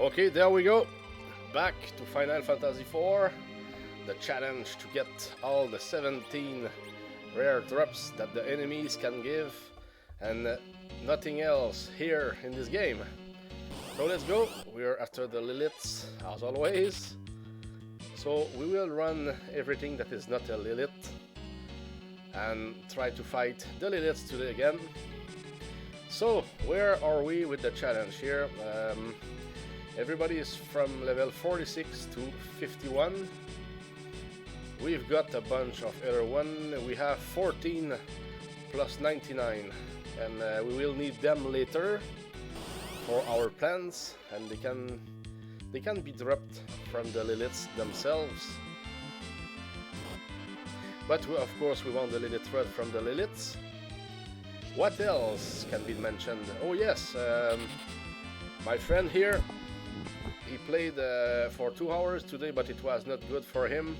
Okay, there we go. Back to Final Fantasy IV. The challenge to get all the 17 rare drops that the enemies can give, and nothing else here in this game. So let's go. We're after the Liliths as always. So we will run everything that is not a Lilith and try to fight the Liliths today again. So where are we with the challenge here? Everybody is from level 46 to 51. We've got a bunch of other one. We have 14 plus 99, and we will need them later for our plans, and they can be dropped from the Liliths themselves. But of course we want the Lilith thread from the Liliths. What else can be mentioned? Oh yes, my friend here, he played for 2 hours today, but it was not good for him.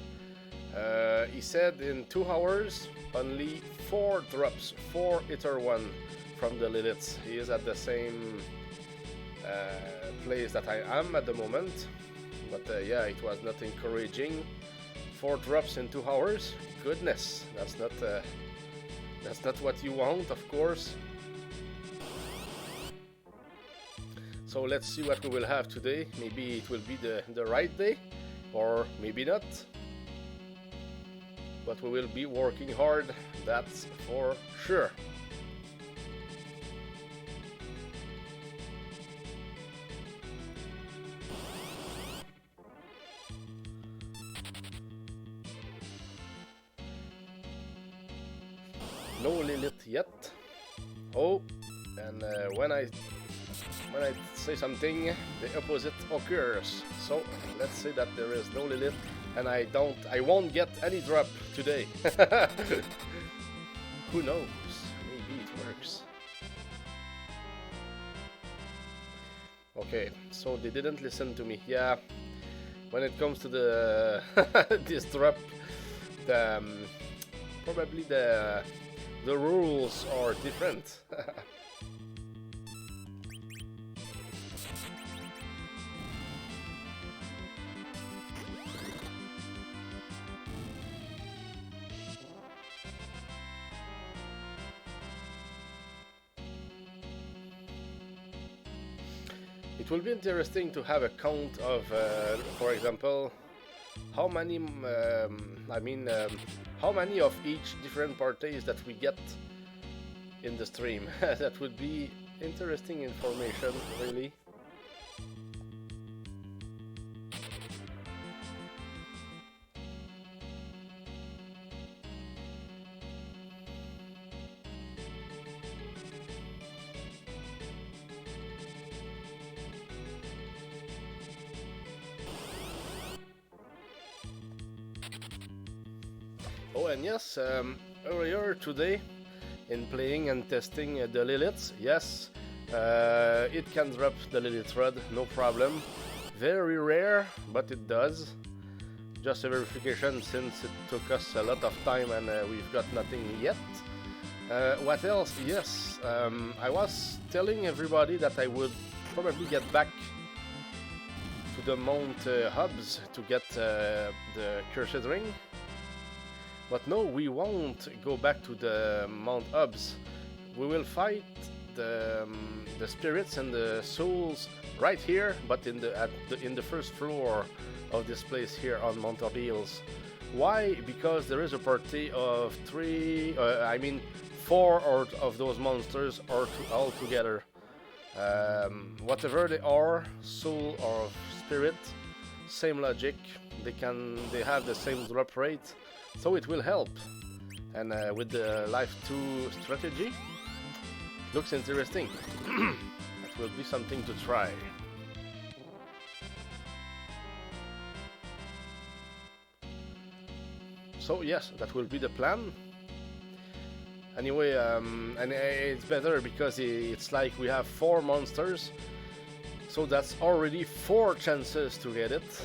He said in 2 hours only 4 drops, 4 Ether 1 from the Liliths. He is at the same place that I am at the moment, but yeah, it was not encouraging. 4 drops in 2 hours, goodness, that's not what you want, of course. So let's see what we will have today. Maybe it will be the right day, or maybe not. But we will be working hard, that's for sure. No Lilith yet. Oh, and when I say something, the opposite occurs. So let's say that there is no Lilith, and I won't get any drop today. Who knows? Maybe it works. Okay, so they didn't listen to me. Yeah, when it comes to the this drop, probably the rules are different. It will be interesting to have a count of, for example, how many, how many of each different parties that we get in the stream. That would be interesting information, really. Oh, and yes, earlier today, in playing and testing the Liliths, yes, it can drop the Lilith thread, no problem. Very rare, but it does. Just a verification, since it took us a lot of time and we've got nothing yet. What else? Yes, I was telling everybody that I would probably get back to the Mount hubs to get the Cursed Ring. But no, we won't go back to the Mount Hubs. We will fight the spirits and the souls right here, but in the first floor of this place here on Mount Ordeals. Why? Because there is a party of 4 of those monsters are all together. Whatever they are, soul or spirit, same logic. They have the same drop rate. So it will help, and with the Life 2 strategy, looks interesting. That will be something to try. So yes, that will be the plan. Anyway, and it's better because it's like we have 4 monsters, so that's already 4 chances to get it.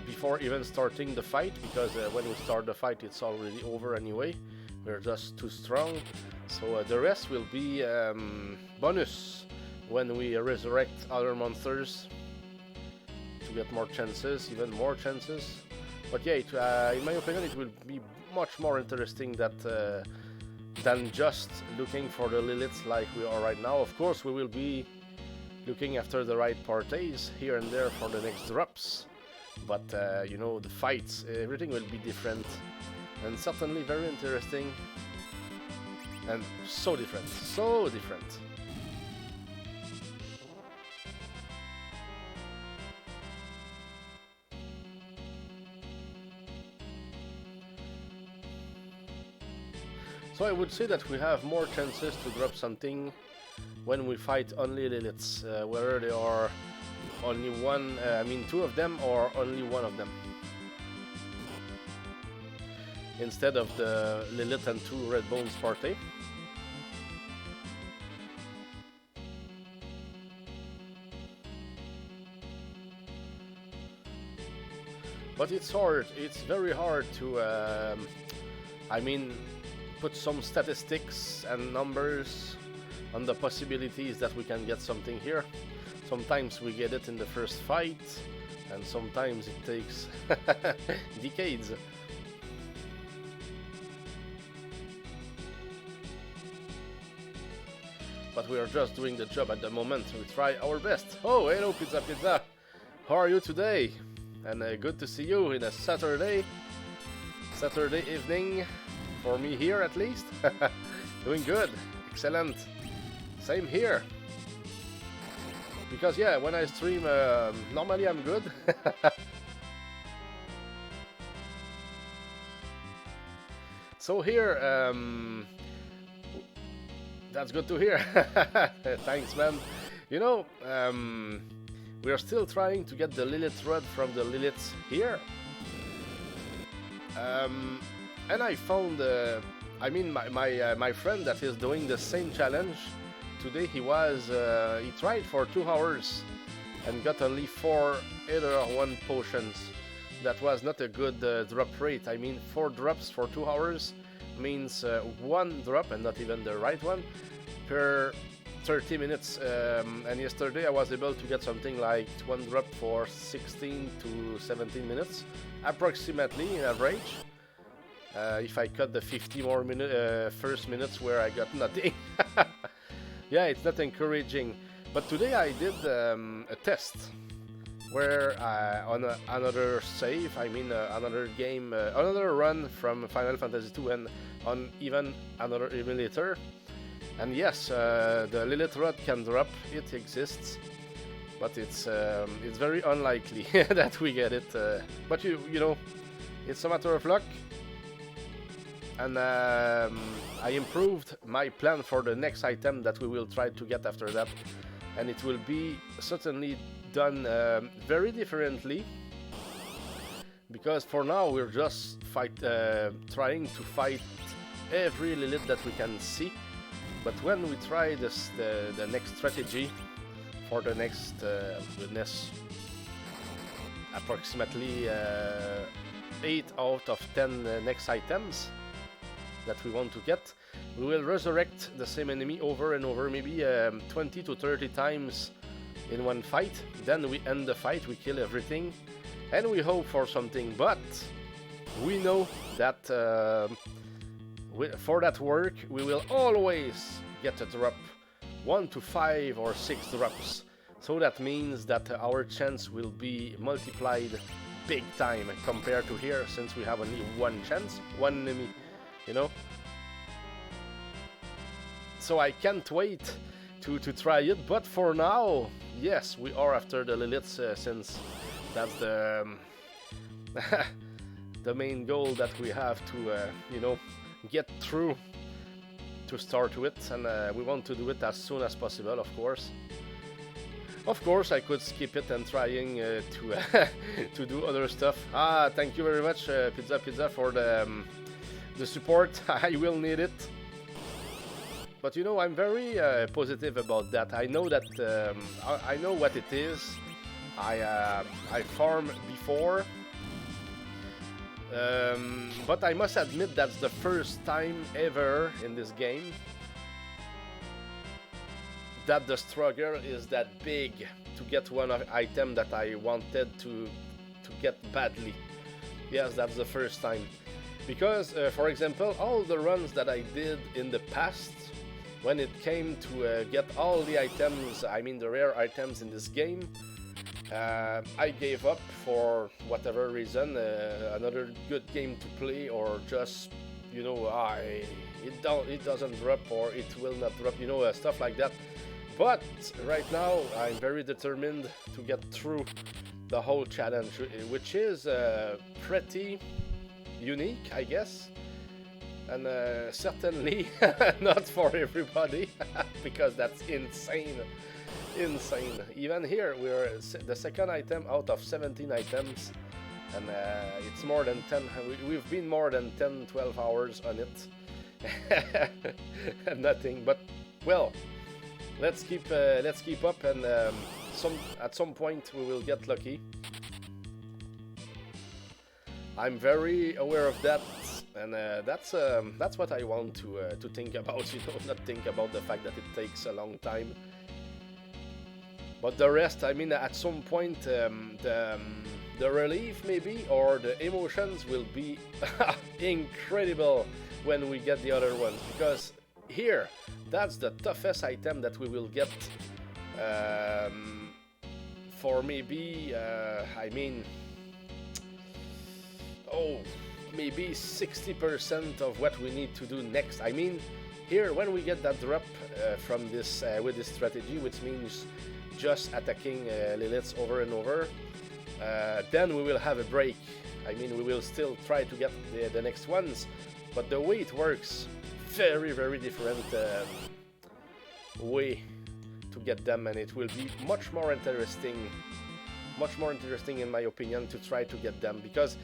Before even starting the fight, because when we start the fight it's already over anyway. We're just too strong, so the rest will be bonus when we resurrect other monsters. to get more chances, even more chances. But yeah, in my opinion, it will be much more interesting than just looking for the Liliths like we are right now. Of course, we will be looking after the right parties here and there for the next drops. But, you know, the fights, everything will be different. And certainly very interesting. And so different, so different. So I would say that we have more chances to drop something when we fight only Liliths, whether they are only one, I mean 2 of them or only 1 of them. Instead of the Lilith and 2 Red Bones party. But it's hard, it's very hard to, I mean, put some statistics and numbers on the possibilities that we can get something here. Sometimes we get it in the first fight, and sometimes it takes decades. But we are just doing the job at the moment. We try our best. Oh, hello Pizza Pizza! How are you today? And good to see you in a Saturday evening. For me here at least. Doing good. Excellent. Same here. Because yeah, when I stream, normally I'm good. So here, that's good to hear. Thanks, man. You know, we are still trying to get the Lilith Rod from the Liliths here. And I found, I mean, my friend that is doing the same challenge today. He tried for 2 hours and got only 4 either 1 potions. That was not a good drop rate. I mean, 4 drops for 2 hours means 1 drop, and not even the right one, per 30 minutes. And yesterday I was able to get something like 1 drop for 16 to 17 minutes, approximately in average. If I cut the 50 more first minutes where I got nothing. Yeah, it's not encouraging. But today I did a test where on another save, I mean another game, another run from Final Fantasy II, and on even another emulator. And yes, the Lilith Rod can drop, it exists, but it's very unlikely that we get it. But you know, it's a matter of luck. And I improved my plan for the next item that we will try to get after that, and it will be certainly done very differently, because for now we're just trying to fight every Lilith that we can see. But when we try the next strategy for the next goodness, approximately 8 out of 10 next items that we want to get, we will resurrect the same enemy over and over, maybe 20 to 30 times in one fight. Then we end the fight, we kill everything, and we hope for something. But we know that for that work we will always get a drop, 1 to 5 or 6 drops. So that means that our chance will be multiplied big time compared to here, since we have only 1 chance, 1 enemy, you know. So I can't wait to try it, but for now, yes, we are after the Liliths, since that's the the main goal that we have to you know, get through to start with, and we want to do it as soon as possible, of course. Of course, I could skip it and trying to do other stuff. Thank you very much, Pizza, for the support. I will need it. But you know, I'm very positive about that. I know that I know what it is. I farmed before, but I must admit that's the first time ever in this game that the struggle is that big. to get one item that I wanted to get badly. Yes, that's the first time. Because, for example, all the runs that I did in the past, when it came to get all the items, I mean the rare items in this game, I gave up for whatever reason, another good game to play, or just, you know, it doesn't drop, or it will not drop, you know, stuff like that. But right now I'm very determined to get through the whole challenge, which is pretty unique, I guess, and certainly not for everybody, because that's insane. Even here we're the second item out of 17 items, and it's more than 10. We've been more than 10-12 hours on it. Nothing, but well, let's keep up, and at some point we will get lucky. I'm very aware of that, and that's what I want to think about, you know, not think about the fact that it takes a long time. But the rest, I mean, at some point, the relief maybe, or the emotions will be incredible when we get the other ones, because here, that's the toughest item that we will get for maybe, I mean, maybe 60% of what we need to do next. I mean, here, when we get that drop from this, with this strategy, which means just attacking Liliths over and over, then we will have a break. I mean, we will still try to get the next ones, but the way it works, very, very different way to get them, and it will be much more interesting in my opinion to try to get them, because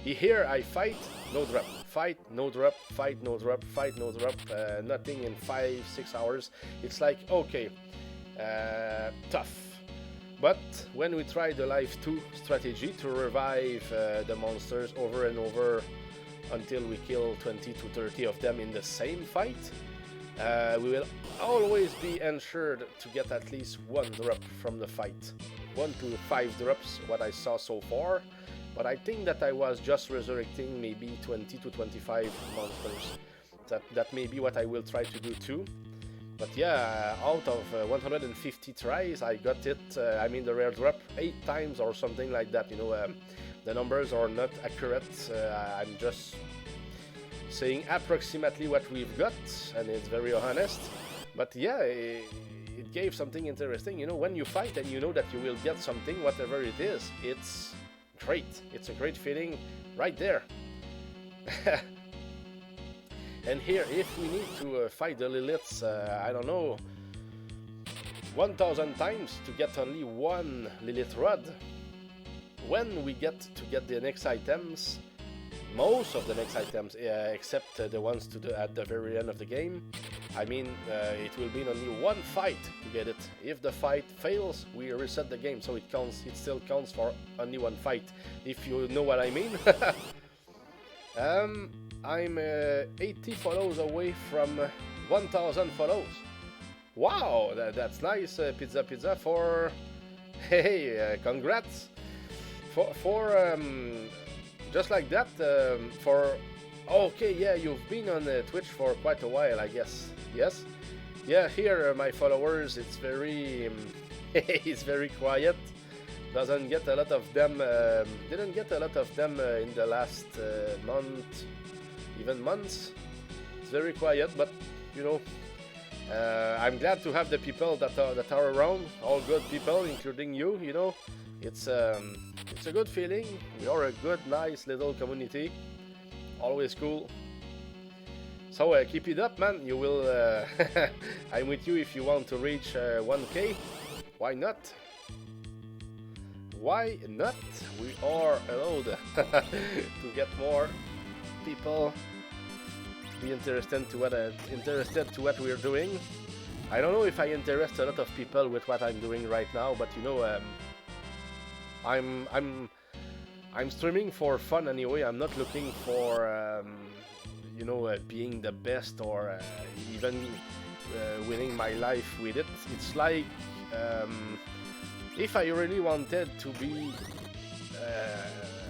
here I fight, no drop, fight, no drop, fight, no drop, fight, no drop, nothing in 5-6 hours. It's like, okay, tough. But when we try the Life 2 strategy to revive the monsters over and over until we kill 20 to 30 of them in the same fight, we will always be ensured to get at least one drop from the fight. 1 to 5 drops, what I saw so far. But I think that I was just resurrecting maybe 20 to 25 monsters. That may be what I will try to do too. But yeah, out of 150 tries, I got it, I mean the rare drop, 8 times or something like that, you know. The numbers are not accurate, I'm just saying approximately what we've got, and it's very honest. But yeah, it gave something interesting, you know, when you fight and you know that you will get something, whatever it is, it's great. It's a great feeling right there. And here, if we need to fight the Liliths, I don't know, 1,000 times to get only one Lilith rod, when we get the next items, most of the next items, except the ones at the very end of the game, I mean, it will be in only one fight to get it. If the fight fails, we reset the game, so it still counts for only one fight, if you know what I mean. I'm 80 follows away from 1,000 follows. Wow, that's nice, Pizza for... Hey, congrats! For just like that, for... Okay, yeah, you've been on Twitch for quite a while, I guess. Yes? Yeah, here, my followers, it's very... it's very quiet. Doesn't get a lot of them, didn't get a lot of them in the last month, even months. It's very quiet, but you know, I'm glad to have the people that are around, all good people, including you. You know, it's a good feeling. We are a good, nice little community. Always cool. So keep it up, man. You will. I'm with you if you want to reach 1K. Why not? Why not? We are allowed to get more people to be interested to what we're doing. I don't know if I interest a lot of people with what I'm doing right now, but you know, I'm streaming for fun anyway. I'm not looking for you know, being the best or even winning my life with it. It's like if I really wanted to be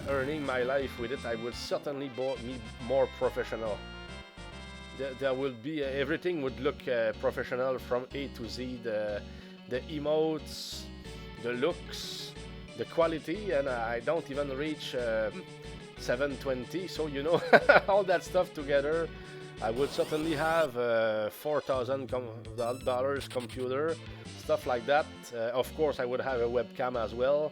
earning my life with it, I would certainly be more professional. There will be everything would look professional from A to Z. The emotes, the looks, the quality, and I don't even reach 720. So you know, all that stuff together, I would certainly have $4,000 computer, stuff like that. Of course, I would have a webcam as well.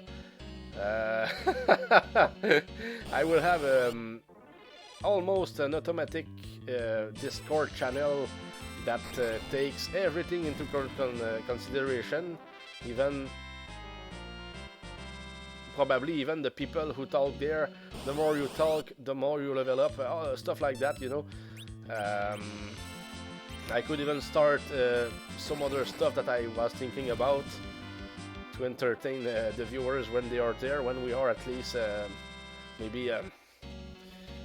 I will have almost an automatic Discord channel that takes everything into consideration, even probably even the people who talk there. The more you talk, the more you level up, stuff like that, you know. I could even start some other stuff that I was thinking about to entertain the viewers when they are there, when we are at least maybe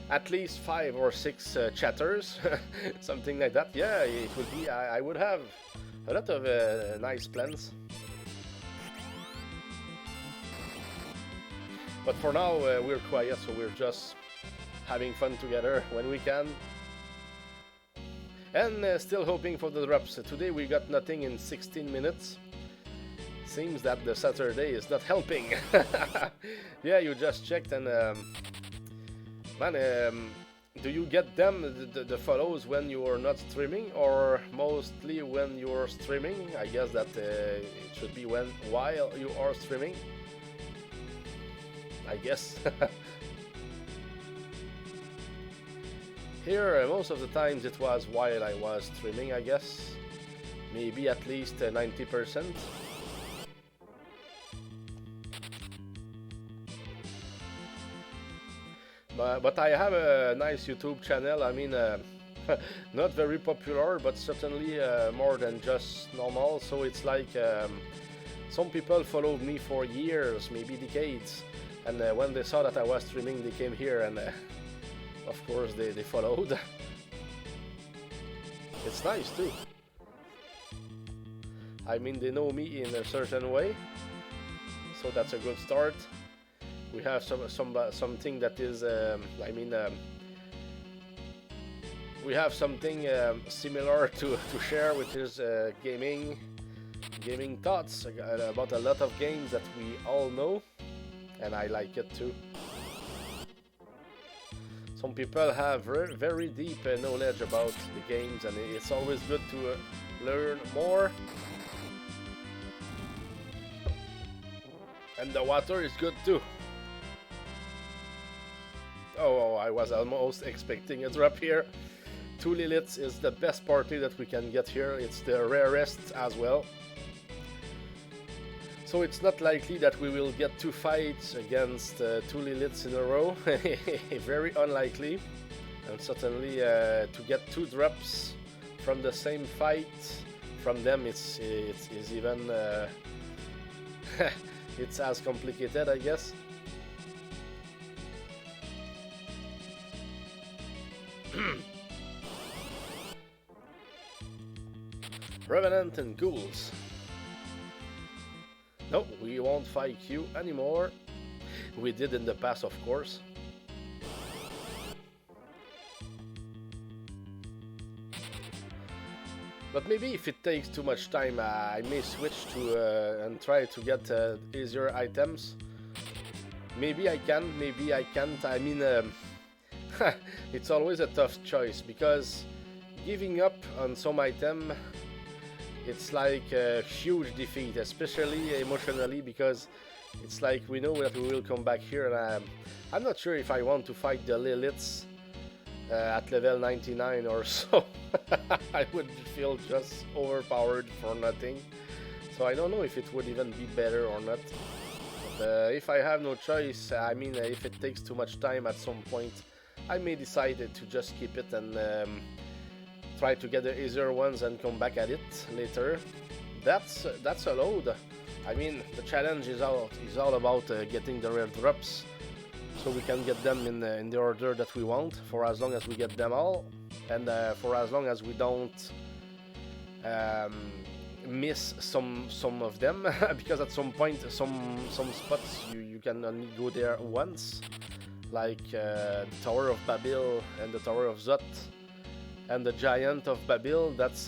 at least 5 or 6 chatters, something like that. Yeah, it would be. I would have a lot of nice plans. But for now, we're quiet, so we're just having fun together when we can. And still hoping for the drops. Today we got nothing in 16 minutes. Seems that the Saturday is not helping. Yeah, you just checked and man, do you get them, the follows, when you are not streaming, or mostly when you are streaming? I guess that it should be while you are streaming, I guess. Here, most of the times it was while I was streaming, I guess. Maybe at least 90%. But I have a nice YouTube channel. I mean, not very popular, but certainly more than just normal. So it's like some people followed me for years, maybe decades, and when they saw that I was streaming, they came here, and of course they followed. It's nice too. I mean, they know me in a certain way, so that's a good start. We have something that is, I mean, we have something similar to share, which is gaming thoughts about a lot of games that we all know, and I like it too. Some people have very deep knowledge about the games, and it's always good to learn more. And the water is good too. Oh, I was almost expecting a drop here. 2 Liliths is the best party that we can get here. It's the rarest as well. So it's not likely that we will get 2 fights against 2 Liliths in a row. Very unlikely. And certainly to get 2 drops from the same fight from them, it's even it's as complicated, I guess. Revenant and Ghouls. No, we won't fight you anymore. We did in the past, of course. But maybe if it takes too much time, I may switch to and try to get easier items. Maybe I can, maybe I can't. I mean, it's always a tough choice, because giving up on some item, it's like a huge defeat, especially emotionally, because it's like we know that we will come back here, and I'm not sure if I want to fight the Liliths at level 99 or so. I would feel just overpowered for nothing. So I don't know if it would even be better or not. But if I have no choice, I mean, if it takes too much time at some point, I may decide to just keep it and try to get the easier ones and come back at it later. That's allowed. I mean, the challenge is all about getting the rare drops, so we can get them in the order that we want, for as long as we get them all, and for as long as we don't miss some of them because at some point some spots you can only go there once, like the Tower of Babel and the Tower of Zot and the Giant of Babel. That's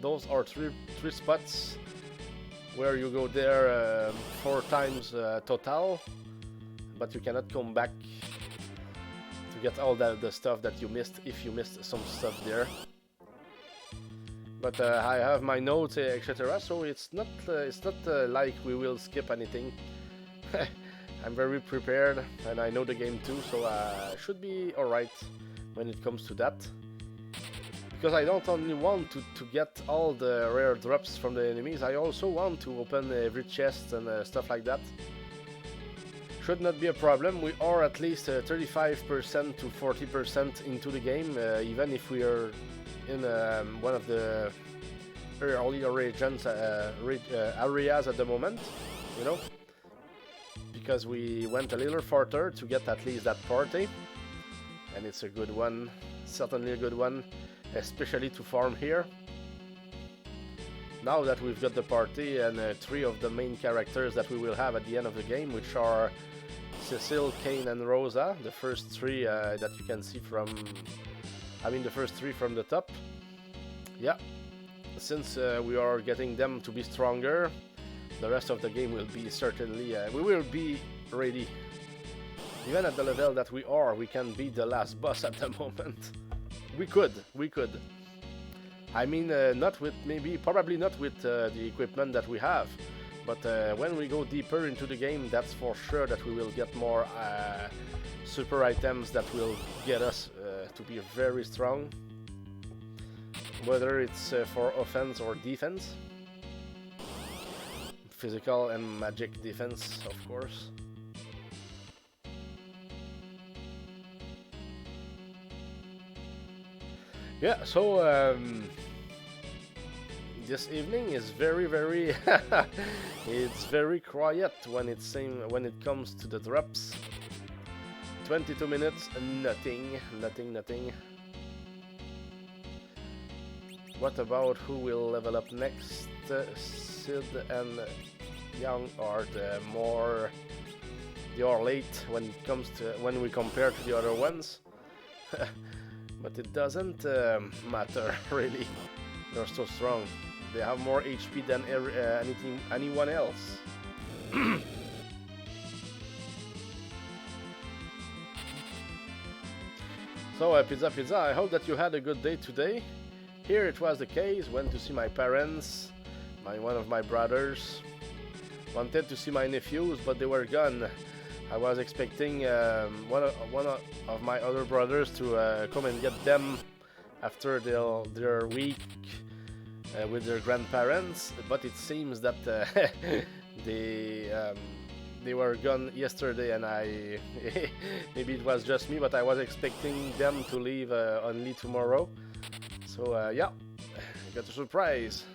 those are three spots where you go there 4 times total, but you cannot come back to get all the stuff that you missed if you missed some stuff there. But I have my notes, etc. So it's not like we will skip anything. I'm very prepared, and I know the game too, so I should be alright when it comes to that. Because I don't only want to get all the rare drops from the enemies, I also want to open every chest and stuff like that. Should not be a problem. We are at least 35% to 40% into the game, even if we are in one of the early regions, areas at the moment, you know, because we went a little further to get at least that party, and it's a good one, certainly a good one, especially to farm here. Now that we've got the party and 3 of the main characters that we will have at the end of the game, which are Cecile, Kane and Rosa, the first 3 that you can see from, I mean the first 3 from the top. Yeah, since we are getting them to be stronger, the rest of the game will be certainly, we will be ready. Even at the level that we are, we can beat the last boss at the moment. We could. I mean, not with, probably not with the equipment that we have, but when we go deeper into the game, that's for sure that we will get more super items that will get us to be very strong, whether it's for offense or defense, physical and magic defense, of course. Yeah, so this evening is very it's very quiet when it comes to the drops. 22 minutes, nothing. What about who will level up next? Sid and Young are they are late when it comes to, when we compare to the other ones. But it doesn't matter really. They're so strong. They have more HP than anyone else. So Pizza, I hope that you had a good day today. Here it was the case. Went to see my parents, one of my brothers. Wanted to see my nephews, but they were gone. I was expecting one of my other brothers to come and get them after their week with their grandparents, but it seems that they were gone yesterday, and maybe it was just me, but I was expecting them to leave only tomorrow. So yeah, I got a surprise.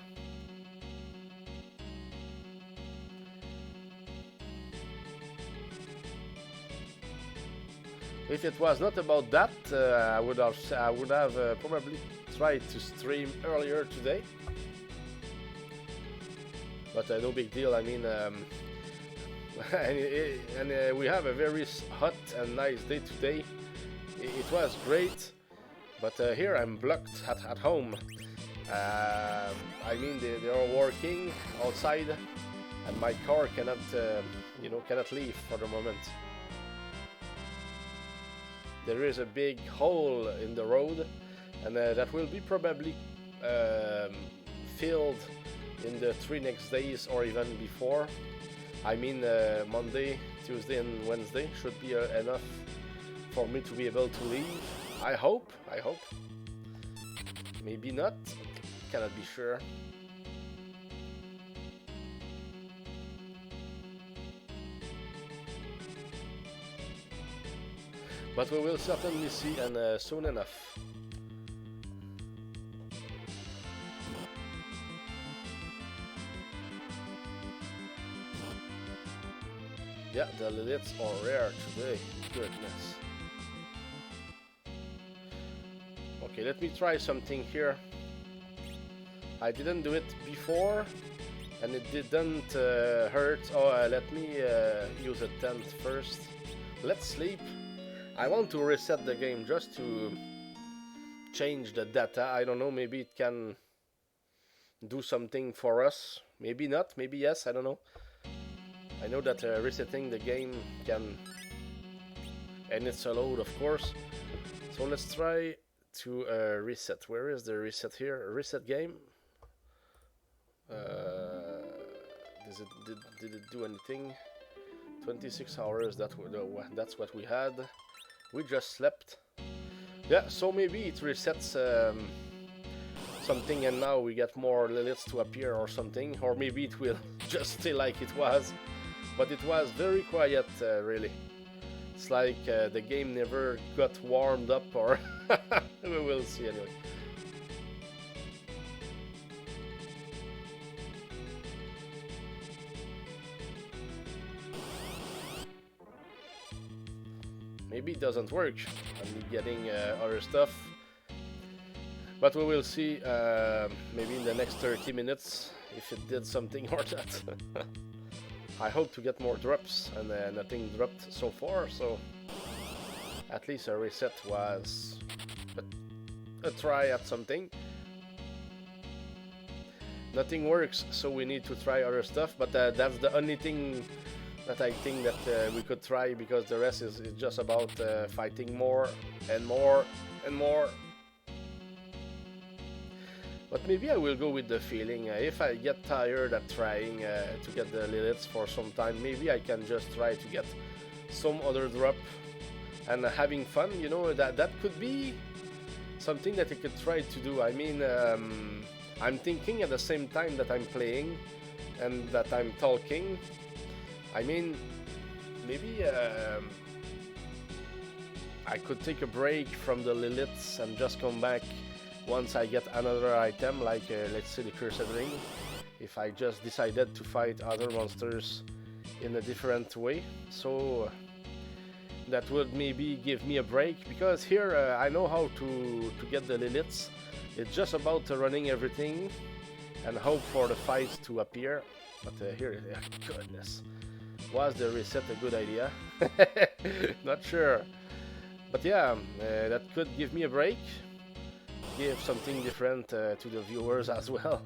If it was not about that, I would have probably tried to stream earlier today. But no big deal. I mean, and we have a very hot and nice day today. It was great, but here I'm blocked at home. I mean, they are working outside, and my car cannot, cannot leave for the moment. There is a big hole in the road, and that will be probably filled in the 3 next days or even before. I mean, Monday, Tuesday and Wednesday should be enough for me to be able to leave. I hope. Maybe not, cannot be sure. But we will certainly see, and soon enough. Yeah, the Liliths are rare today. Goodness. Okay, let me try something here. I didn't do it before, and it didn't hurt. Oh, let me use a tent first. Let's sleep. I want to reset the game just to change the data. I don't know, maybe it can do something for us. Maybe not, maybe yes, I don't know. I know that resetting the game can, and it's a load, of course. So let's try to reset. Where is the reset here? Reset game. Did it do anything? 26 hours. That's what we had. We just slept. Yeah. So maybe it resets something, and now we get more Liliths to appear or something. Or maybe it will just stay like it was. But it was very quiet, really. It's like the game never got warmed up, or we will see anyway. Maybe it doesn't work. I'm getting other stuff. But we will see maybe in the next 30 minutes if it did something or not. I hope to get more drops, and nothing dropped so far, so at least a reset was a try at something. Nothing works, so we need to try other stuff, but that's the only thing that I think that we could try, because the rest is just about fighting more and more and more. But maybe I will go with the feeling. If I get tired at trying to get the Liliths for some time, maybe I can just try to get some other drop and having fun. You know, that could be something that I could try to do. I mean, I'm thinking at the same time that I'm playing and that I'm talking. I mean, maybe I could take a break from the Liliths and just come back once I get another item, like let's say the Cursed Ring, if I just decided to fight other monsters in a different way. So that would maybe give me a break, because here I know how to get the Liliths. It's just about running everything and hope for the fight to appear. But here, goodness, was the reset a good idea? Not sure. But yeah, that could give me a break. Give something different to the viewers as well.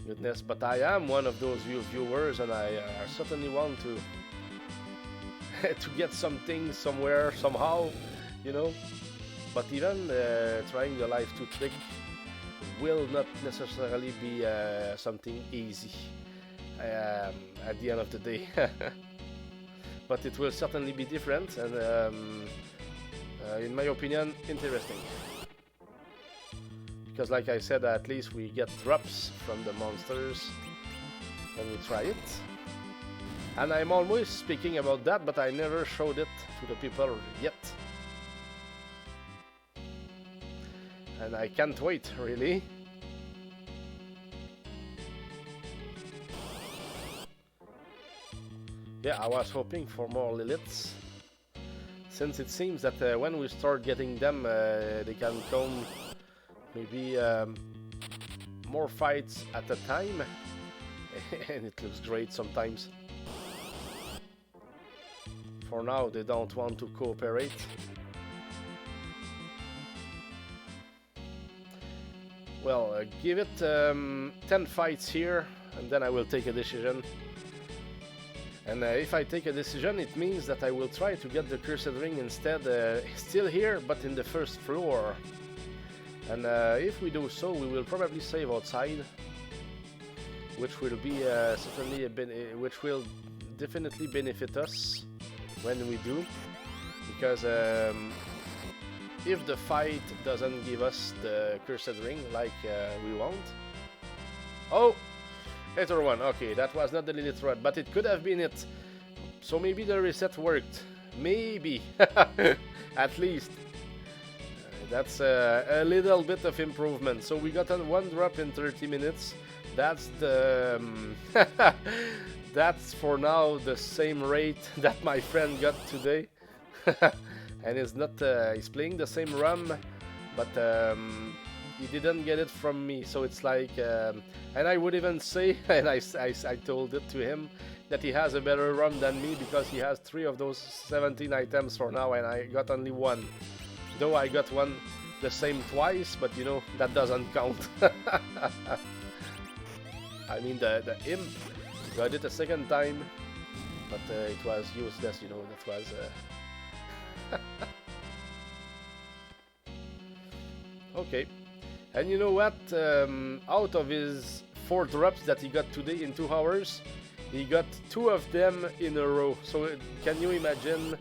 Goodness, but I am one of those viewers, and I certainly want to to get something somewhere, somehow, you know. But even trying the live to trick will not necessarily be something easy at the end of the day. But it will certainly be different, and in my opinion, interesting. Because like I said, at least we get drops from the monsters when we try it. And I'm always speaking about that, but I never showed it to the people yet. And I can't wait, really. Yeah, I was hoping for more Liliths, since it seems that when we start getting them, they can come maybe more fights at a time, and it looks great sometimes. For now, they don't want to cooperate. Well, give it 10 fights here, and then I will take a decision. And if I take a decision, it means that I will try to get the Cursed Ring instead, still here, but in the first floor. And if we do so, we will probably save outside, which will be certainly which will definitely benefit us when we do, because if the fight doesn't give us the Cursed Ring like we want. Oh, later one. Okay, that was not the Lilith Rod, but it could have been it. So maybe the reset worked. Maybe, at least. That's a little bit of improvement. So we got one drop in 30 minutes. That's the that's for now the same rate that my friend got today. And it's not he's playing the same ROM, but he didn't get it from me. So it's like, and I would even say, and I told it to him, that he has a better run than me because he has 3 of those 17 items for now, and I got only 1. Though I got one the same twice, but you know, that doesn't count. I mean, the imp got it a second time, but it was useless, you know, that was... Okay, and you know what? Out of his 4 drops that he got today in 2 hours, he got 2 of them in a row. So can you imagine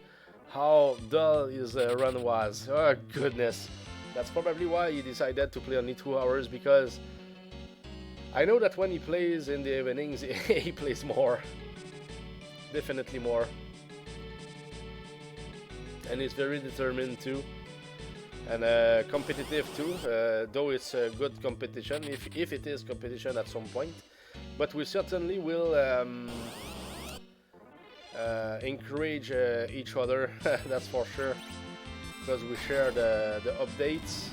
how dull his run was? Oh goodness, that's probably why he decided to play only 2 hours, because I know that when he plays in the evenings, he plays more. Definitely more. And he's very determined too. And competitive too, though it's a good competition, if it is competition at some point. But we certainly will encourage each other, that's for sure. Because we share the updates,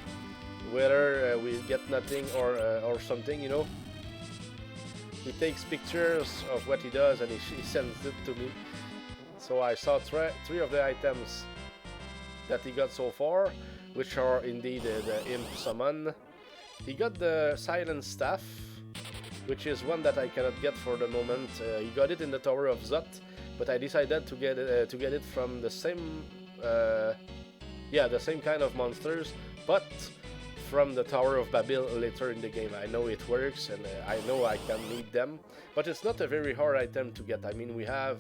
whether we get nothing or something, you know. He takes pictures of what he does and he sends it to me. So I saw 3 of the items that he got so far, which are indeed the imp summon. He got the silent staff, which is one that I cannot get for the moment. He got it in the Tower of Zot, but I decided to get it from the same, the same kind of monsters, but from the Tower of Babel later in the game. I know it works, and I know I can need them, but it's not a very hard item to get. I mean, we have,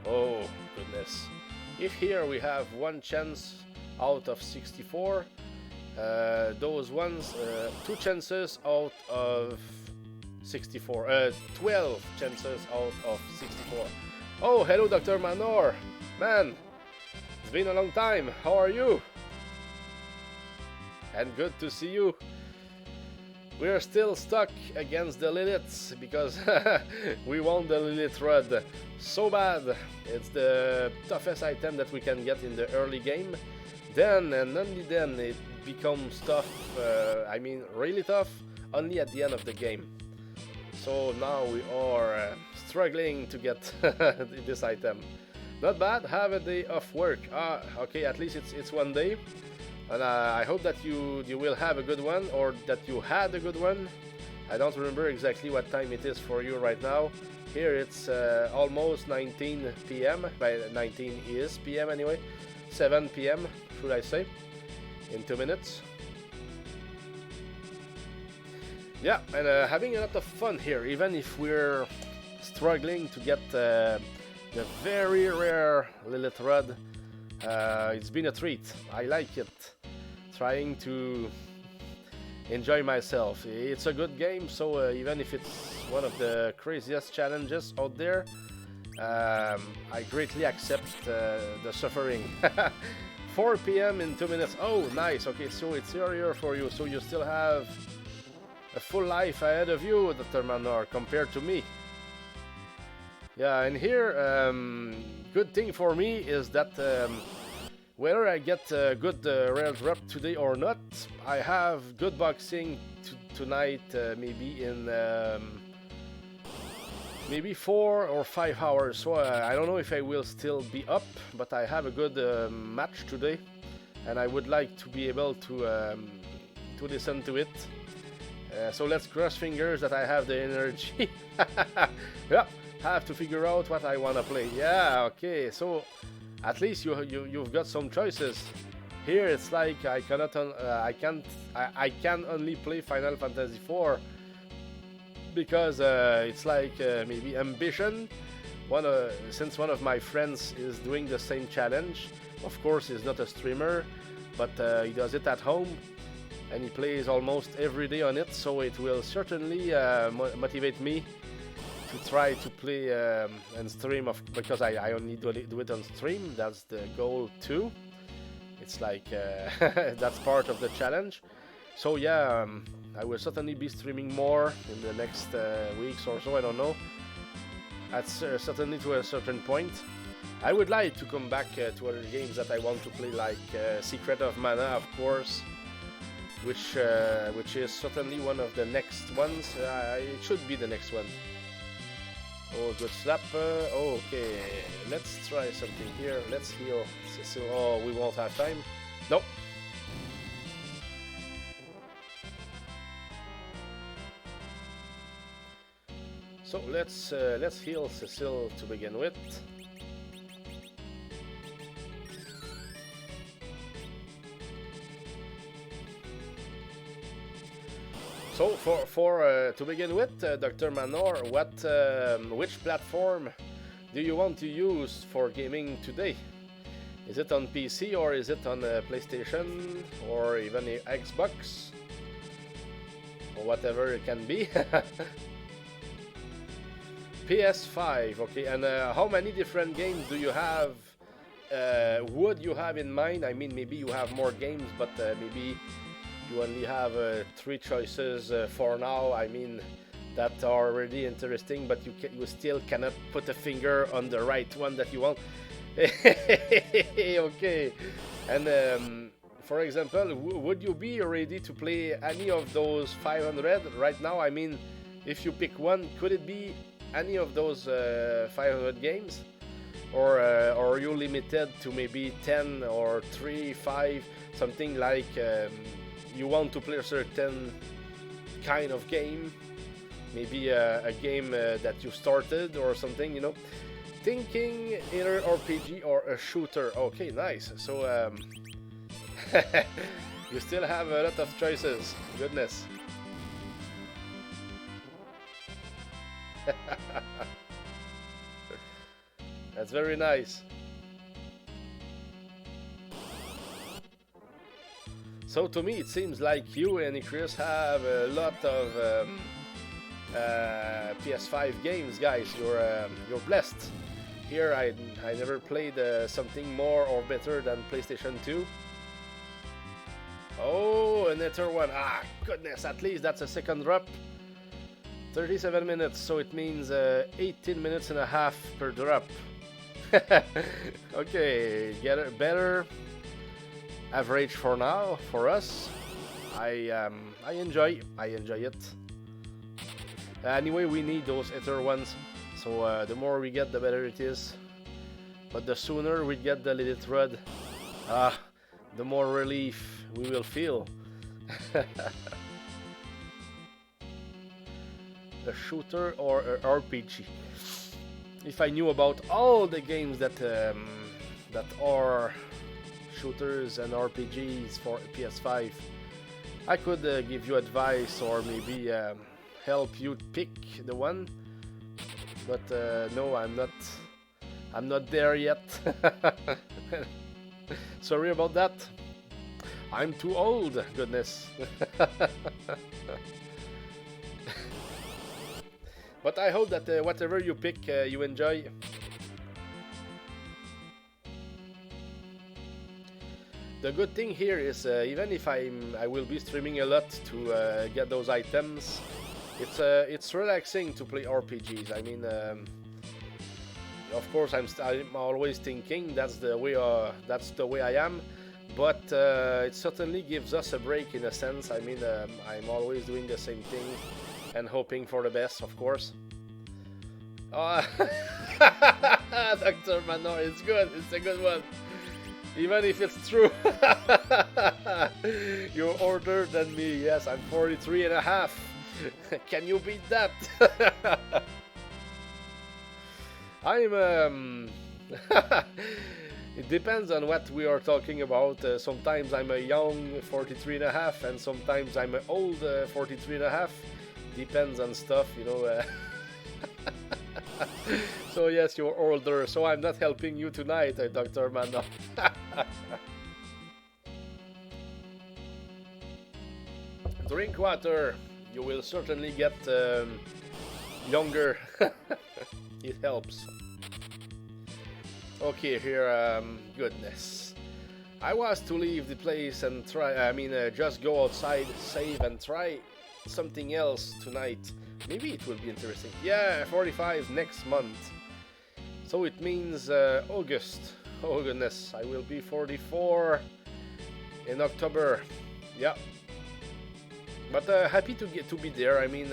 oh goodness, if here we have 1 chance out of 64, those ones, 2 chances out of 64, 12 chances out of 64. Oh, hello Dr. Manor, man, it's been a long time, how are you? And good to see you. We're still stuck against the Liliths because we won the Lilith Rod so bad. It's the toughest item that we can get in the early game. Then, and only then, it becomes tough, I mean really tough, only at the end of the game. So now we are struggling to get this item. Not bad, have a day off work. Ah, okay, at least it's 1 day. And I hope that you will have a good one, or that you had a good one. I don't remember exactly what time it is for you right now. Here it's almost 19 p.m. By 19 is p.m. anyway. 7 p.m. should I say, in 2 minutes. Yeah, and having a lot of fun here, even if we're struggling to get the very rare Lilith Rod. It's been a treat. I like it. Trying to enjoy myself. It's a good game, so even if it's one of the craziest challenges out there, I greatly accept the suffering. 4 p.m. in 2 minutes. Oh, nice. Okay, so it's earlier for you, so you still have a full life ahead of you, Dr. Manor, compared to me. Yeah, and here, good thing for me is that whether I get a good rare drop today or not, I have good boxing tonight, maybe in maybe 4 or 5 hours. So I don't know if I will still be up, but I have a good match today, and I would like to be able to listen to it. So let's cross fingers that I have the energy. Yeah, have to figure out what I want to play. Yeah, okay, so at least you've got some choices. Here it's like I can only play Final Fantasy IV because it's like maybe ambition. Since one of my friends is doing the same challenge. Of course, he's not a streamer, but he does it at home, and he plays almost every day on it. So it will certainly motivate me to try to play and stream, because I only do it on stream. That's the goal too. It's like that's part of the challenge. So yeah, I will certainly be streaming more in the next weeks or so. I don't know. That's certainly to a certain point. I would like to come back to other games that I want to play, like Secret of Mana, of course. which is certainly one of the next ones. It should be the next one. Oh, good slap. Okay, let's try something here. Let's heal. So, oh, we won't have time. Nope. So let's heal Cecile to begin with. So for to begin with, Dr. Manor, which platform do you want to use for gaming today? Is it on PC or is it on PlayStation or even a Xbox or whatever it can be? PS5, okay. And how many different games do you have? Would you have in mind? I mean, maybe you have more games, but maybe you only have 3 choices for now. I mean, that are really interesting, but you still cannot put a finger on the right one that you want. Okay. And for example, would you be ready to play any of those 500 right now? I mean, if you pick one, could it be any of those 500 games? Or are you limited to maybe 10 or 3, 5, something like you want to play a certain kind of game, maybe a game that you started or something, you know? Thinking either RPG or a shooter. Okay, nice. So you still have a lot of choices. Goodness. That's very nice. So to me, it seems like you and Chris have a lot of PS5 games, guys. You're blessed. Here, I never played something more or better than PlayStation 2. Oh, another one. Ah, goodness! At least that's a second drop. 37 minutes, so it means 18 minutes and a half per drop. Okay, get a better average for now for us. I enjoy it. Anyway, we need those ether ones, so the more we get, the better it is. But the sooner we get the Lilith Rod, the more relief we will feel. A shooter or a RPG. If I knew about all the games that are shooters and RPGs for PS5, I could give you advice or maybe help you pick the one. But no, I'm not there yet. Sorry about that. I'm too old. Goodness. But I hope that whatever you pick, you enjoy. The good thing here is even if I will be streaming a lot to get those items, it's relaxing to play RPGs. I mean, of course, I'm always thinking that's the way I am, but it certainly gives us a break in a sense. I mean, I'm always doing the same thing and hoping for the best, of course. Oh, Dr. Manor, it's good. It's a good one. Even if it's true. You're older than me. Yes, I'm 43 and a half. Can you beat that? I'm it depends on what we are talking about. Sometimes I'm a young 43 and a half, and sometimes I'm an old 43 and a half. Depends on stuff, you know. So yes, you're older, so I'm not helping you tonight, Dr. Manor. Drink water. You will certainly get younger. It helps. Okay, here, goodness. I was to leave the place and try, just go outside, save and try something else tonight. Maybe it will be interesting. Yeah, 45 next month. So it means August. Oh goodness, I will be 44 in October. Yeah. But happy to be there. I mean,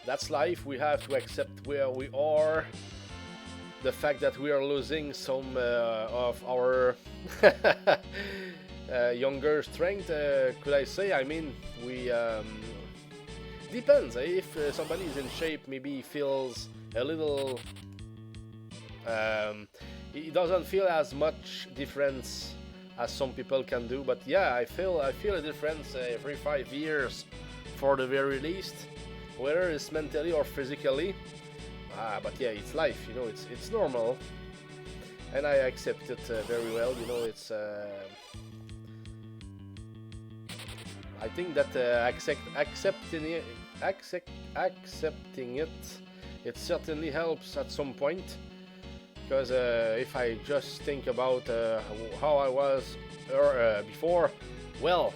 that's life. We have to accept where we are. The fact that we are losing some of our younger strength, could I say? I mean, we depends. If somebody is in shape, maybe he feels a little. He doesn't feel as much difference as some people can do. But yeah, I feel a difference every 5 years, for the very least, whether it's mentally or physically. But yeah, it's life, you know, it's normal, and I accept it very well, you know. It's I think that accepting it, it certainly helps at some point, because if I just think about how I was before, well,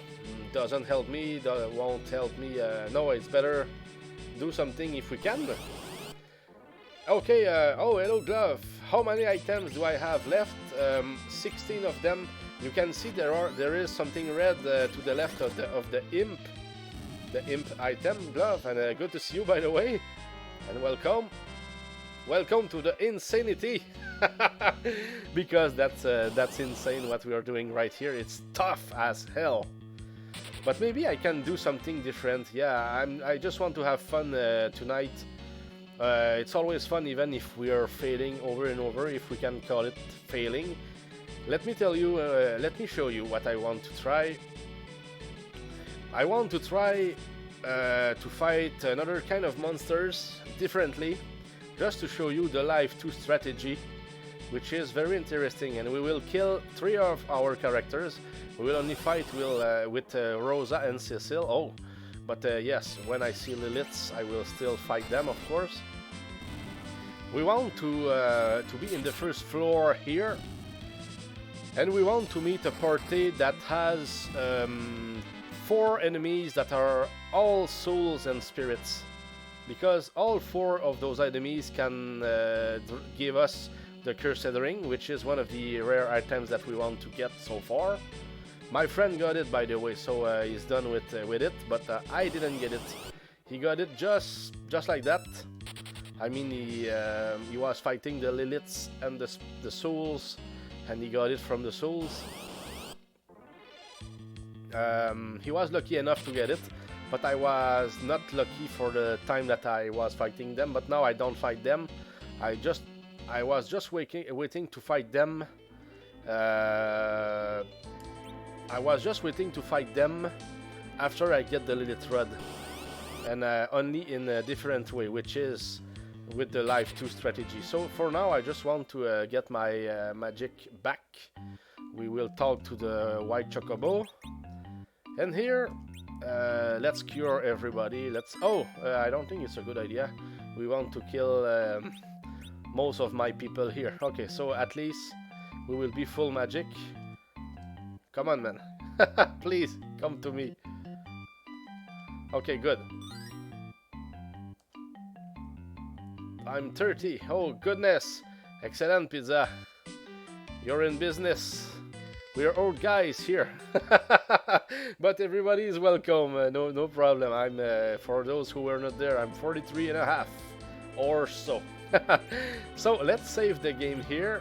doesn't help me, won't help me. No, it's better do something if we can. Okay, oh, hello Glove. How many items do I have left? 16 of them. You can see there is something red to the left of the imp item, Glove, and good to see you, by the way, and welcome to the insanity. Because that's insane what we are doing right here. It's tough as hell, but maybe I can do something different. Yeah, I just want to have fun tonight. It's always fun, even if we are failing over and over, if we can call it failing. Let me show you what I want to try. I want to try to fight another kind of monsters differently, just to show you the Life 2 strategy, which is very interesting. And we will kill 3 of our characters. We will only fight with Rosa and Cecile. Oh, but yes, when I see Liliths, I will still fight them, of course. We want to be in the first floor here, and we want to meet a party that has 4 enemies that are all souls and spirits, because all 4 of those enemies can give us the Cursed Ring, which is one of the rare items that we want to get so far. My friend got it, by the way, so he's done with it, but I didn't get it. He got it just like that. I mean, he was fighting the Liliths and the souls, and he got it from the souls. He was lucky enough to get it, but I was not lucky for the time that I was fighting them. But now I don't fight them. I was just waiting to fight them. I was just waiting to fight them after I get the Lilith Rod, and only in a different way, which is with the Life 2 strategy. So for now, I just want to get my magic back. We will talk to the white Chocobo, and here, let's cure everybody. I don't think it's a good idea. We want to kill most of my people here. Okay, so at least we will be full magic. Come on, man. Please, come to me. Okay, good. I'm 30. Oh, goodness. Excellent, pizza. You're in business. We're old guys here. But everybody is welcome. No problem. I'm, for those who were not there, I'm 43 and a half or so. So, let's save the game here.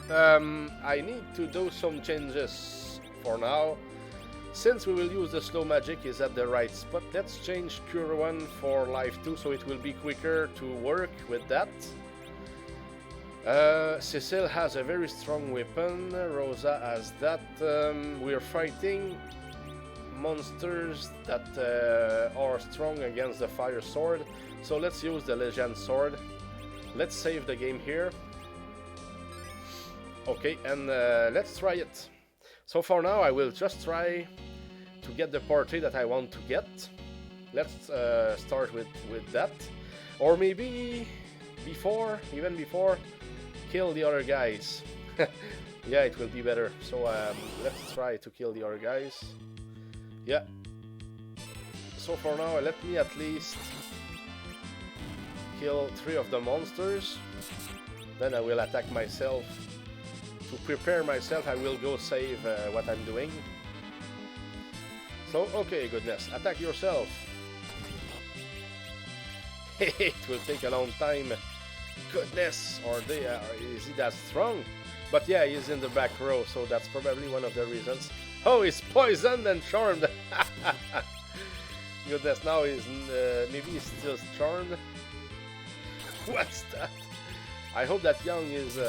I need to do some changes for now. Since we will use the slow magic is at the right spot, let's change Cure 1 for Life 2, so it will be quicker to work with that. Cecile has a very strong weapon, Rosa has that. We're fighting monsters that are strong against the fire sword, so let's use the legend sword. Let's save the game here. Okay, and let's try it. So for now, I will just try to get the party that I want to get. Let's start with that. Or maybe even before, kill the other guys. Yeah, it will be better. So let's try to kill the other guys. Yeah. So for now, let me at least kill 3 of the monsters. Then I will attack myself. To prepare myself, I will go save what I'm doing. So, okay, goodness, attack yourself. It will take a long time. Goodness, is he that strong? But yeah, he's in the back row, so that's probably one of the reasons. Oh, he's poisoned and charmed. Goodness, now maybe he's still charmed. What's that? I hope that Young is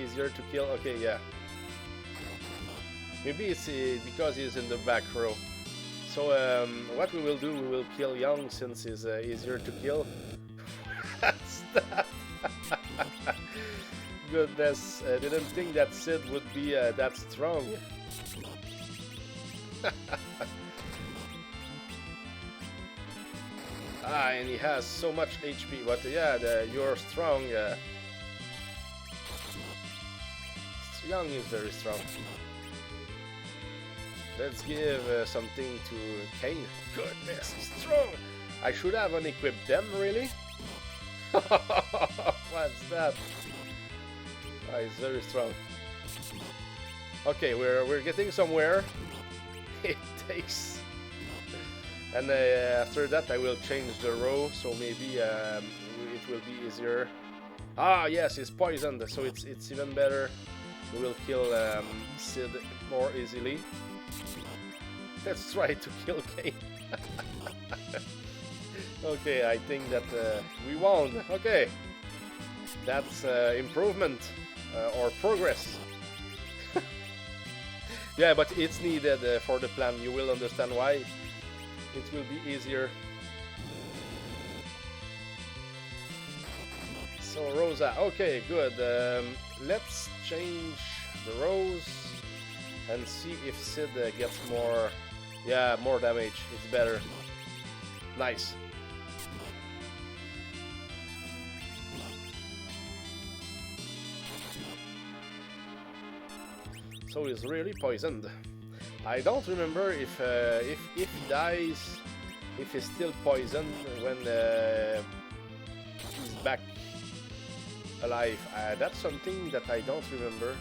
easier to kill. Okay, yeah. Maybe it's because he's in the back row. So what we will do, we will kill Young since he's easier to kill. What's that? Goodness, I didn't think that Sid would be that strong. And he has so much HP, but yeah, you're strong. Young is very strong. Let's give something to Kane. Goodness, he's strong! I should have unequipped them, really? What's that? He's very strong. Okay, we're getting somewhere. It takes... And after that I will change the row, so maybe it will be easier. Ah, yes, it's poisoned, so it's even better. We will kill Sid more easily. Let's try to kill Kane. Okay, I think that we won. Okay, that's improvement or progress. Yeah, but it's needed for the plan. You will understand why. It will be easier. So Rosa, okay, good. Let's change the rows and see if Sid gets more. Yeah, more damage. It's better. Nice. So he's really poisoned. I don't remember if he dies, if he's still poisoned when he's back alive. That's something that I don't remember.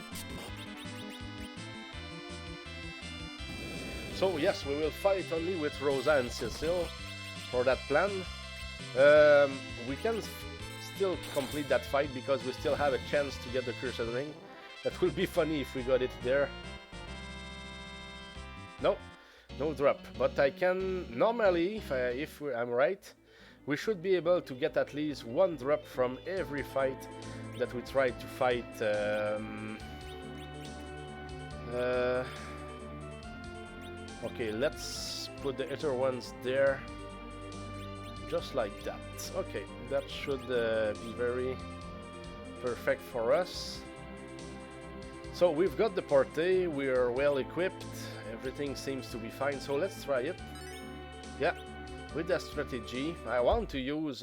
So yes, we will fight only with Rosa and Cecile for that plan. We can still complete that fight because we still have a chance to get the Cursed Ring. That will be funny if we got it there. No, no drop. But I can normally, if I'm right, we should be able to get at least one drop from every fight that we try to fight. Okay, let's put the other ones there, just like that. Okay, that should be very perfect for us. So we've got the party, we are well equipped, everything seems to be fine, so let's try it. Yeah, with that strategy, I want to use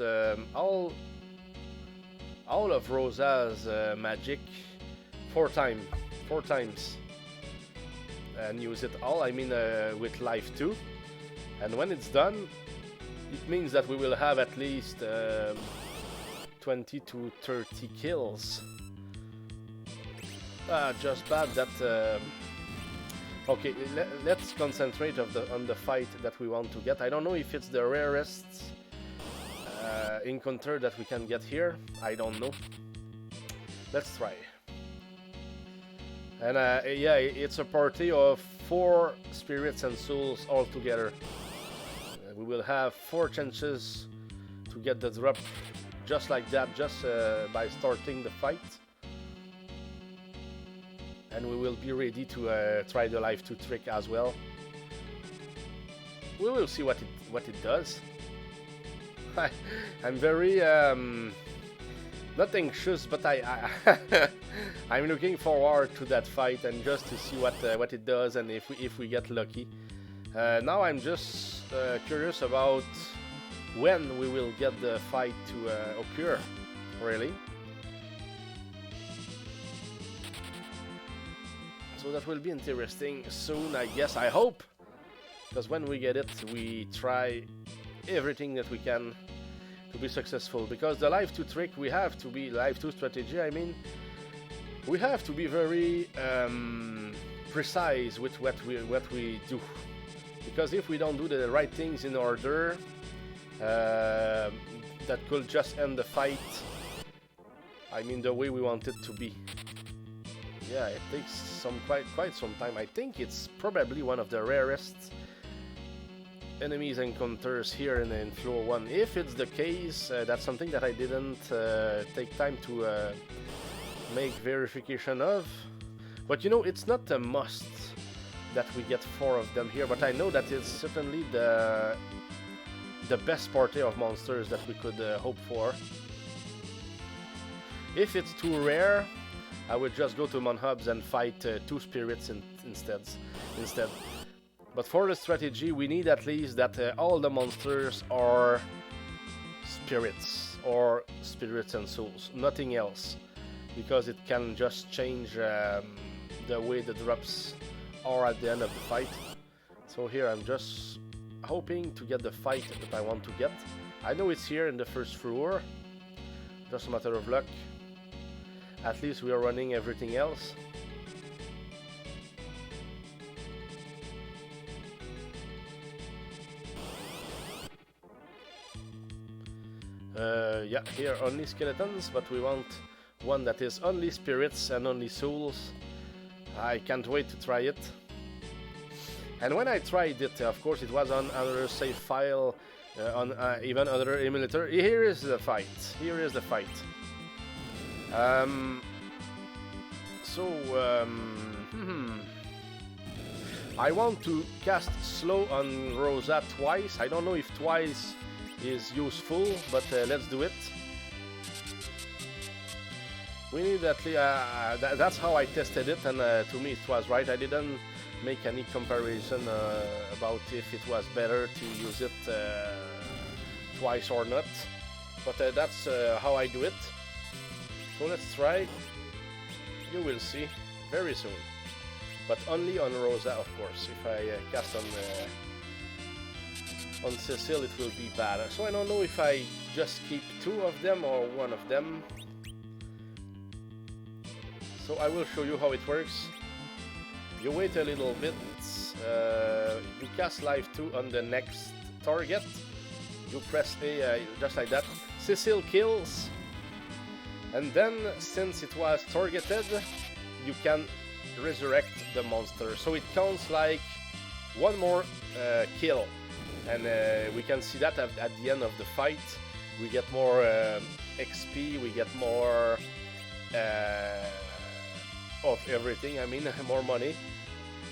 all of Rosa's magic four times. And use it all, I mean with life 2. And when it's done, it means that we will have at least 20 to 30 kills. Just bad that... Okay, let's concentrate on the fight that we want to get. I don't know if it's the rarest encounter that we can get here. I don't know. Let's try. And yeah, it's a party of 4 spirits and souls all together. We will have 4 chances to get the drop just like that, just by starting the fight. And we will be ready to try the life 2 trick as well. We will see what it does. I'm very not anxious, but I'm looking forward to that fight and just to see what it does and if we get lucky. Now I'm just curious about when we will get the fight to occur, really. So that will be interesting soon, I guess, I hope. Because when we get it, we try everything that we can to be successful. Because the life 2 trick, we have to be, life 2 strategy, I mean, we have to be very precise with what we do. Because if we don't do the right things in order, that could just end the fight. I mean, the way we want it to be. Yeah, it takes quite some time. I think it's probably one of the rarest enemies encounters here in floor 1. If it's the case, that's something that I didn't take time to make verification of. But you know, it's not a must that we get 4 of them here, but I know that it's certainly the best party of monsters that we could hope for. If it's too rare, I would just go to Monhubs and fight 2 spirits instead. But for the strategy, we need at least that all the monsters are spirits, or spirits and souls, nothing else. Because it can just change the way the drops are at the end of the fight. So here I'm just hoping to get the fight that I want to get. I know it's here in the first floor, just a matter of luck. At least we are running everything else. Yeah, here only skeletons, but we want one that is only spirits and only souls. I can't wait to try it. And when I tried it, of course, it was on another save file, on even other emulator. Here is the fight. Here is the fight. I want to cast slow on Rosa twice. I don't know if twice is useful, but let's do it. We need at least, that's how I tested it, and to me it was right. I didn't make any comparison about if it was better to use it twice or not, but that's how I do it. So let's try. You will see very soon, but only on Rosa, of course. If I cast on Cecile, it will be bad. So I don't know if I just keep 2 of them or 1 of them. So I will show you how it works. You wait a little bit. You cast life 2 on the next target. You press A just like that. Cecile kills. And then, since it was targeted, you can resurrect the monster. So it counts like 1 more kill. And we can see that at the end of the fight. We get more XP, we get more of everything, I mean, more money.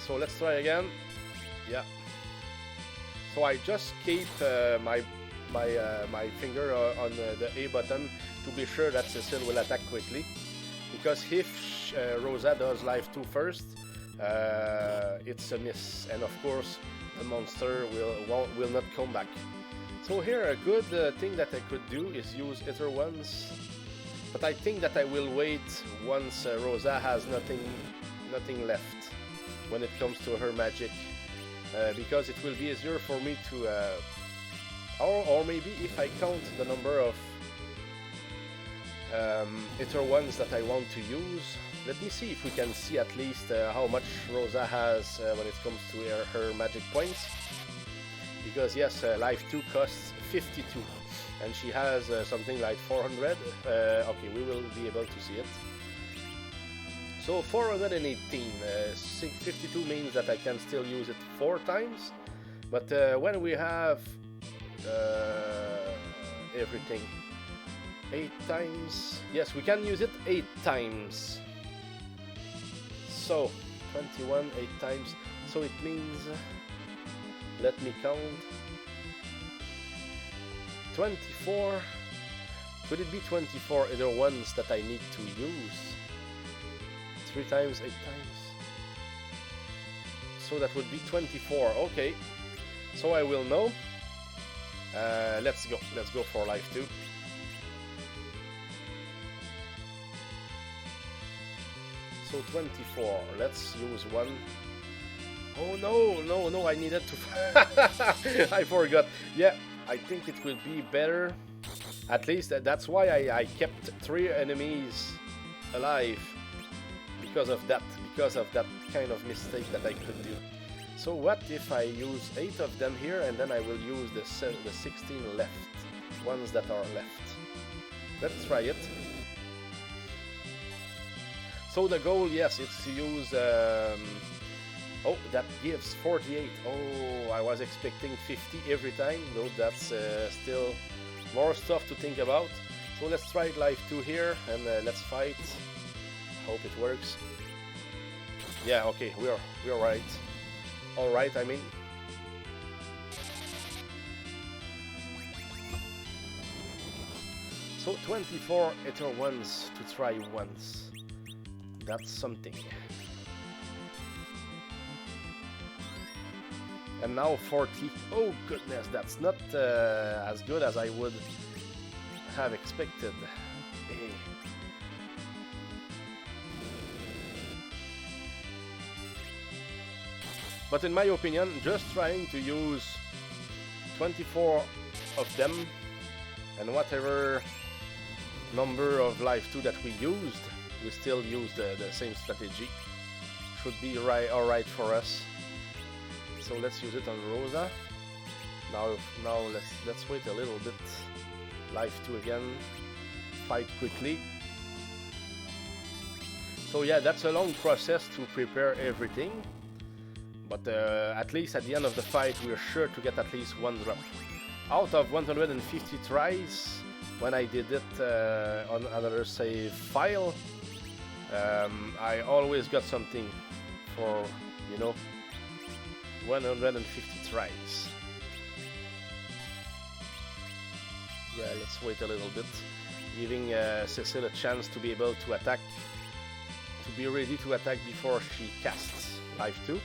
So let's try again. Yeah. So I just keep my finger on the A button to be sure that Cecile will attack quickly, because if Rosa does life 2 first, it's a miss, and of course the monster will not come back. So here a good thing that I could do is use Ether once, but I think that I will wait once Rosa has nothing left when it comes to her magic, because it will be easier for me to or maybe if I count the number of Ether ones that I want to use. Let me see if we can see at least how much Rosa has when it comes to her magic points. Because yes, life 2 costs 52 and she has something like 400. Okay, we will be able to see it. So 418, 52 means that I can still use it 4 times. But when we have everything 8 times, yes, we can use it 8 times. So 21 8 times, so it means, let me count, 24. Could it be 24 other ones that I need to use? 3 times 8 times, so that would be 24. Okay, so I will know. Let's go for life 2. So 24, let's use 1. Oh no, I needed to I forgot. Yeah, I think it will be better. At least that's why I kept 3 enemies alive, because of that kind of mistake that I could do. So what if I use 8 of them here, and then I will use the 16 left, ones that are left. Let's try it. So the goal, yes, it's to use... oh, that gives 48. Oh, I was expecting 50 every time. No, that's still more stuff to think about. So let's try life 2 here, and let's fight. Hope it works. Yeah, okay, we're right. All right, I mean. So 24 Ether ones to try once. That's something. And now 40. Oh goodness, that's not as good as I would have expected. Hey. But in my opinion, just trying to use 24 of them and whatever number of life 2 that we used, we still use the same strategy. Should be alright for us. So let's use it on Rosa. Now let's wait a little bit. Life 2 again. Fight quickly. So yeah, that's a long process to prepare everything. But at least at the end of the fight, we're sure to get at least 1 drop. Out of 150 tries, when I did it on another save file, I always got something for, you know, 150 tries. Yeah, let's wait a little bit, giving Cecile a chance to be able to attack, to be ready to attack before she casts Life 2.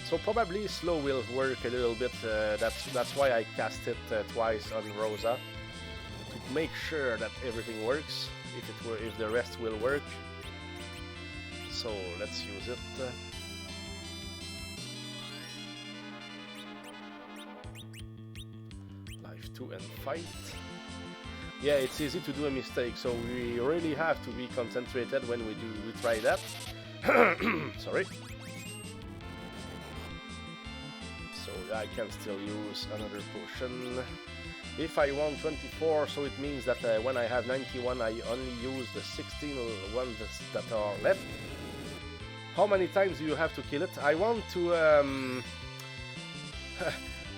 So probably slow will work a little bit. That's why I cast it twice on Rosa, to make sure that everything works. If the rest will work. So let's use it. Life 2 and fight. Yeah, it's easy to do a mistake, so we really have to be concentrated when we try that. Sorry. So I can still use another potion. If I want 24, so it means that when I have 91, I only use the 16 ones that are left. How many times do you have to kill it? I want to...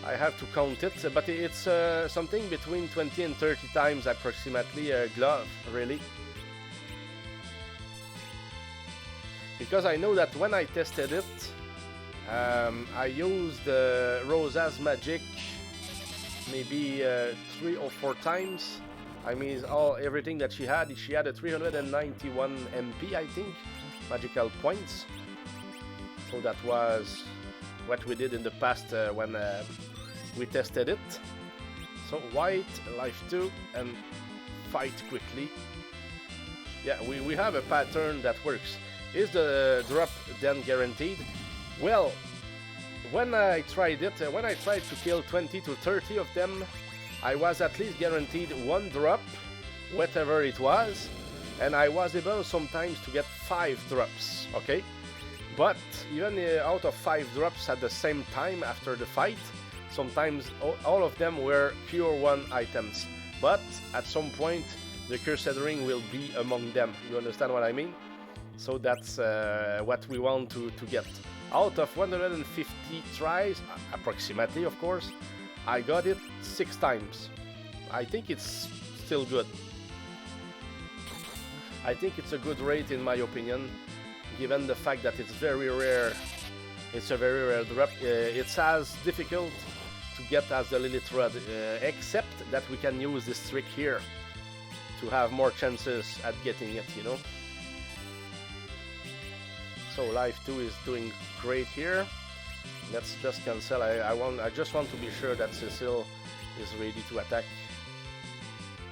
I have to count it, but it's something between 20 and 30 times approximately a glove, really. Because I know that when I tested it, I used Rosa's magic maybe 3 or 4 times. I mean, everything that she had a 391 MP, I think, magical points. So that was what we did in the past when we tested it. So white, life 2, and fight quickly. Yeah, we have a pattern that works. Is the drop then guaranteed? Well, when I tried it, when I tried to kill 20 to 30 of them, I was at least guaranteed 1 drop, whatever it was, and I was able sometimes to get 5 drops, okay? But even out of 5 drops at the same time after the fight, sometimes all of them were Cure 1 items. But at some point, the Cursed Ring will be among them. You understand what I mean? So that's what we want to get. Out of 150 tries, approximately of course, I got it 6 times. I think it's still good. I think it's a good rate in my opinion, given the fact that it's very rare. It's a very rare drop. It's as difficult to get as the Lilith Rod, except that we can use this trick here to have more chances at getting it, you know. So life 2 is doing great here. Let's just cancel. I just want to be sure that Cecile is ready to attack,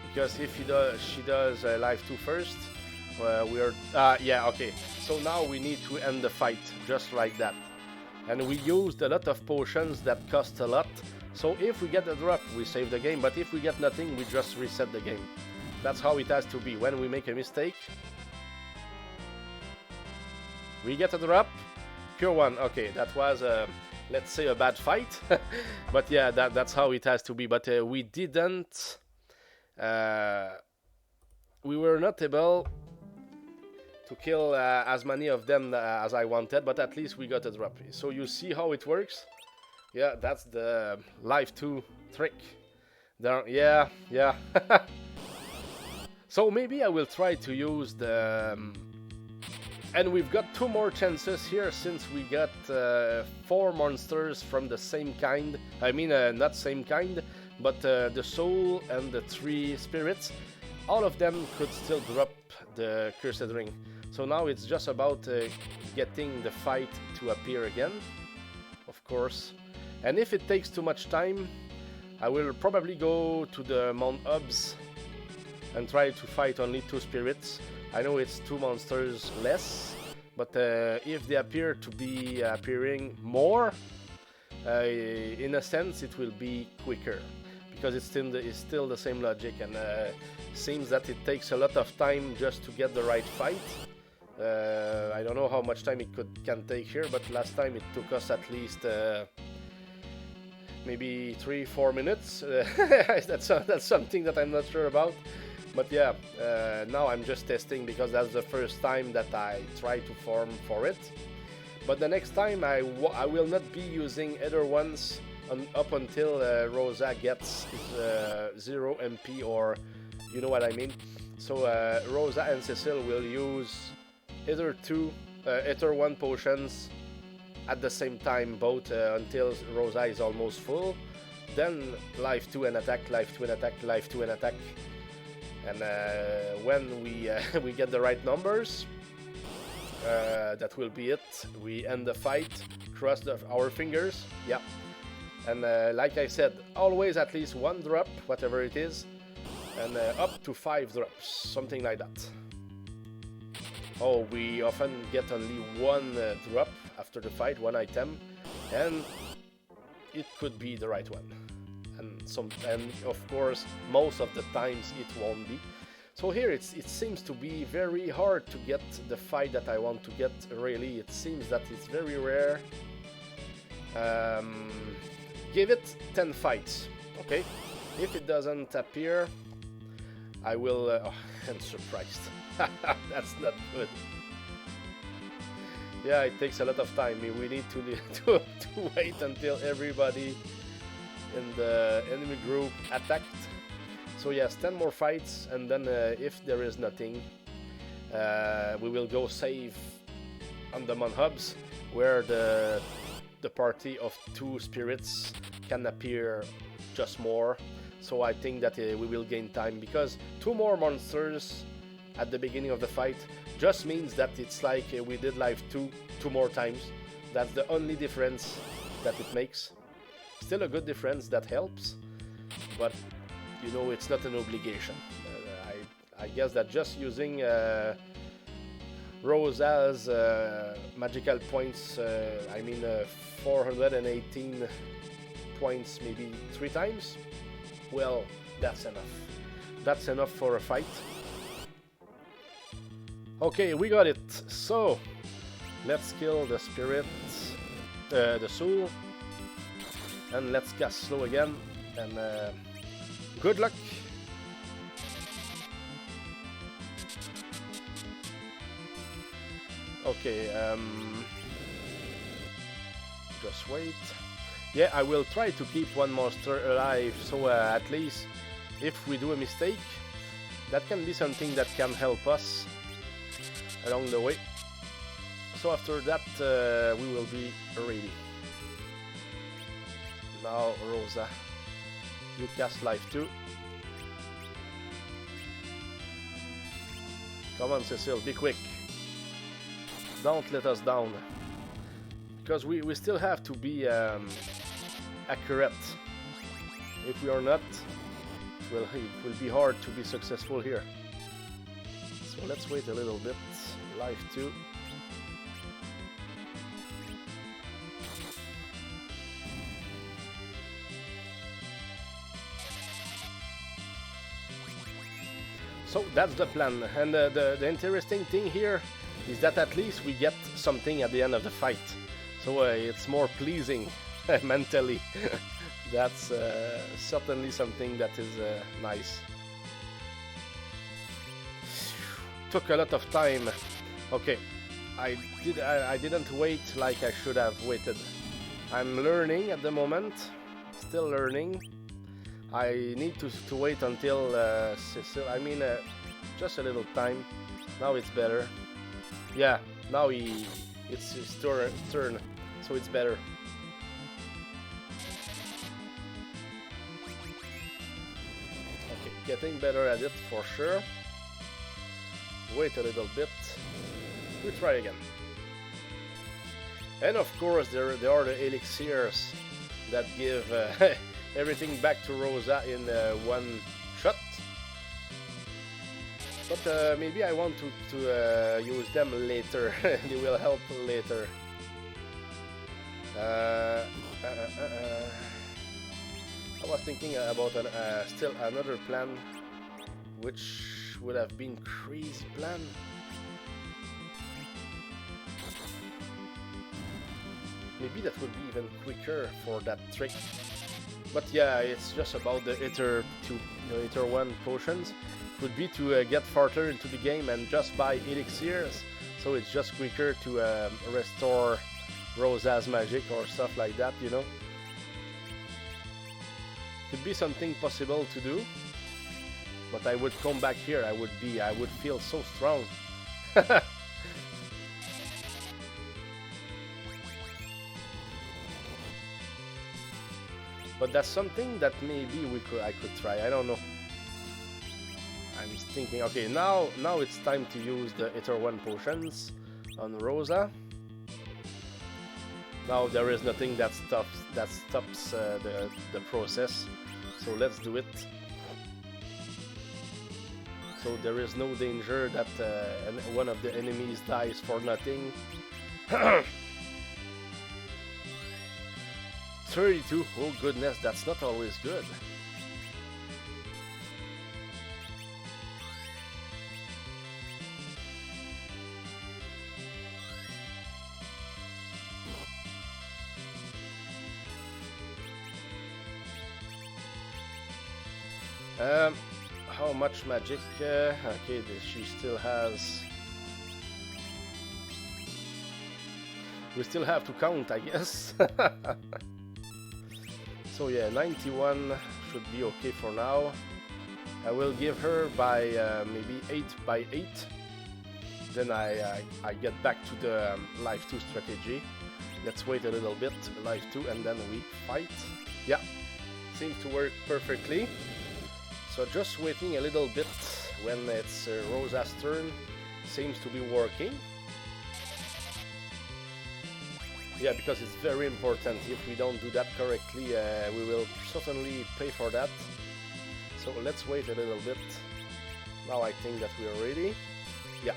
because if she does life 2 first, we're yeah, okay. So now we need to end the fight just like that. And we used a lot of potions that cost a lot. So if we get a drop, we save the game. But if we get nothing, we just reset the game. That's how it has to be. When we make a mistake, we get a drop, pure one. Okay, that was let's say a bad fight, but yeah, that's how it has to be. But we didn't. We were not able to kill as many of them as I wanted, but at least we got a drop. So you see how it works? Yeah, that's the Life 2 trick. There, yeah. So maybe I will try to use the... and we've got 2 more chances here since we got 4 monsters from the same kind. I mean, not same kind, but the soul and the 3 spirits. All of them could still drop the Cursed Ring. So now it's just about getting the fight to appear again, of course. And if it takes too much time, I will probably go to the Mount Hubs and try to fight only 2 spirits. I know it's 2 monsters less, but if they appear to be appearing more, in a sense it will be quicker, because it's still the same logic, and seems that it takes a lot of time just to get the right fight. I don't know how much time it can take here, but last time it took us at least maybe 3-4 minutes. That's something that I'm not sure about. But yeah, now I'm just testing because that's the first time that I try to farm for it. But the next time I will not be using either ones up until Rosa gets 0 MP, or you know what I mean. So Rosa and Cecil will use either 1 potions at the same time, both until Rosa is almost full. Then Life 2 and attack, Life 2 and attack, Life 2 and attack. And when we get the right numbers, that will be it. We end the fight, cross our fingers, yeah. And like I said, always at least 1 drop, whatever it is, and up to 5 drops, something like that. Oh, we often get only 1 drop after the fight, 1 item, and it could be the right one. And of course, most of the times it won't be. So here it seems to be very hard to get the fight that I want to get. Really, it seems that it's very rare. Give it 10 fights, okay? If it doesn't appear, I will... oh, I'm surprised. That's not good. Yeah, it takes a lot of time. We need to wait until everybody in the enemy group attacked. So yes, 10 more fights, and then if there is nothing, we will go save on the Mon Hubs, where the party of 2 spirits can appear just more. So I think that we will gain time, because 2 more monsters at the beginning of the fight just means that it's like we did Life 2 more times. That's the only difference that it makes. Still a good difference that helps, but you know, it's not an obligation. I guess that just using Rosa's magical points, I mean 418 points maybe 3 times, well, that's enough. That's enough for a fight. Okay, we got it. So let's kill the spirit, the soul, and let's cast slow again, and good luck. Okay, just wait. Yeah, I will try to keep 1 monster alive, so at least if we do a mistake, that can be something that can help us along the way. So after that, we will be ready. Now, Rosa, you cast Life 2. Come on, Cecil, be quick. Don't let us down. Because we still have to be accurate. If we are not, it will be hard to be successful here. So let's wait a little bit. Life 2. So that's the plan, and the interesting thing here is that at least we get something at the end of the fight. so it's more pleasing mentally. That's certainly something that is nice. Took a lot of time. Okay, I didn't wait like I should have waited. I'm learning at the moment, still learning. I need to wait until just a little time. Now it's better. Yeah, now it's his turn, so it's better. Okay, getting better at it for sure. Wait a little bit. We try again. And of course, there are the elixirs that give everything back to Rosa in one shot. But maybe I want to use them later. They will help later. I was thinking about still another plan, which would have been crazy plan. Maybe that would be even quicker for that trick. But yeah, it's just about the Ether 1 potions. It would be to get farther into the game and just buy elixirs, so it's just quicker to restore Rosa's magic or stuff like that, you know. Could be something possible to do, but I would come back here. I would feel so strong. But that's something that maybe I could try. I don't know. I'm thinking, okay, now it's time to use the Ether 1 potions on Rosa. Now there is nothing that stops the process, so let's do it. So there is no danger that one of the enemies dies for nothing. 32, oh goodness, that's not always good. How much magic? Okay, she still has... We still have to count, I guess. So yeah, 91 should be okay for now. I will give her by maybe 8 by 8. Then I get back to the Life 2 strategy. Let's wait a little bit, Life 2, and then we fight. Yeah, seems to work perfectly. So just waiting a little bit when it's Rosa's turn. Seems to be working. Yeah, because it's very important. If we don't do that correctly, we will certainly pay for that. So let's wait a little bit. Now I think that we are ready. Yeah.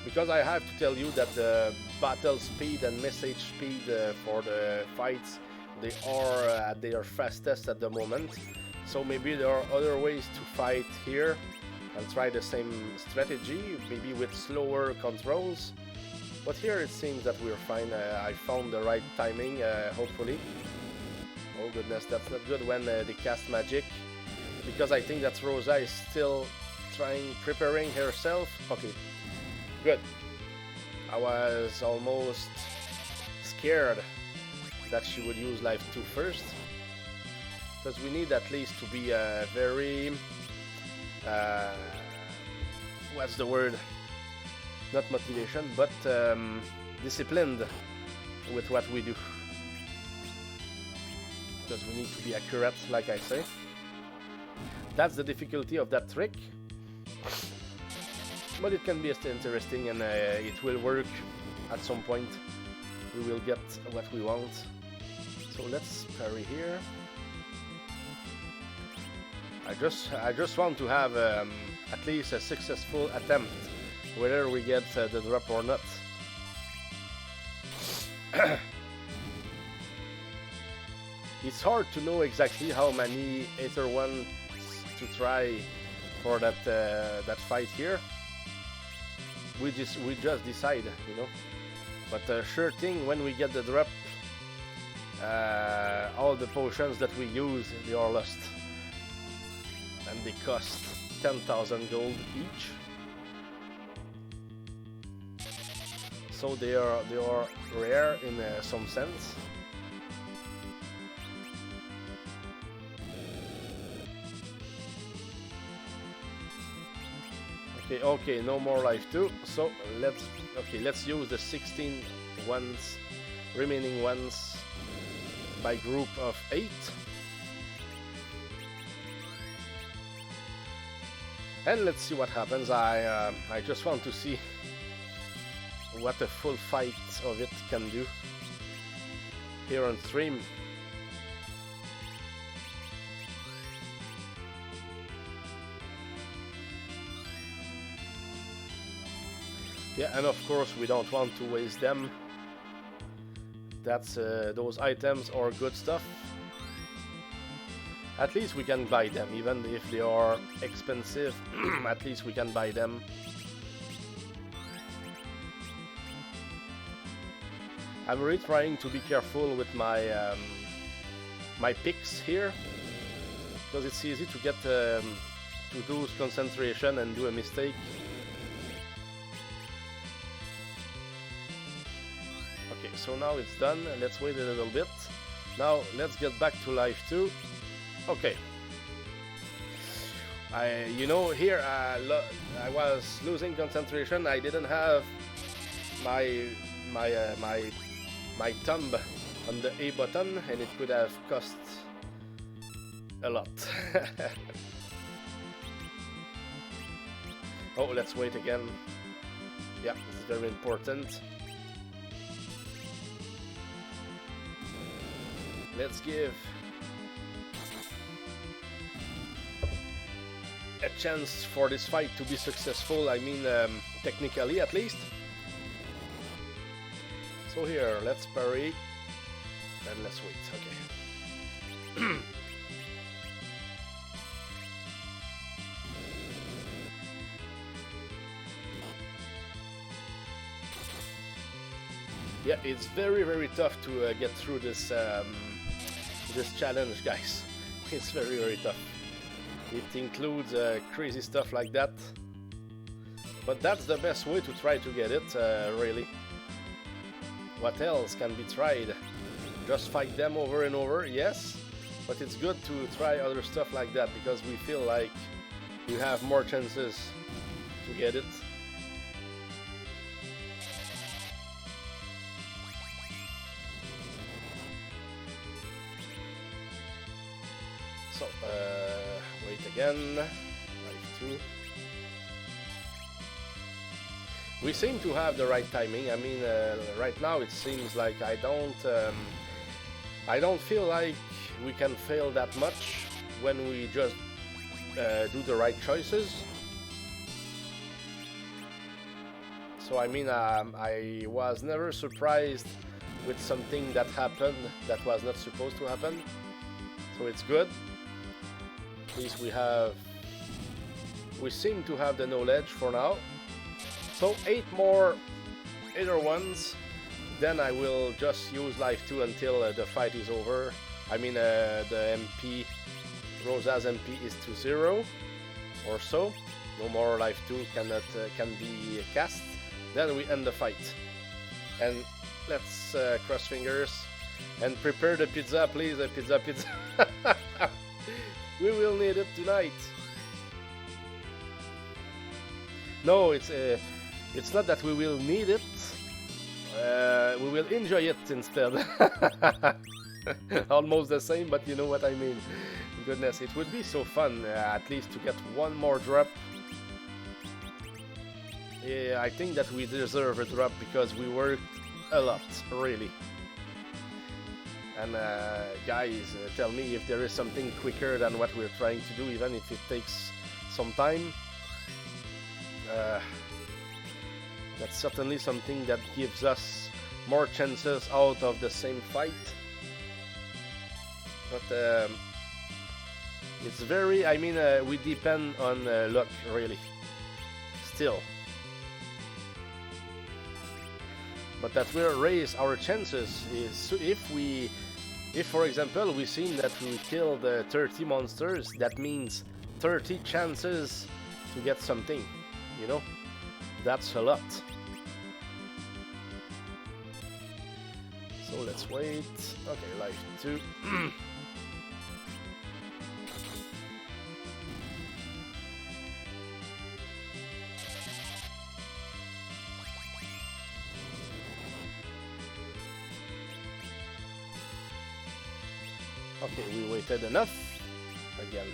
Because I have to tell you that the battle speed and message speed for the fights, they are at their fastest at the moment. So maybe there are other ways to fight here and try the same strategy, maybe with slower controls. But here it seems that we're fine. I found the right timing, hopefully. Oh goodness, that's not good when they cast magic. Because I think that Rosa is still preparing herself. Okay, good. I was almost scared that she would use Life 2 first. Because we need at least to be very... what's the word? Not motivation, but disciplined with what we do. Because we need to be accurate, like I say. That's the difficulty of that trick. But it can be still interesting, and it will work at some point. We will get what we want. So let's parry here. I just want to have at least a successful attempt, whether we get the drop or not. It's hard to know exactly how many Ether 1 to try for that fight here. we just decide, you know. But sure thing, when we get the drop, all the potions that we use, they are lost, and they cost 10,000 gold each. So they are rare in some sense. Okay, no more life too. So let's use the 16 ones, remaining ones, by group of 8. And let's see what happens. I just want to see what a full fight of it can do here on stream. Yeah, and of course we don't want to waste them. That's those items are good stuff. At least we can buy them, even if they are expensive. At least we can buy them. I'm really trying to be careful with my my picks here, because it's easy to get to lose concentration and do a mistake. Okay, so now it's done. Let's wait a little bit. Now let's get back to life 2. Okay. You know, here I was losing concentration. I didn't have my thumb on the A button, and it could have cost a lot. Oh, let's wait again. Yeah, this is very important. Let's give a chance for this fight to be successful. I mean, technically at least. So here, let's parry and let's wait. Okay. Yeah, it's very tough to get through this this challenge, guys. It's very tough. It includes crazy stuff like that, but that's the best way to try to get it, really. What else can be tried? Just fight them over and over, yes, but it's good to try other stuff like that, because we feel like you have more chances to get it. So, wait again, life 2. We seem to have the right timing. I mean, right now it seems like I don't feel like we can fail that much when we just do the right choices. So I mean, I was never surprised with something that happened that was not supposed to happen. So it's good. At least we seem to have the knowledge for now. So 8 more other ones, then I will just use life 2 until the fight is over. I mean, the MP, Rosa's MP is to 0 or so. No more life 2 can be cast. Then we end the fight. And let's cross fingers and prepare the pizza, please. The pizza. We will need it tonight. No, it's not that we will need it. We will enjoy it instead. Almost the same, but you know what I mean. Goodness, it would be so fun at least to get one more drop. Yeah, I think that we deserve a drop because we worked a lot, really. And guys, tell me if there is something quicker than what we're trying to do, even if it takes some time. That's certainly something that gives us more chances out of the same fight. But it's very, I mean, we depend on luck, really. Still. but that will raise our chances. Is if for example we seen that we killed 30 monsters, that means 30 chances to get something, you know? That's a lot. So let's wait. Okay, life 2. Okay, we waited enough. Again.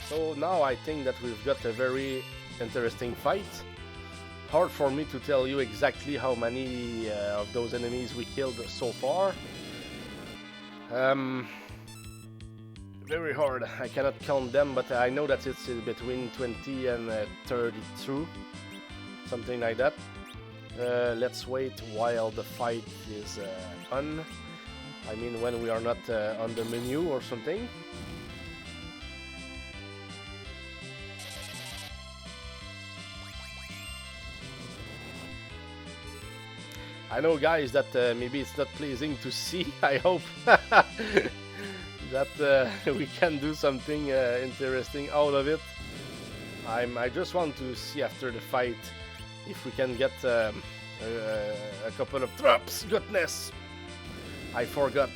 So now I think that we've got a very interesting fight. Hard for me to tell you exactly how many of those enemies we killed so far. Very hard. I cannot count them, but I know that it's between 20 and 32. Something like that. Let's wait while the fight is on. I mean, when we are not on the menu or something. I know, guys, that maybe it's not pleasing to see. I hope that we can do something interesting out of it. I just want to see after the fight if we can get a couple of drops. Goodness, I forgot.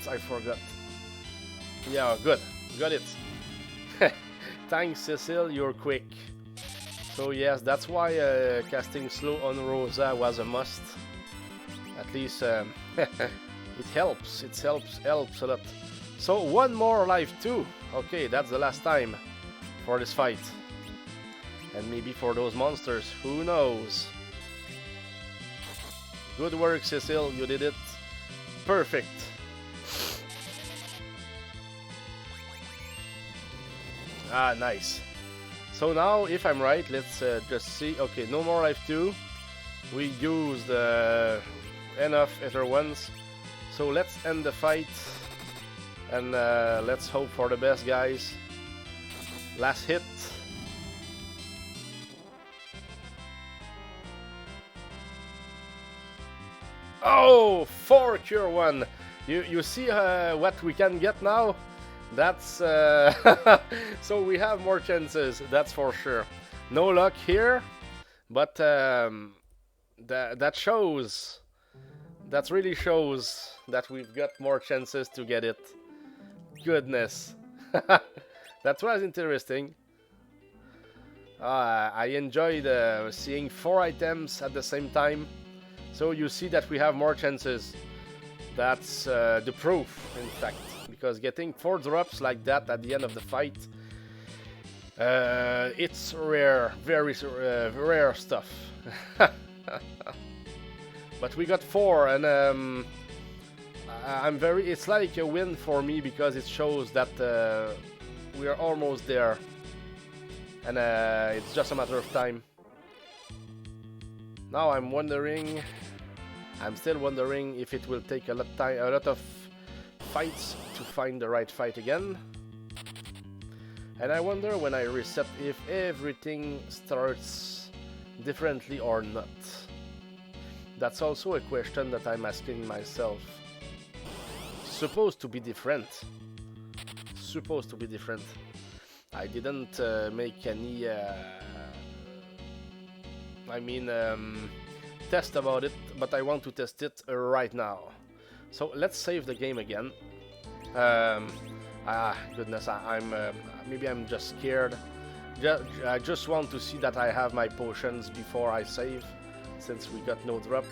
Yeah, good, got it. Thanks, Cecil, you're quick. So yes, that's why casting slow on Rosa was a must. At least it helps. It helps a lot. So one more life too. Okay, that's the last time for this fight, and maybe for those monsters. Who knows? Good work, Cecil. You did it. Perfect. Ah, nice. So now, if I'm right, let's just see. Okay, no more life 2. We used enough ether ones. So let's end the fight. And let's hope for the best, guys. Last hit. Oh, 4 cure 1. You see what we can get now? That's so we have more chances, that's for sure. No luck here, but that shows, that really shows that we've got more chances to get it. Goodness. That was interesting. I enjoyed seeing 4 items at the same time. So you see that we have more chances. That's the proof, in fact. Because getting 4 drops like that at the end of the fight, it's rare, very rare stuff. But we got 4, and I'm very. It's like a win for me because it shows that we are almost there, and it's just a matter of time. Now I'm still wondering if it will take a lot of fights to find the right fight again. And I wonder when I reset if everything starts differently or not. That's also a question that I'm asking myself. Supposed to be different. Supposed to be different. I didn't make any test about it, but I want to test it right now. So let's save the game again. Goodness, maybe I'm just scared. I just want to see that I have my potions before I save, since we got no drop.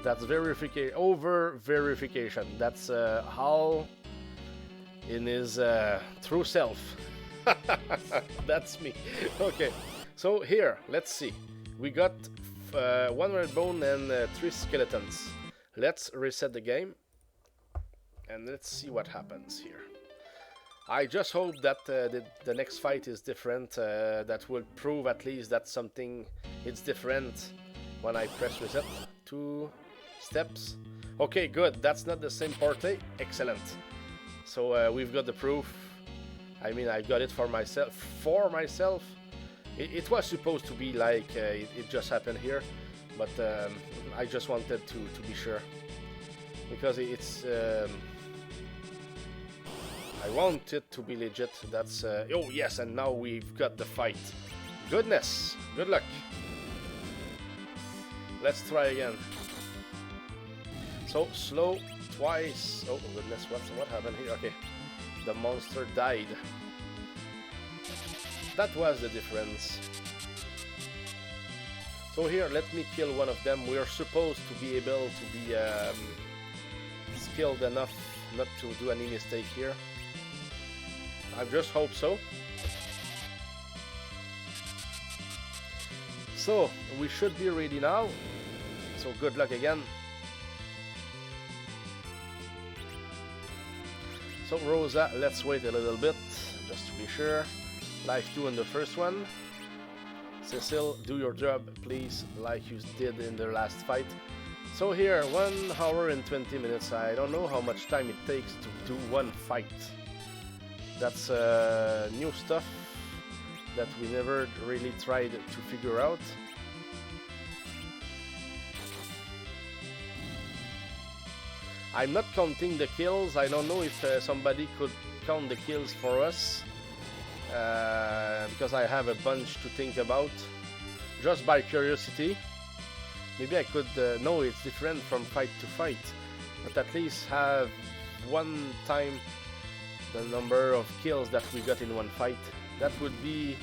That's over verification. That's Hal in his true self. That's me. Okay, so here, let's see. We got 1 red bone and 3 skeletons. Let's reset the game and let's see what happens here. I just hope that the next fight is different. That will prove at least that something is different when I press reset. 2 steps. Okay, good. That's not the same party. Excellent. So we've got the proof. I mean, I got it for myself. It was supposed to be like it just happened here, but I just wanted to be sure, because it's I want it to be legit. That's oh yes, and now we've got the fight. Goodness, good luck. Let's try again. So slow twice. Oh goodness, what happened here? Okay, the monster died. That was the difference. So here, let me kill one of them. We are supposed to be able to be skilled enough not to do any mistake here. I just hope so. So we should be ready now. So good luck again. So Rosa, let's wait a little bit just to be sure. Life 2 in the first one. Cecil, do your job, please, like you did in the last fight. So here, 1 hour and 20 minutes. I don't know how much time it takes to do one fight. That's new stuff that we never really tried to figure out. I'm not counting the kills. I don't know if somebody could count the kills for us. Because I have a bunch to think about, just by curiosity. Maybe I could know it's different from fight to fight, but at least have one time the number of kills that we got in one fight. That would be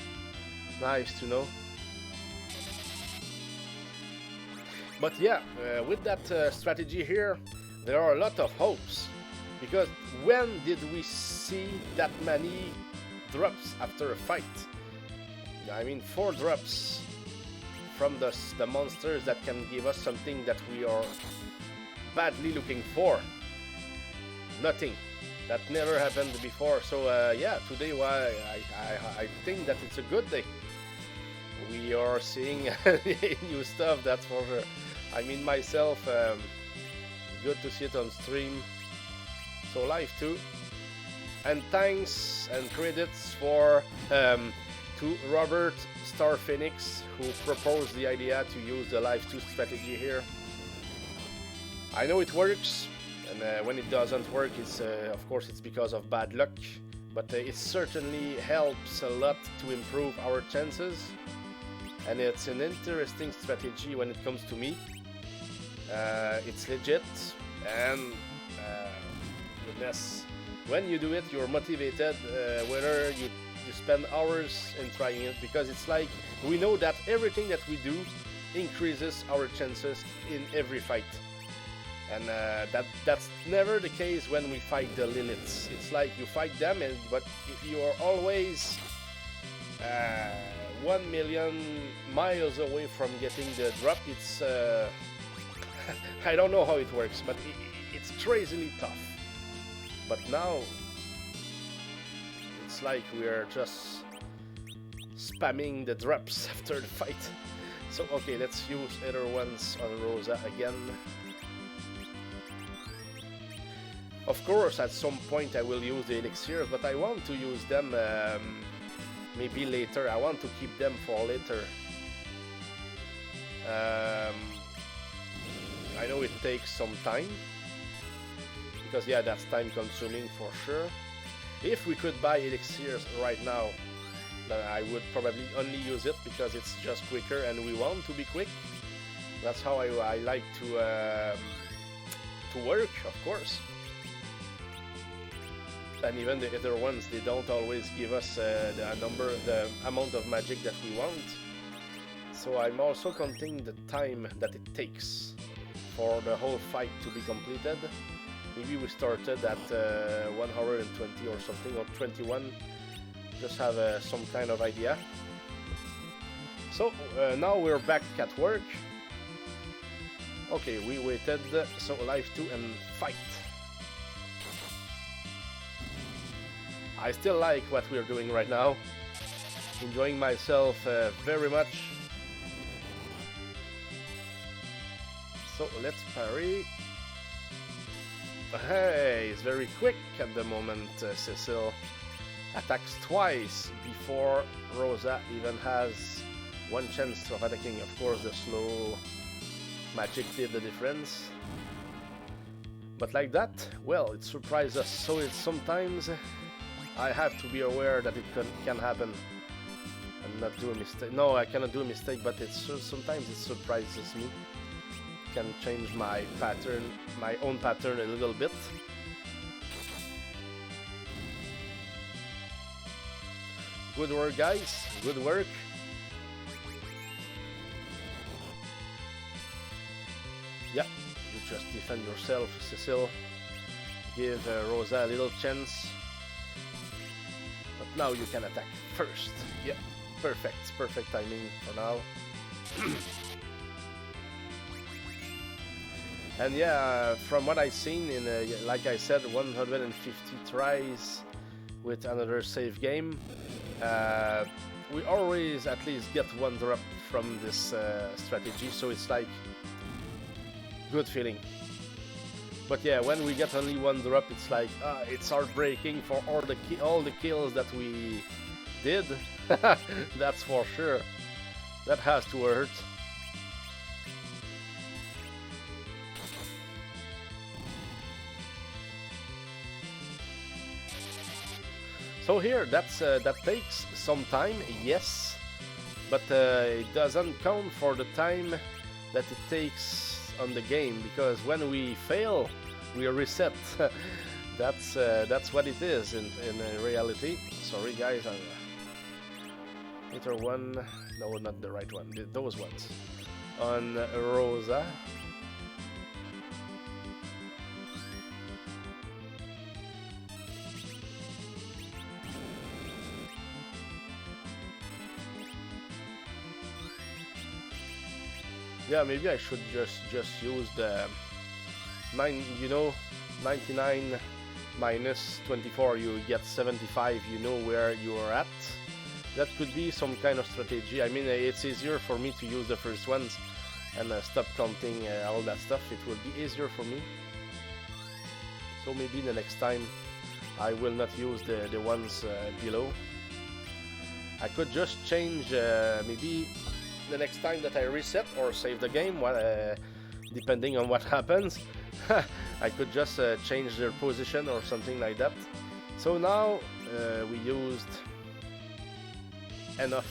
nice to know. But yeah, with that strategy here, there are a lot of hopes, because when did we see that many drops after a fight? I mean, 4 drops from the monsters that can give us something that we are badly looking for. Nothing. That never happened before. So yeah, today I think that it's a good day. We are seeing new stuff, that's for sure. I mean, myself, good to see it on stream. So Life 2. And thanks and credits for to Robert Star Phoenix, who proposed the idea to use the Life 2 strategy here. I know it works, and when it doesn't work, it's of course it's because of bad luck, but it certainly helps a lot to improve our chances, and it's an interesting strategy when it comes to me. It's legit, and goodness, when you do it, you're motivated, whether you spend hours in trying it, because it's like we know that everything that we do increases our chances in every fight, and that's never the case when we fight the Liliths. It's like you fight them, but you are always 1 million miles away from getting the drop. It's I don't know how it works, but it's crazily tough. But now it's like we're just spamming the drops after the fight. So okay, let's use other ones on Rosa again. Of course, at some point I will use the elixirs, but I want to use them maybe later. I want to keep them for later. I know it takes some time, because yeah, that's time consuming for sure. If we could buy elixirs right now, then I would probably only use it because it's just quicker and we want to be quick. That's how I like to work, of course. And even the other ones, they don't always give us the amount of magic that we want. So I'm also counting the time that it takes for the whole fight to be completed. Maybe we started at 1 hour and 20 or something, or 21. Just have some kind of idea. So now we're back at work. Okay, we waited. So Life 2 and fight. I still like what we're doing right now. Enjoying myself very much. So let's parry. Hey, it's very quick at the moment, Cecil. attacks twice before Rosa even has one chance of attacking. Of course, the slow magic did the difference. But like that, well, it surprised us. So it's sometimes I have to be aware that it can happen and not do a mistake. No, I cannot do a mistake, but sometimes it surprises me. Can change my pattern, my own pattern a little bit. Good work, guys. Good work. Yeah, you just defend yourself, Cecil. Give Rosa a little chance. But now you can attack first. Yeah, perfect. Perfect timing for now. And yeah, from what I've seen, in like I said, 150 tries with another save game, we always at least get one drop from this strategy, so it's like good feeling. But yeah, when we get only one drop, it's like it's heartbreaking for all the kills that we did. That's for sure. That has to hurt. So here, that takes some time, yes, but it doesn't count for the time that it takes on the game, because when we fail, we reset. That's what it is in reality. Sorry, guys. Meter one, no, not the right one. Those ones on Rosa. Yeah, maybe I should just use the 99 minus 24, you get 75, you know where you are at. That could be some kind of strategy. I mean, it's easier for me to use the first ones and stop counting all that stuff. It will be easier for me. So maybe the next time I will not use the ones below. I could just change maybe the next time that I reset or save the game, depending on what happens, I could just change their position or something like that. So now we used enough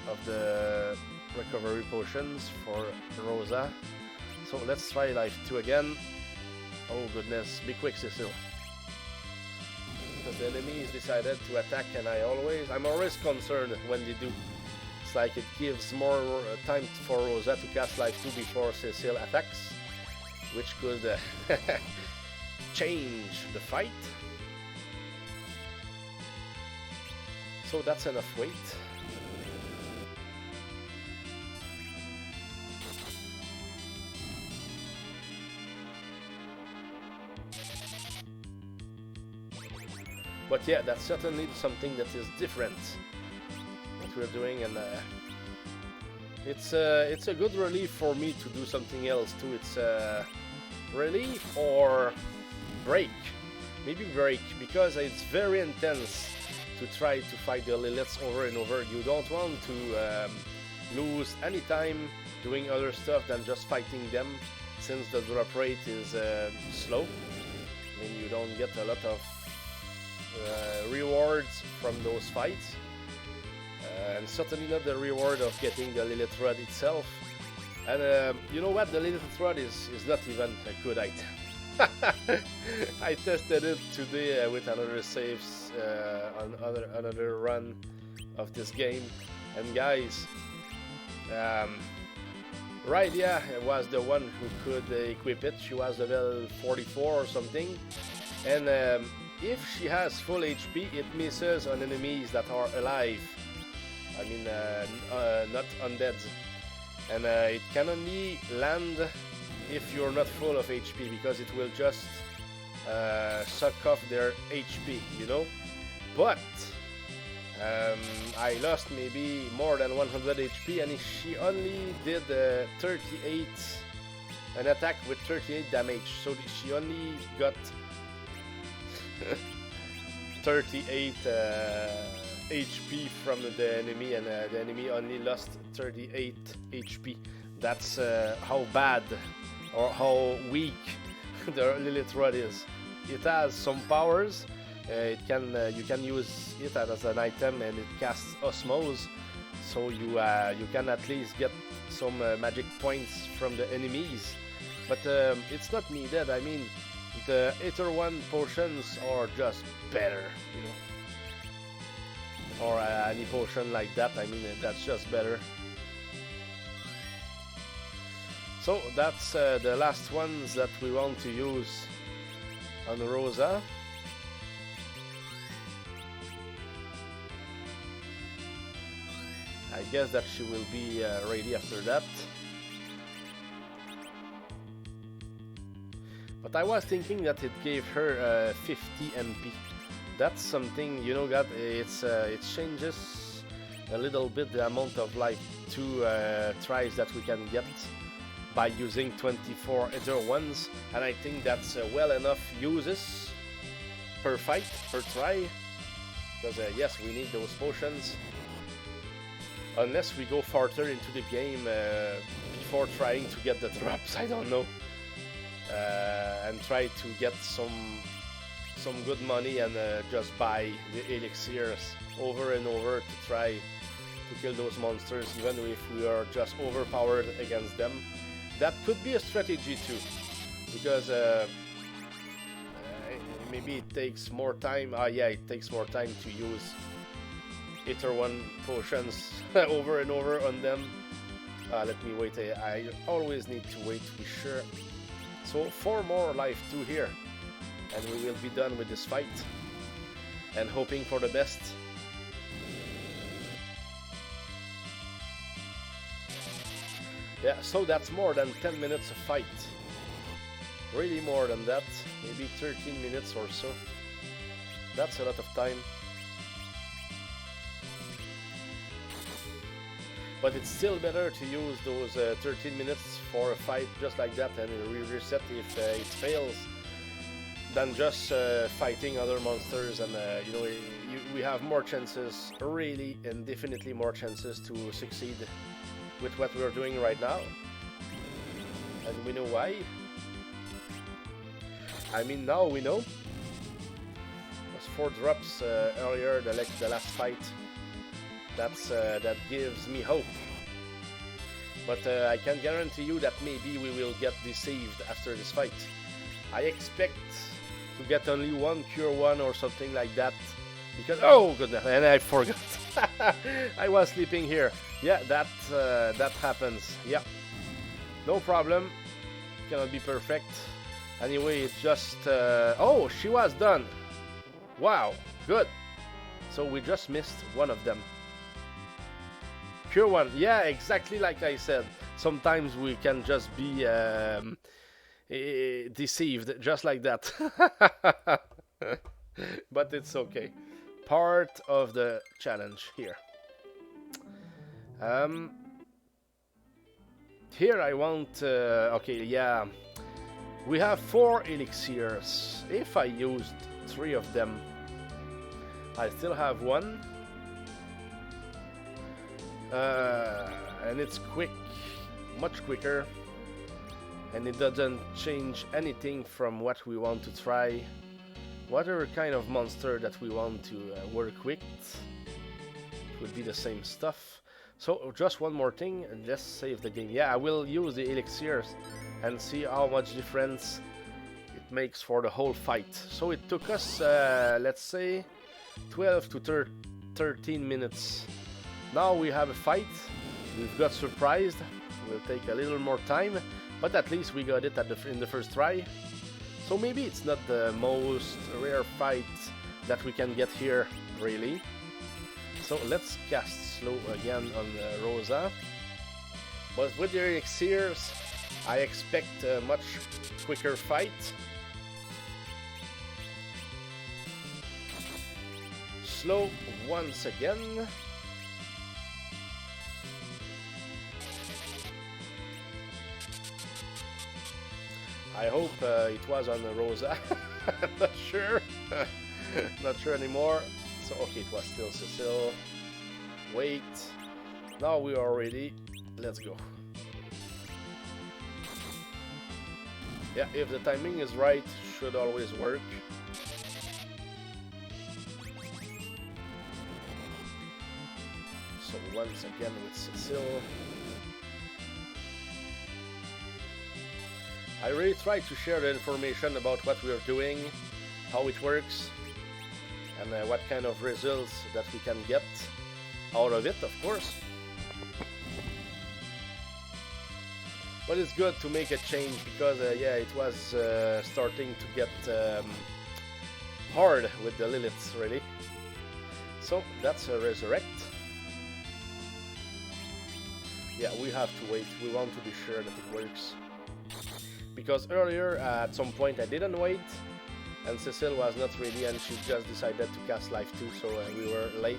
of the recovery potions for Rosa. So let's try life 2 again. Oh goodness, be quick, Cecil. Because the enemies decided to attack, and I'm always concerned when they do. It's like it gives more time for Rosa to cast life 2 before Cecil attacks, which could change the fight. So that's enough weight. But yeah, that's certainly something that is different that we're doing, and it's a good relief for me to do something else too. It's relief or break, maybe break, because it's very intense to try to fight the Liliths over and over. You don't want to lose any time doing other stuff than just fighting them, since the drop rate is slow. I mean, you don't get a lot of rewards from those fights, and certainly not the reward of getting the Lilith Rod itself. And you know what, the Lilith Rod is not even a good item. I tested it today with another saves on another run of this game, and guys, Rydia was the one who could equip it. She was level 44 or something, and if she has full HP, it misses on enemies that are alive. I mean, not undead. And it can only land if you're not full of HP, because it will just suck off their HP, you know? But I lost maybe more than 100 HP, and she only did 38, an attack with 38 damage. So she only got 38 HP from the enemy, and the enemy only lost 38 HP. That's how bad or how weak the Lilith Rod is. It has some powers. You can use it as an item, and it casts Osmose, so you can at least get some magic points from the enemies. But it's not needed. I mean, the Ether 1 potions are just better, you know. Or any potion like that. I mean, that's just better. So that's the last ones that we want to use on Rosa. I guess that she will be ready after that. But I was thinking that it gave her 50 MP. That's something, you know, that it changes a little bit the amount of like 2 tries that we can get by using 24 Ether ones, and I think that's well enough uses per fight, per try, because yes, we need those potions. Unless we go farther into the game before trying to get the drops, I don't know. And try to get some good money and just buy the elixirs over and over to try to kill those monsters, even if we are just overpowered against them. That could be a strategy too, because maybe it takes more time. Yeah, it takes more time to use Ether 1 potions over and over on them. Let me wait. I always need to wait to be sure. So 4 more life 2 here, and we will be done with this fight, and hoping for the best. Yeah, so that's more than 10 minutes of fight. Really more than that, maybe 13 minutes or so. That's a lot of time. But it's still better to use those 13 minutes for a fight just like that and reset if it fails, than just fighting other monsters. And you know, we have more chances, really and definitely more chances to succeed with what we're doing right now. And we know why. I mean, now we know. It was 4 drops earlier, the last fight. That gives me hope. But I can guarantee you that maybe we will get deceived after this fight. I expect to get only 1 Cure 1 or something like that. Because, oh goodness, and I forgot. I was sleeping here. Yeah, that happens. Yeah, no problem. Cannot be perfect. Anyway, it's just... oh, she was done. Wow, good. So we just missed one of them. Cure 1, yeah, exactly like I said. Sometimes we can just be deceived, just like that. But it's okay. Part of the challenge here. Here I want... okay, yeah. We have 4 elixirs. If I used 3 of them, I still have 1. And it's quick, much quicker, and it doesn't change anything from what we want to try, whatever kind of monster that we want to work with. It would be the same stuff. So just one more thing, and let's save the game. Yeah, I will use the elixirs and see how much difference it makes for the whole fight. So it took us, let's say, 12 to 13 minutes. Now we have a fight. We've got surprised. Will take a little more time, but at least we got it in the first try. So maybe it's not the most rare fight that we can get here, really. So let's cast slow again on Rosa. But with the elixirs, I expect a much quicker fight. Slow once again. I hope it was on the Rosa. I'm not sure. Not sure anymore. So okay, it was still Cecil. Wait. Now we are ready. Let's go. Yeah, if the timing is right, should always work. So once again with Cecil. I really try to share the information about what we are doing, how it works, and what kind of results that we can get out of it, of course. But it's good to make a change because, yeah, it was starting to get hard with the Liliths, really. So that's a resurrect. Yeah, we have to wait. We want to be sure that it works. Because earlier, at some point, I didn't wait, and Cecil was not ready, and she just decided to cast Life 2, so we were late.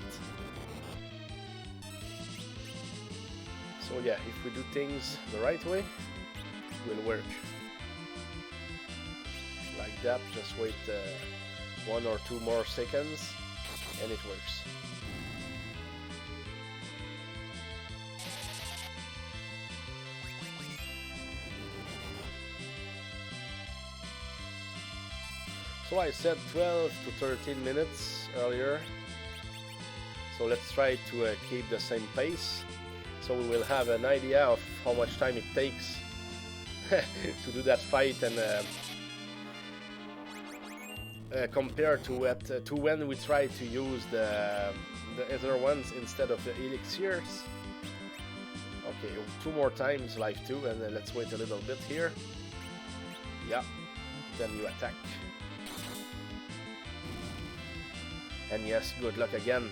So yeah, if we do things the right way, it will work. Like that, just wait 1 or 2 more seconds, and it works. So I said 12 to 13 minutes earlier. So let's try to keep the same pace. So we will have an idea of how much time it takes to do that fight, and compared to when we try to use the other ones instead of the elixirs. Okay, 2 more times Life 2, and let's wait a little bit here. Yeah, then you attack. And yes, good luck again.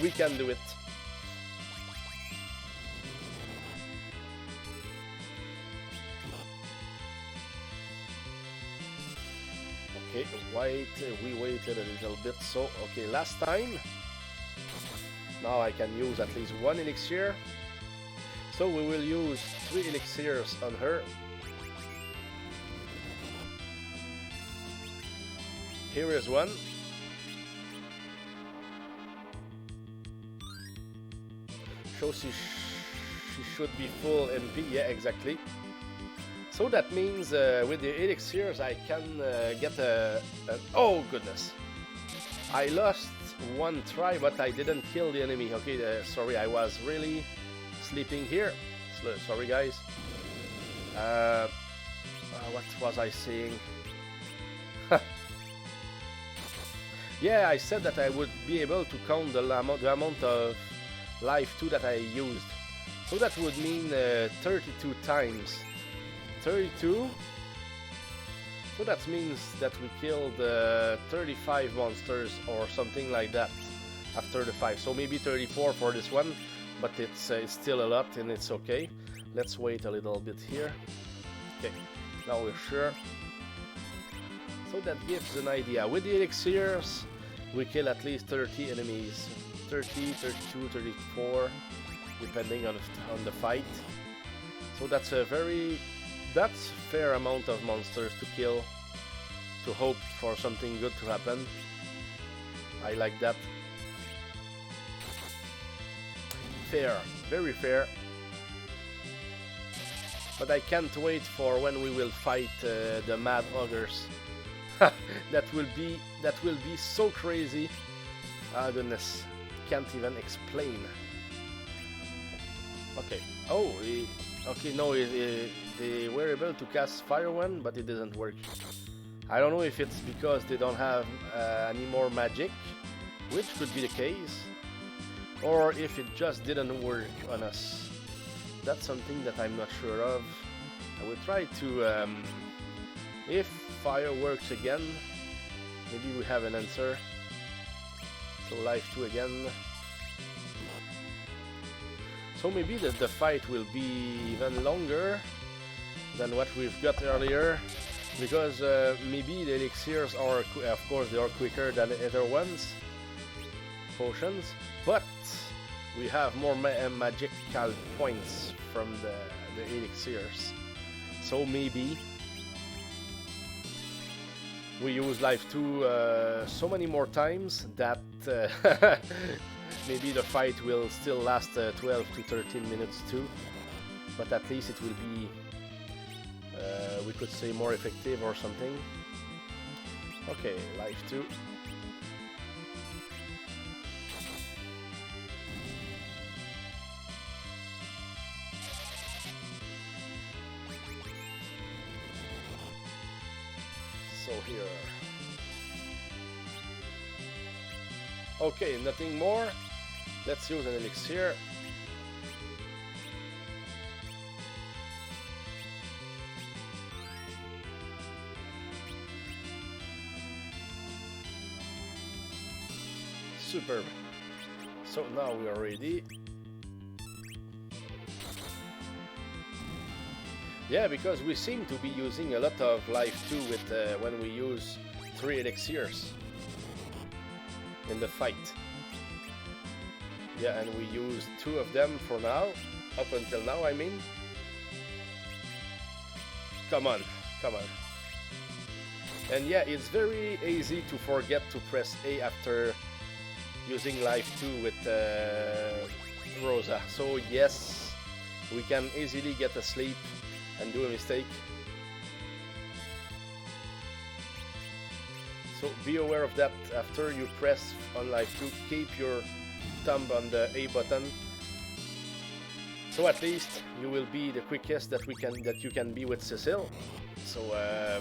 We can do it. Okay, we waited a little bit. So, okay, last time. Now I can use at least 1 elixir. So we will use 3 elixirs on her. Here is 1. Shows she should be full MP, yeah, exactly. So that means with the elixirs I can get oh goodness! I lost 1 try, but I didn't kill the enemy. Okay, sorry, I was really sleeping here. Sorry, guys. What was I saying? Yeah, I said that I would be able to count the amount of Life 2 that I used. So that would mean 32 times. 32. So that means that we killed 35 monsters or something like that after the 5. So maybe 34 for this one, but it's still a lot, and it's okay. Let's wait a little bit here. Okay, now we're sure. So that gives an idea. With the elixirs, we kill at least 30 enemies. 30, 32, 34, depending on the fight. So that's a fair amount of monsters to kill, to hope for something good to happen. I like that. Fair, very fair. But I can't wait for when we will fight the Mad Ogres. that will be so crazy. Ah, goodness. Can't even explain. Okay. Oh, okay. No, they were able to cast Fire One, but it didn't work. I don't know if it's because they don't have any more magic, which could be the case, or if it just didn't work on us. That's something that I'm not sure of. I will try to. If fire works again, maybe we have an answer. So Life 2 again. So maybe the fight will be even longer than what we've got earlier, because maybe the elixirs are, of course, they are quicker than the other ones, potions, but we have more magical points from the elixirs. So maybe we use life 2 so many more times that maybe the fight will still last 12 to 13 minutes too, but at least it will be, we could say, more effective or something. Okay, life 2. So here. Okay, nothing more. Let's use an elixir. Superb. So now we are ready. Yeah, because we seem to be using a lot of life 2 with when we use 3 elixirs in the fight. Yeah, and we use 2 of them for now, up until now, I mean. Come on, come on. And yeah, it's very easy to forget to press A after using life 2 with Rosa. So yes, we can easily get asleep and do a mistake. So be aware of that. After you press on life 2, keep your thumb on the A button. So at least you will be the quickest that you can be with Cecile. So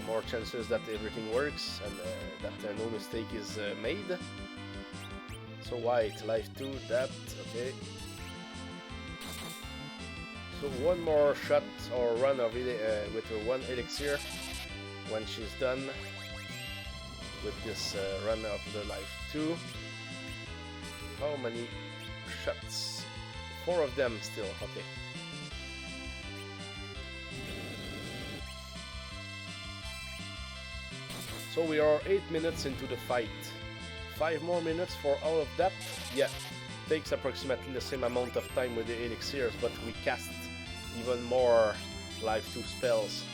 more chances that everything works and that no mistake is made. So white, life 2, that, okay. So one more shot or run of with one elixir when she's done with this run of the life 2. How many shots? 4 of them still, okay. So we are 8 minutes into the fight. 5 more minutes for all of that. Yeah, takes approximately the same amount of time with the elixirs, but we cast even more life 2 spells.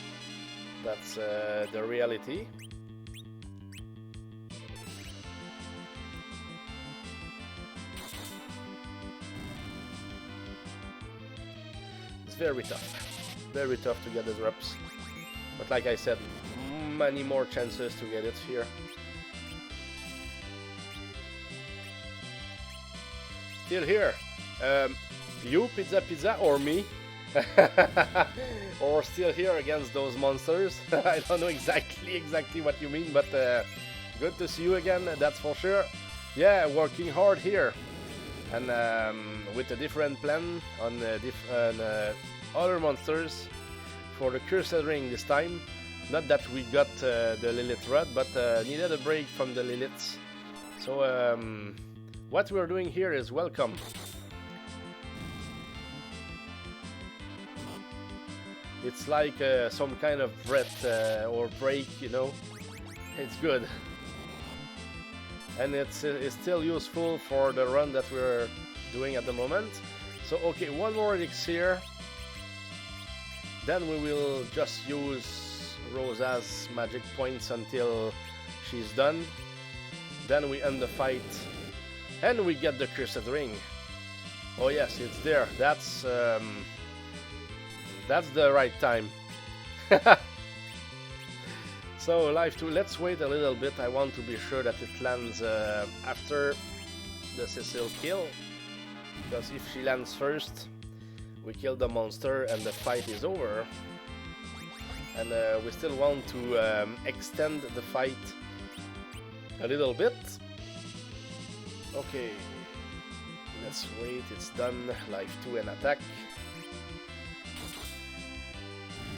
That's the reality. It's very tough to get the drops, but like I said, many more chances to get it here. Still here. You, Pizza, or me? Or still here against those monsters? I don't know exactly what you mean, but good to see you again, that's for sure. Yeah, working hard here, and with a different plan on other monsters for the Cursed Ring this time. Not that we got the Lilith Rod, but needed a break from the Liliths. So what we're doing here is welcome. It's like some kind of breath or break, you know. It's good. And it's still useful for the run that we're doing at the moment. So okay, one more elixir. Then we will just use Rosa's magic points until she's done. Then we end the fight. And we get the Cursed Ring. Oh yes, it's there. That's the right time. So life 2, let's wait a little bit. I want to be sure that it lands after the Cecile kill. Because if she lands first, we kill the monster and the fight is over. And we still want to extend the fight a little bit. Okay, let's wait, it's done. Life 2 and attack.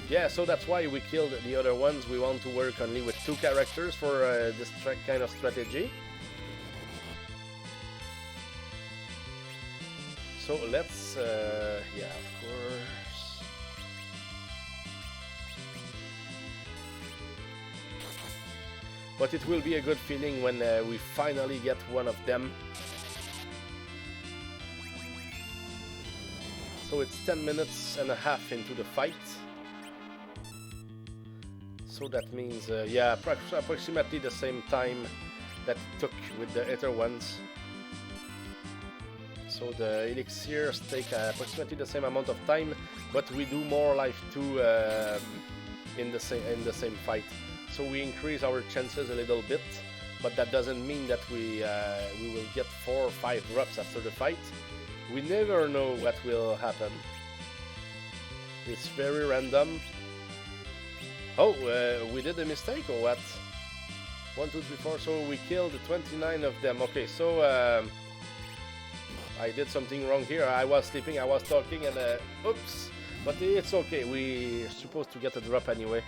Yeah, so that's why we killed the other ones. We want to work only with 2 characters for this kind of strategy. So let's, yeah, of course. But it will be a good feeling when we finally get one of them. So it's 10 minutes and a half into the fight. So So that means, yeah, approximately the same time that it took with the other ones. So the elixirs take approximately the same amount of time, but we do more life too in the same fight. So we increase our chances a little bit, but that doesn't mean that we will get 4 or 5 drops after the fight. We never know what will happen. It's very random. Oh, we did a mistake or what? 1, 2, 3, 4. So we killed 29 of them. Okay, so I did something wrong here. I was sleeping, I was talking, and oops. But it's okay. We're supposed to get a drop anyway.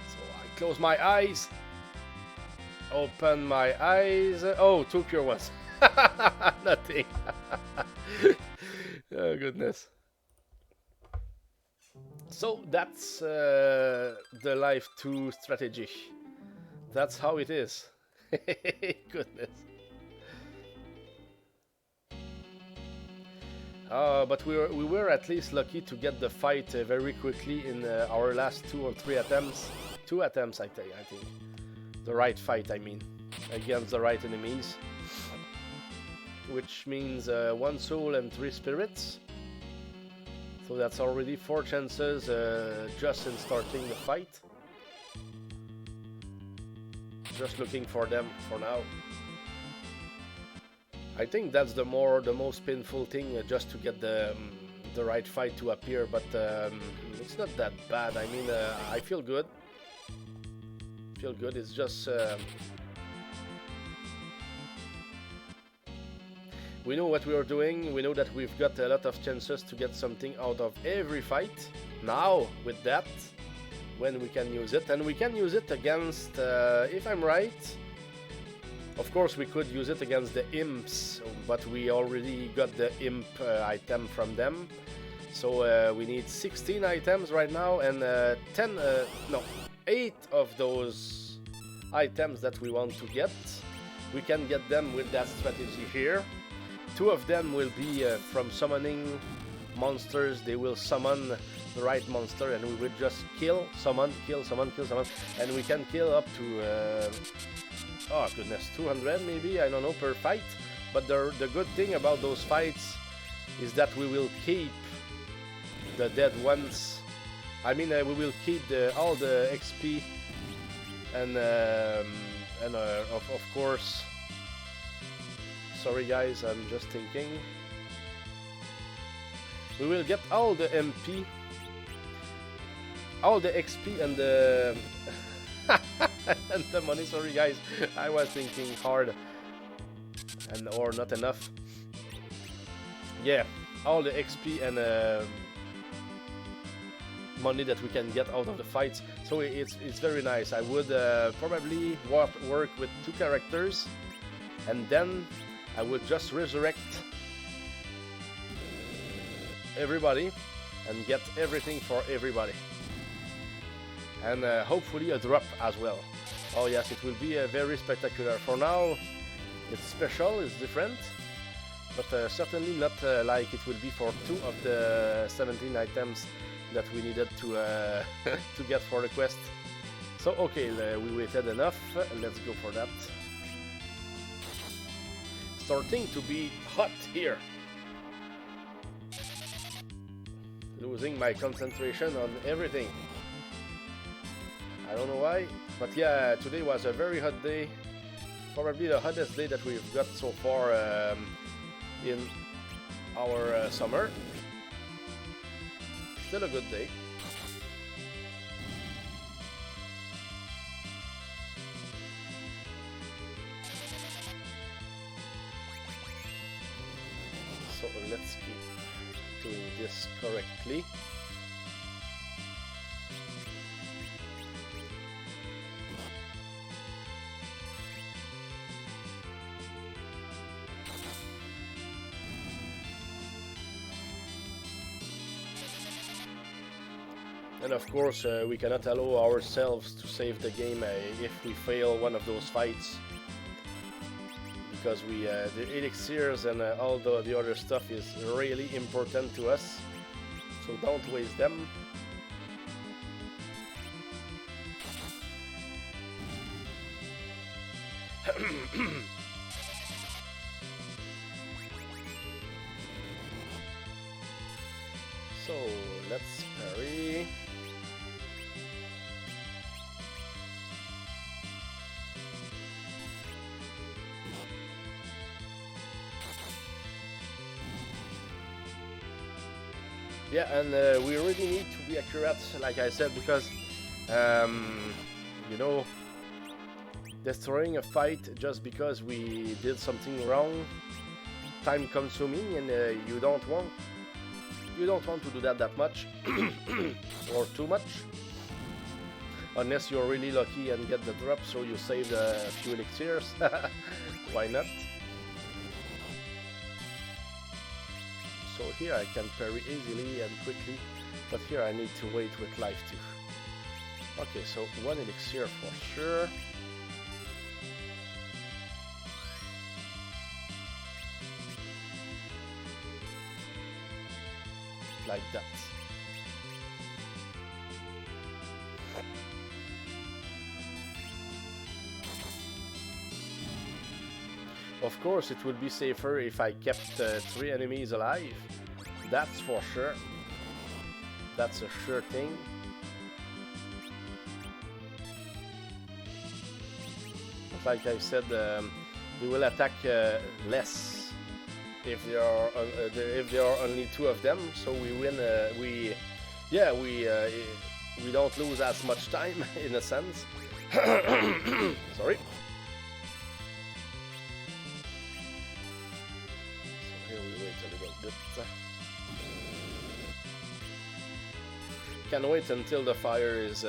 So I close my eyes. Open my eyes. Oh, 2 pure ones. Nothing. Oh goodness. So that's the Life 2 strategy. That's how it is. Goodness. But we were at least lucky to get the fight very quickly in our last 2 or 3 attempts. 2 attempts, I think. The right fight, I mean, against the right enemies. Which means 1 soul and 3 spirits. So that's already 4 chances just in starting the fight. Just looking for them for now. I think that's the most painful thing, just to get the right fight to appear. But it's not that bad. I mean, I feel good. It's just we know what we are doing. We know that we've got a lot of chances to get something out of every fight. Now, with that, when we can use it, and we can use it against, if I'm right, of course we could use it against the imps, but we already got the imp item from them. So we need 16 items right now, and 8 of those items that we want to get. We can get them with that strategy here. 2 of them will be from summoning monsters. They will summon the right monster, and we will just kill, summon, and we can kill up to oh goodness, 200 maybe, I don't know, per fight. But the good thing about those fights is that we will keep the dead ones. I mean, we will keep all the XP, and of course. Sorry guys, I'm just thinking. We will get all the MP, all the XP, and the and the money. Sorry guys, I was thinking hard, or not enough. Yeah, all the XP and money that we can get out of the fights. So it's very nice. I would probably work with 2 characters, and then I would just resurrect everybody and get everything for everybody. And hopefully a drop as well. Oh yes, it will be very spectacular. For now, it's special, it's different, but certainly not like it will be for 2 of the 17 items that we needed to to get for the quest. So okay, we waited enough. Let's go for that. Starting to be hot here. Losing my concentration on everything. I don't know why, but yeah, today was a very hot day. Probably the hottest day that we've got so far in our summer. Still a good day. So let's keep doing this correctly. And of course, we cannot allow ourselves to save the game if we fail one of those fights. Because the elixirs and all the other stuff is really important to us, so don't waste them. So let's parry. Yeah, and we really need to be accurate, like I said, because you know, destroying a fight just because we did something wrong, time consuming, and you don't want to do that much or too much, unless you're really lucky and get the drop, so you save a few elixirs. Why not? So here I can parry easily and quickly, but here I need to wait with life too. Okay, so one elixir for sure. Like that. Of course, it would be safer if I kept 3 enemies alive. That's for sure. That's a sure thing. But like I said, they will attack less if there are only 2 of them. So we win. We don't lose as much time in a sense. Sorry. Can wait until the fire is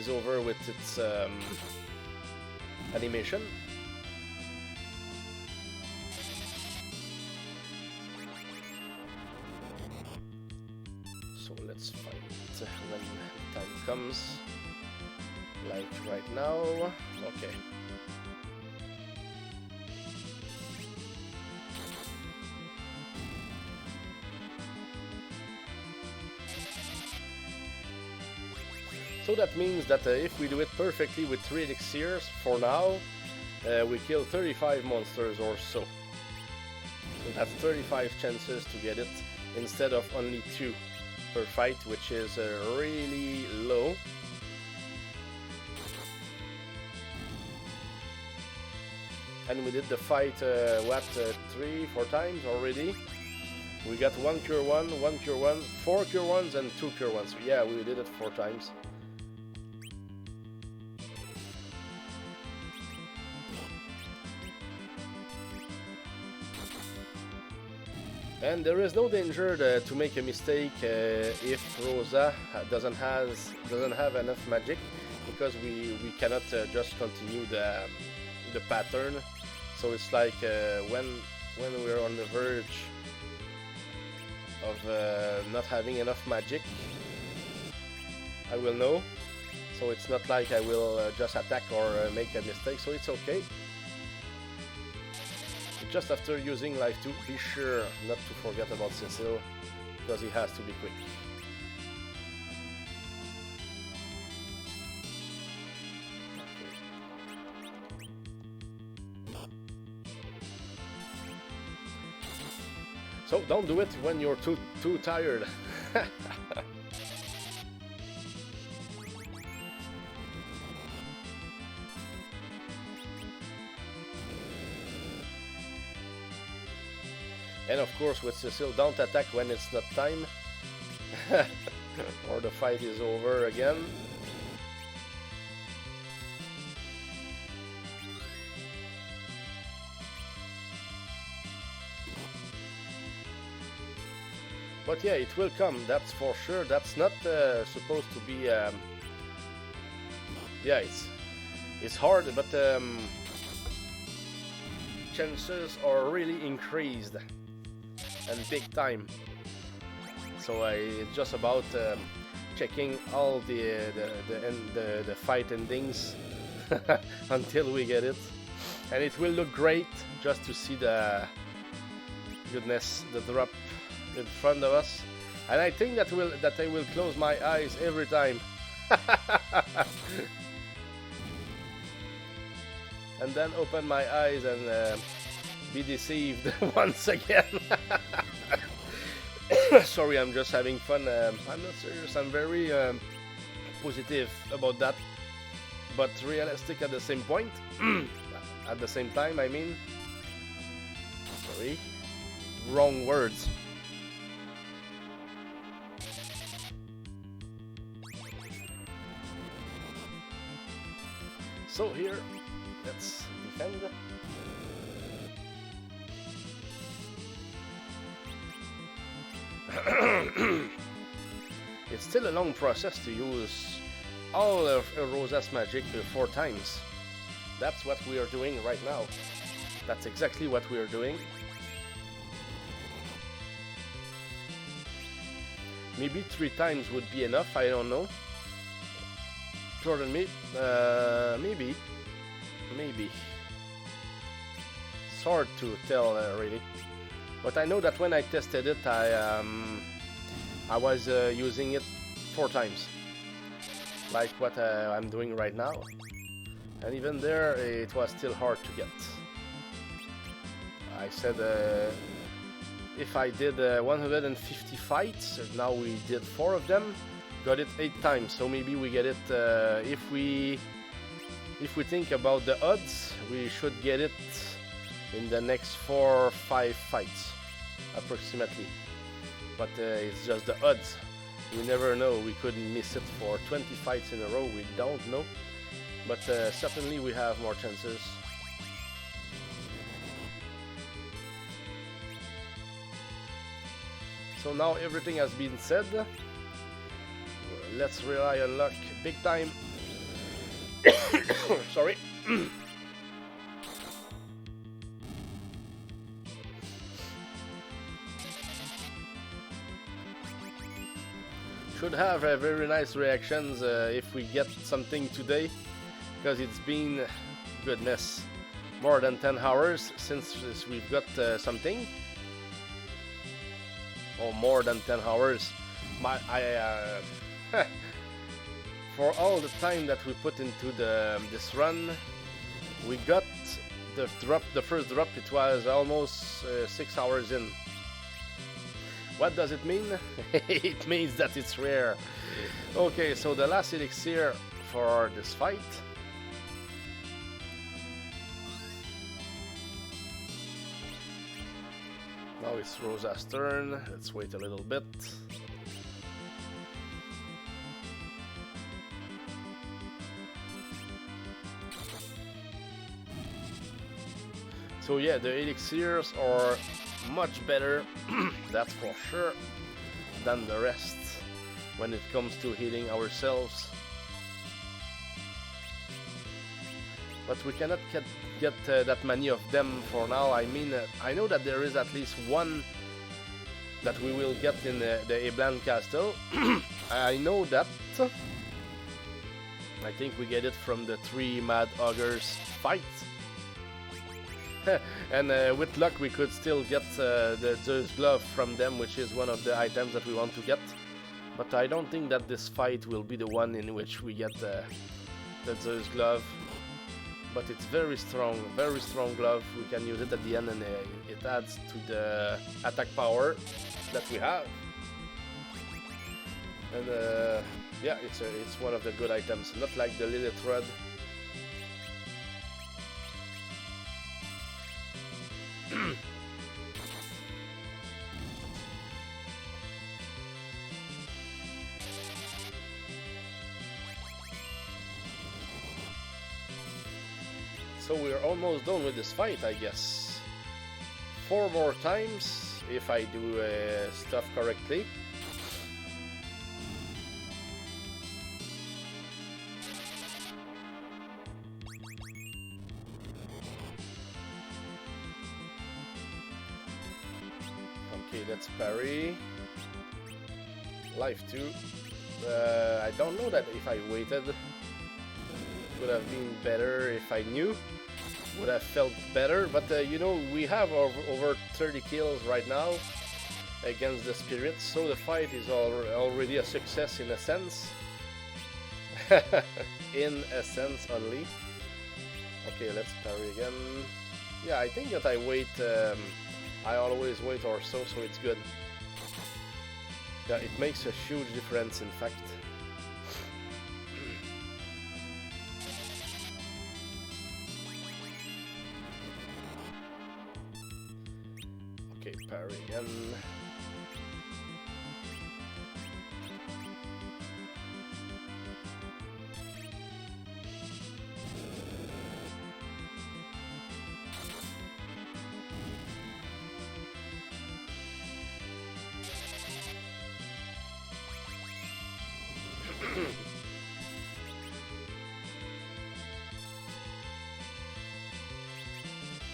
over with its animation. So let's fight when time comes, like right now. Okay. So that means that if we do it perfectly with 3 elixirs, for now, we kill 35 monsters or so. So that's 35 chances to get it, instead of only 2 per fight, which is really low. And we did the fight, 3-4 times already. We got 1 cure 1, 1 cure 1, 4 cure 1s and 2 cure 1s. So yeah, we did it 4 times. And there is no danger to make a mistake if Rosa doesn't have enough magic, because we cannot just continue the pattern. So it's like when we're on the verge of not having enough magic, I will know. So it's not like I will just attack or make a mistake. So it's okay. Just after using life 2, be sure not to forget about Cecil, because he has to be quick. So don't do it when you're too tired. And of course with Cecil, don't attack when it's not time, or the fight is over again. But yeah, it will come, that's for sure. That's not supposed to be... yeah, it's hard, but chances are really increased. And big time. So it's just about checking all the fight endings until we get it, and it will look great just to see the goodness, the drop in front of us. And I think that I will close my eyes every time. and then open my eyes and be deceived once again. Sorry, I'm just having fun. I'm not serious. I'm very positive about that, but realistic at the same point. At the same time, I mean. Sorry, wrong words. So here, let's defend. It's still a long process to use all of Rosa's magic 4 times. That's what we are doing right now. That's exactly what we are doing. Maybe 3 times would be enough, I don't know. Pardon me. Maybe. It's hard to tell, really. But I know that when I tested it, I was using it 4 times, like what I'm doing right now. And even there, it was still hard to get. I said if I did 150 fights, now we did 4 of them, got it 8 times. So maybe we get it, if we think about the odds, we should get it in the next 4 or 5 fights, approximately. But it's just the odds. We never know. We could miss it for 20 fights in a row. We don't know. But certainly we have more chances. So now everything has been said. Let's rely on luck big time. Sorry. Should have very nice reactions if we get something today, because it's been, goodness, more than 10 hours since we've got something. Or more than 10 hours. For all the time that we put into this run, we got the first drop. It was almost 6 hours in. What does it mean? It means that it's rare. Okay, so the last elixir for this fight. Now it's Rosa's turn. Let's wait a little bit. So yeah, the elixirs are much better, that's for sure, than the rest when it comes to healing ourselves. But we cannot get that many of them for now. I mean, I know that there is at least one that we will get in the Eblan Castle. I know that. I think we get it from the 3 Mad Augurs fight. And with luck we could still get the Zeus glove from them, which is one of the items that we want to get. But I don't think that this fight will be the one in which we get the Zeus glove. But it's very strong glove. We can use it at the end, and it adds to the attack power that we have. And yeah, it's one of the good items, not like the Lilith Rod. So we're almost done with this fight, I guess. 4 more times if I do stuff correctly. Okay, let's parry. Life 2. I don't know that if I waited, it would have been better if I knew. Would have felt better, but you know, we have over 30 kills right now against the spirits, so the fight is already a success in a sense. In a sense only. Okay, let's parry again. Yeah, I think that I wait, I always wait or so it's good. Yeah, it makes a huge difference, in fact. Okay, parry again.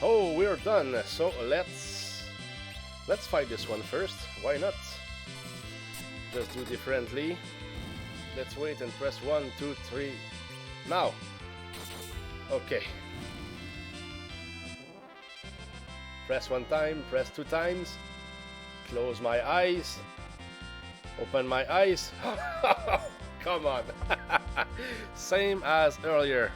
Oh, we're done. So let's fight this one first. Why not? Just do differently. Let's wait and press 1, 2, 3. Now. Okay. Press 1 time, press 2 times. Close my eyes. Open my eyes. Come on. Same as earlier.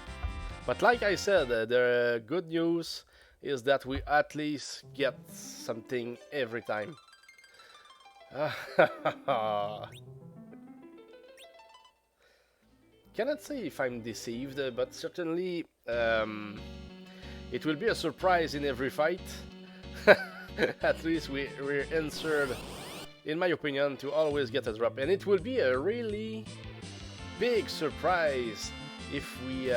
But like I said, the good news is that we at least get something every time. Cannot say if I'm deceived, but certainly it will be a surprise in every fight. At least we're ensured, in my opinion, to always get a drop, and it will be a really big surprise if we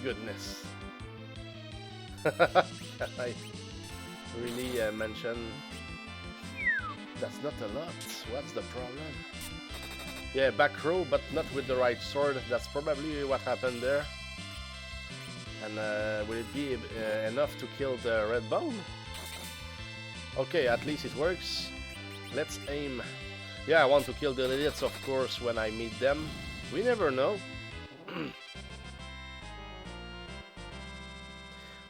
goodness. Can I really mention? That's not a lot. What's the problem? Yeah, back row, but not with the right sword. That's probably what happened there. And will it be enough to kill the red bone? Okay, at least it works. Let's aim. Yeah, I want to kill the Liliths, of course, when I meet them. We never know.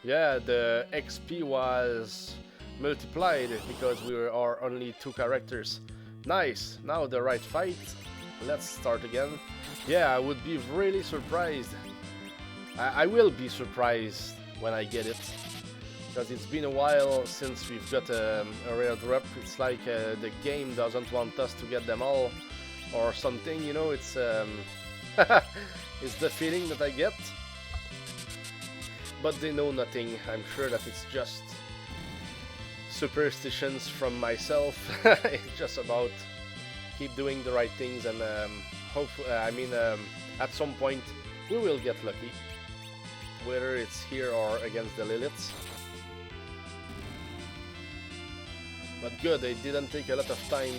Yeah, the XP was multiplied because we are only 2 characters. Nice, now the right fight. Let's start again. Yeah, I would be really surprised. I will be surprised when I get it. Because it's been a while since we've got a rare drop. It's like the game doesn't want us to get them all or something, you know, it's it's the feeling that I get. But they know nothing. I'm sure that it's just superstitions from myself. It's just about keep doing the right things, and hope. At some point we will get lucky, whether it's here or against the Liliths. But good, it didn't take a lot of time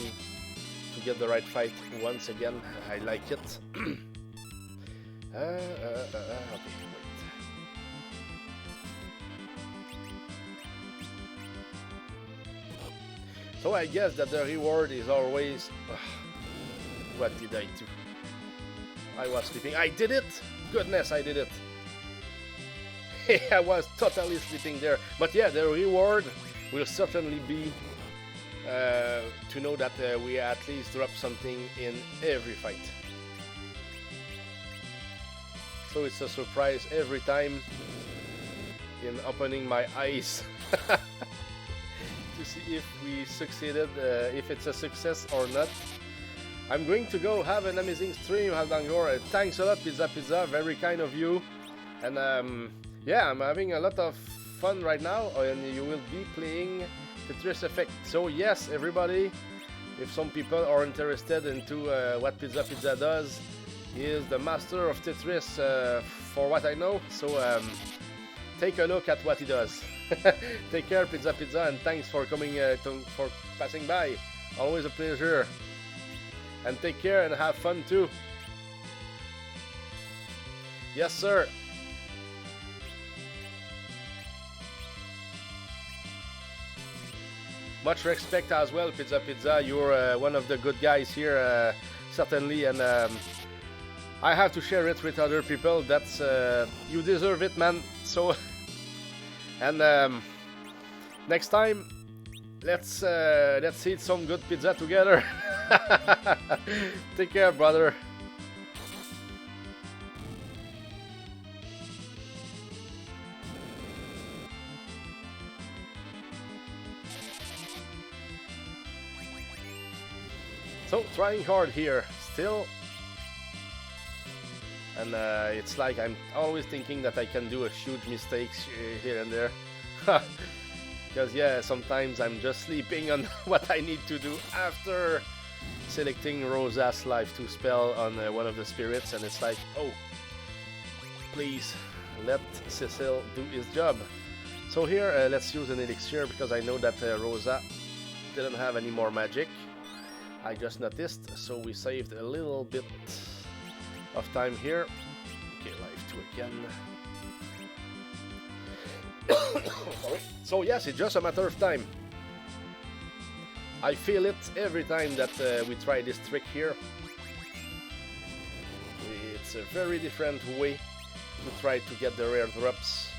to get the right fight once again. I like it. Okay. So I guess that the reward is always... what did I do? I was sleeping. I did it! Goodness, I did it! I was totally sleeping there. But yeah, the reward will certainly be to know that we at least drop something in every fight. So it's a surprise every time in opening my eyes. To see if we succeeded, if it's a success or not. I'm going to go have an amazing stream, Haldangor. Thanks a lot, Pizza, very kind of you. And yeah, I'm having a lot of fun right now, and you will be playing Tetris Effect. So yes, everybody, if some people are interested into what Pizza does, he is the master of Tetris for what I know. So take a look at what he does. Take care, Pizza, and thanks for coming, for passing by. Always a pleasure. And take care and have fun too. Yes, sir. Much respect as well, Pizza. You're one of the good guys here, certainly, and I have to share it with other people. That's you deserve it, man. So. And next time, let's eat some good pizza together. Take care, brother. So, trying hard here, still. And it's like I'm always thinking that I can do a huge mistakes here and there. Because yeah, sometimes I'm just sleeping on what I need to do after selecting Rosa's Life 2 spell on one of the spirits, and it's like, oh, please, let Cecil do his job. So here, let's use an elixir, because I know that Rosa didn't have any more magic. I just noticed, so we saved a little bit of time here. Okay, Life 2 again. So yes, it's just a matter of time. I feel it every time that we try this trick here. It's a very different way to try to get the rare drops,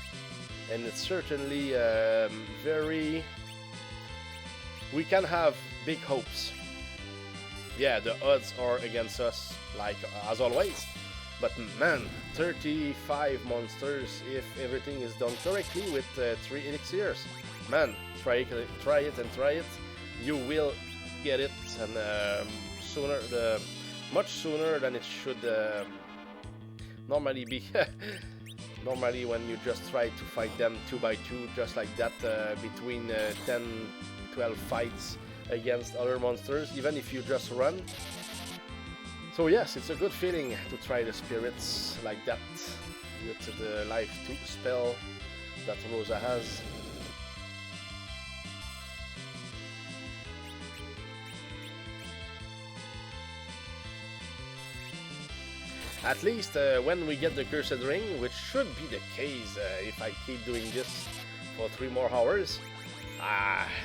and it's certainly very... We can have big hopes. Yeah, the odds are against us, like as always. But man, 35 monsters if everything is done correctly with 3 elixirs. Man, try it. You will get it, and much sooner than it should normally be. Normally, when you just try to fight them 2 by 2, just like that, between 10-12 fights against other monsters, even if you just run. So yes, it's a good feeling to try the spirits like that with the Life 2 spell that Rosa has. At least when we get the Cursed Ring, which should be the case if I keep doing this for 3 more hours,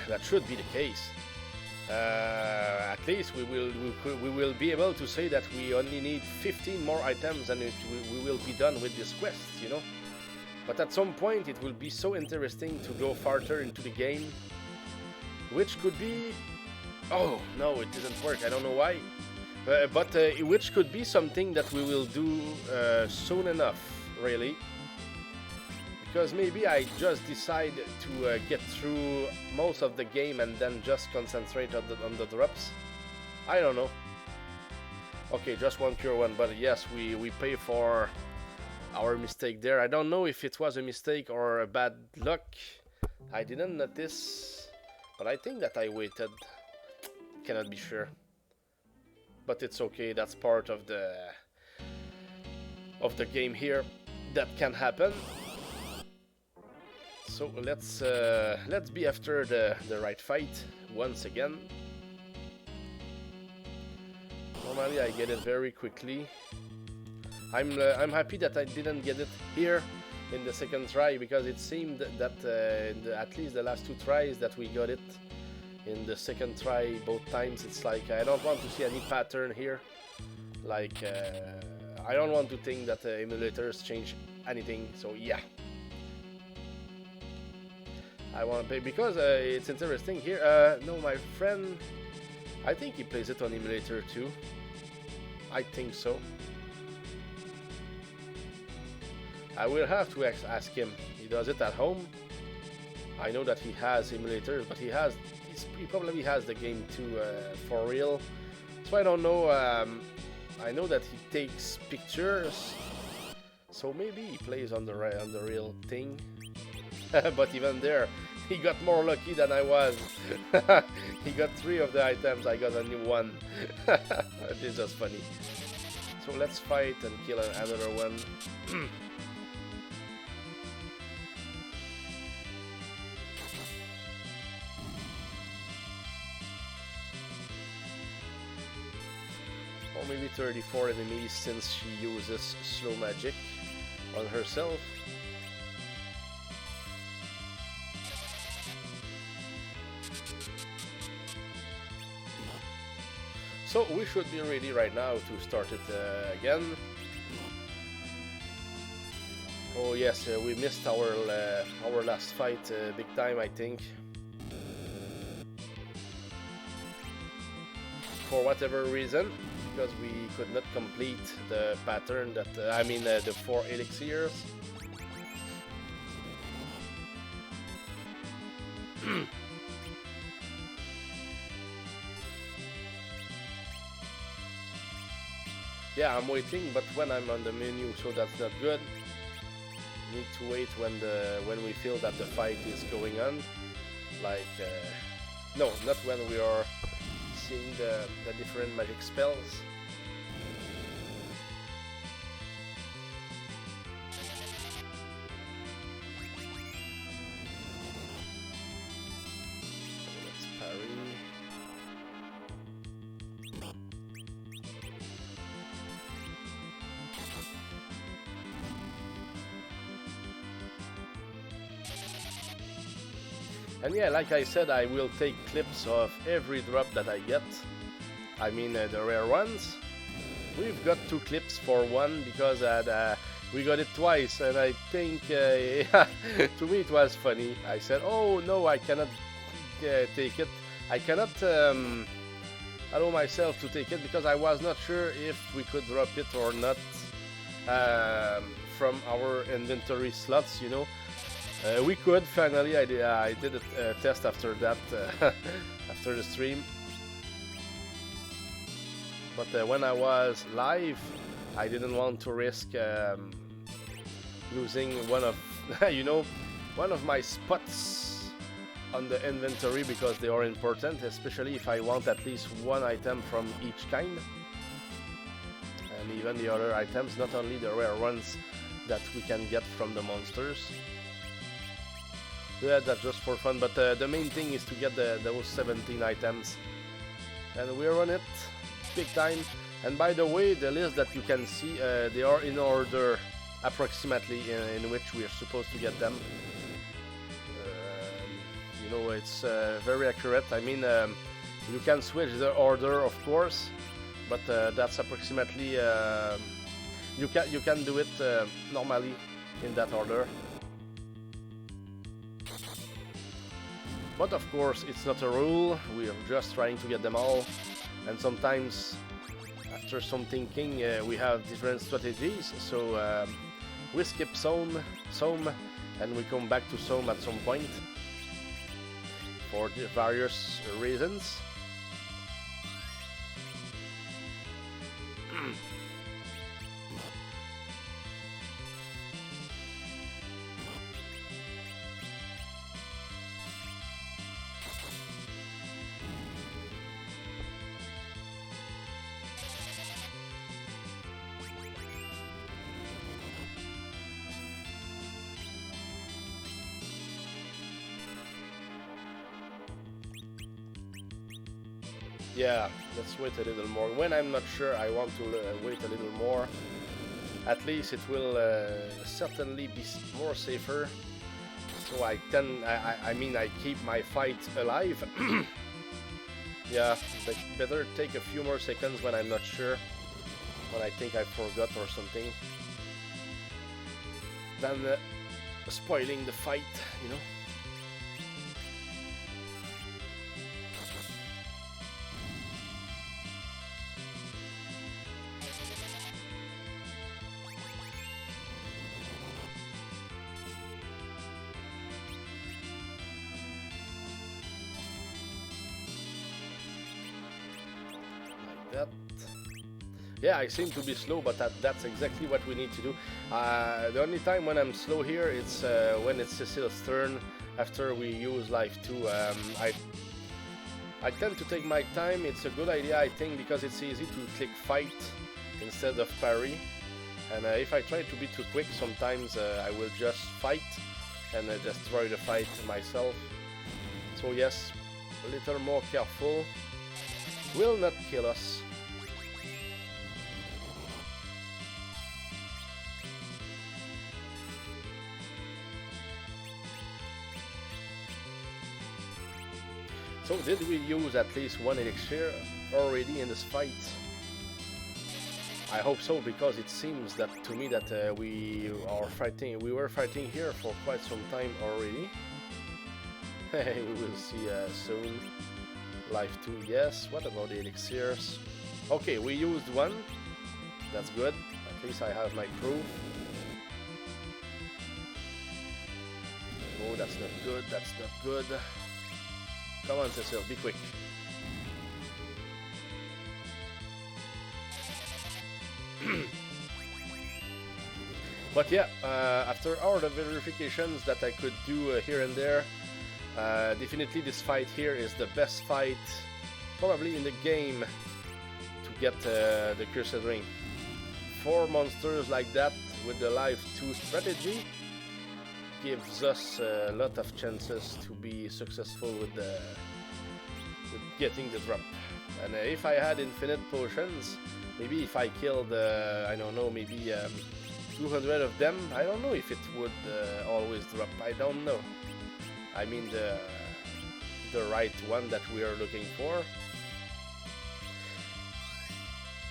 that should be the case. At least we will be able to say that we only need 15 more items and we will be done with this quest, you know. But at some point it will be so interesting to go farther into the game, which could be... Oh, no, it didn't work, I don't know why. But which could be something that we will do soon enough, really. Because maybe I just decide to get through most of the game and then just concentrate on the drops. I don't know. Okay, just 1 pure one, but yes, we pay for our mistake there. I don't know if it was a mistake or a bad luck. I didn't notice, but I think that I waited. Cannot be sure. But it's okay, that's part of the game here. That can happen. So let's be after the right fight once again. Normally I get it very quickly. I'm happy that I didn't get it here in the second try, because it seemed that at least the last 2 tries that we got it in the second try both times. It's like I don't want to see any pattern here. Like I don't want to think that emulators change anything. So yeah. I want to play because it's interesting here. No, my friend, I think he plays it on emulator too. I think so. I will have to ask him. He does it at home. I know that he has emulators, but he probably has the game too for real. So I don't know. I know that he takes pictures, so maybe he plays on the real thing. But even there, he got more lucky than I was. He got 3 of the items, I got only 1. It is just funny. So let's fight and kill another one. Or maybe 34 enemies, since she uses slow magic on herself. So we should be ready right now to start it again. Oh yes, we missed our last fight big time, I think. For whatever reason, because we could not complete the pattern that the 4 elixirs. Yeah, I'm waiting, but when I'm on the menu, so that's not good. Need to wait when we feel that the fight is going on. Like, no, not when we are seeing the different magic spells. Let's parry. And yeah, like I said, I will take clips of every drop that I get. I mean the rare ones. We've got 2 clips for one because we got it twice, and I think yeah, to me it was funny. I said, oh no, I cannot take it. I cannot allow myself to take it because I was not sure if we could drop it or not from our inventory slots, you know. We could finally. I did a test after that, after the stream. But when I was live, I didn't want to risk losing one of, you know, one of my spots on the inventory because they are important, especially if I want at least one item from each kind. And even the other items, not only the rare ones that we can get from the monsters. Yeah, that's just for fun, but the main thing is to get those 17 items. And we're on it, big time. And by the way, the list that you can see, they are in order approximately in which we are supposed to get them. You know, it's very accurate. I mean, you can switch the order, of course, but that's approximately you can do it normally in that order. But of course, it's not a rule. We are just trying to get them all, and sometimes after some thinking, we have different strategies. So we skip some, and we come back to some at some point for the various reasons. Yeah, let's wait a little more. When I'm not sure, I want to wait a little more. At least it will certainly be more safer. So I can, I mean, I keep my fight alive. Yeah, but better take a few more seconds when I'm not sure, when I think I forgot or something, than spoiling the fight, you know. That. Yeah, I seem to be slow, but that's exactly what we need to do. The only time when I'm slow here, it's when it's Cecile's turn after we use life 2. I tend to take my time. It's a good idea, I think, because it's easy to click fight instead of parry. And if I try to be too quick, sometimes I will just fight and destroy the fight myself. So yes, a little more careful. Will not kill us. So did we use at least one elixir already in this fight? I hope so, because it seems that to me that we were fighting here for quite some time already. We will see soon. Life 2, yes. What about the elixirs? Okay, we used one. That's good. At least I have my proof. Oh, that's not good. That's not good. Come on, Cecile, be quick. But yeah, after all the verifications that I could do here and there, definitely this fight here is the best fight probably in the game to get the Cursed Ring. 4 monsters like that with the Life 2 strategy gives us a lot of chances to be successful with getting the drop. And if I had infinite potions, maybe if I killed, I don't know, maybe 200 of them, I don't know if it would always drop. I don't know. I mean the right one that we are looking for.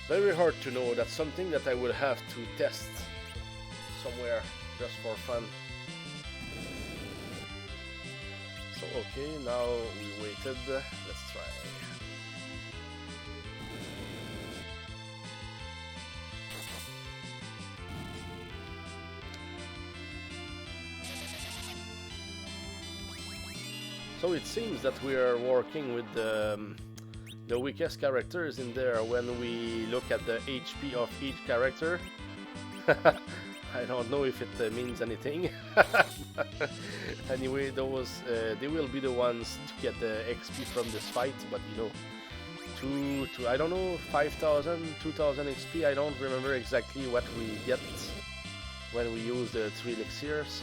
Very hard to know. That's something that I will have to test somewhere just for fun. So okay, now we waited. Let's try. So it seems that we are working with the weakest characters in there when we look at the HP of each character. I don't know if it means anything. Anyway, those they will be the ones to get the XP from this fight, but you know, I don't know, 5,000, 2,000 XP, I don't remember exactly what we get when we use the 3 elixirs.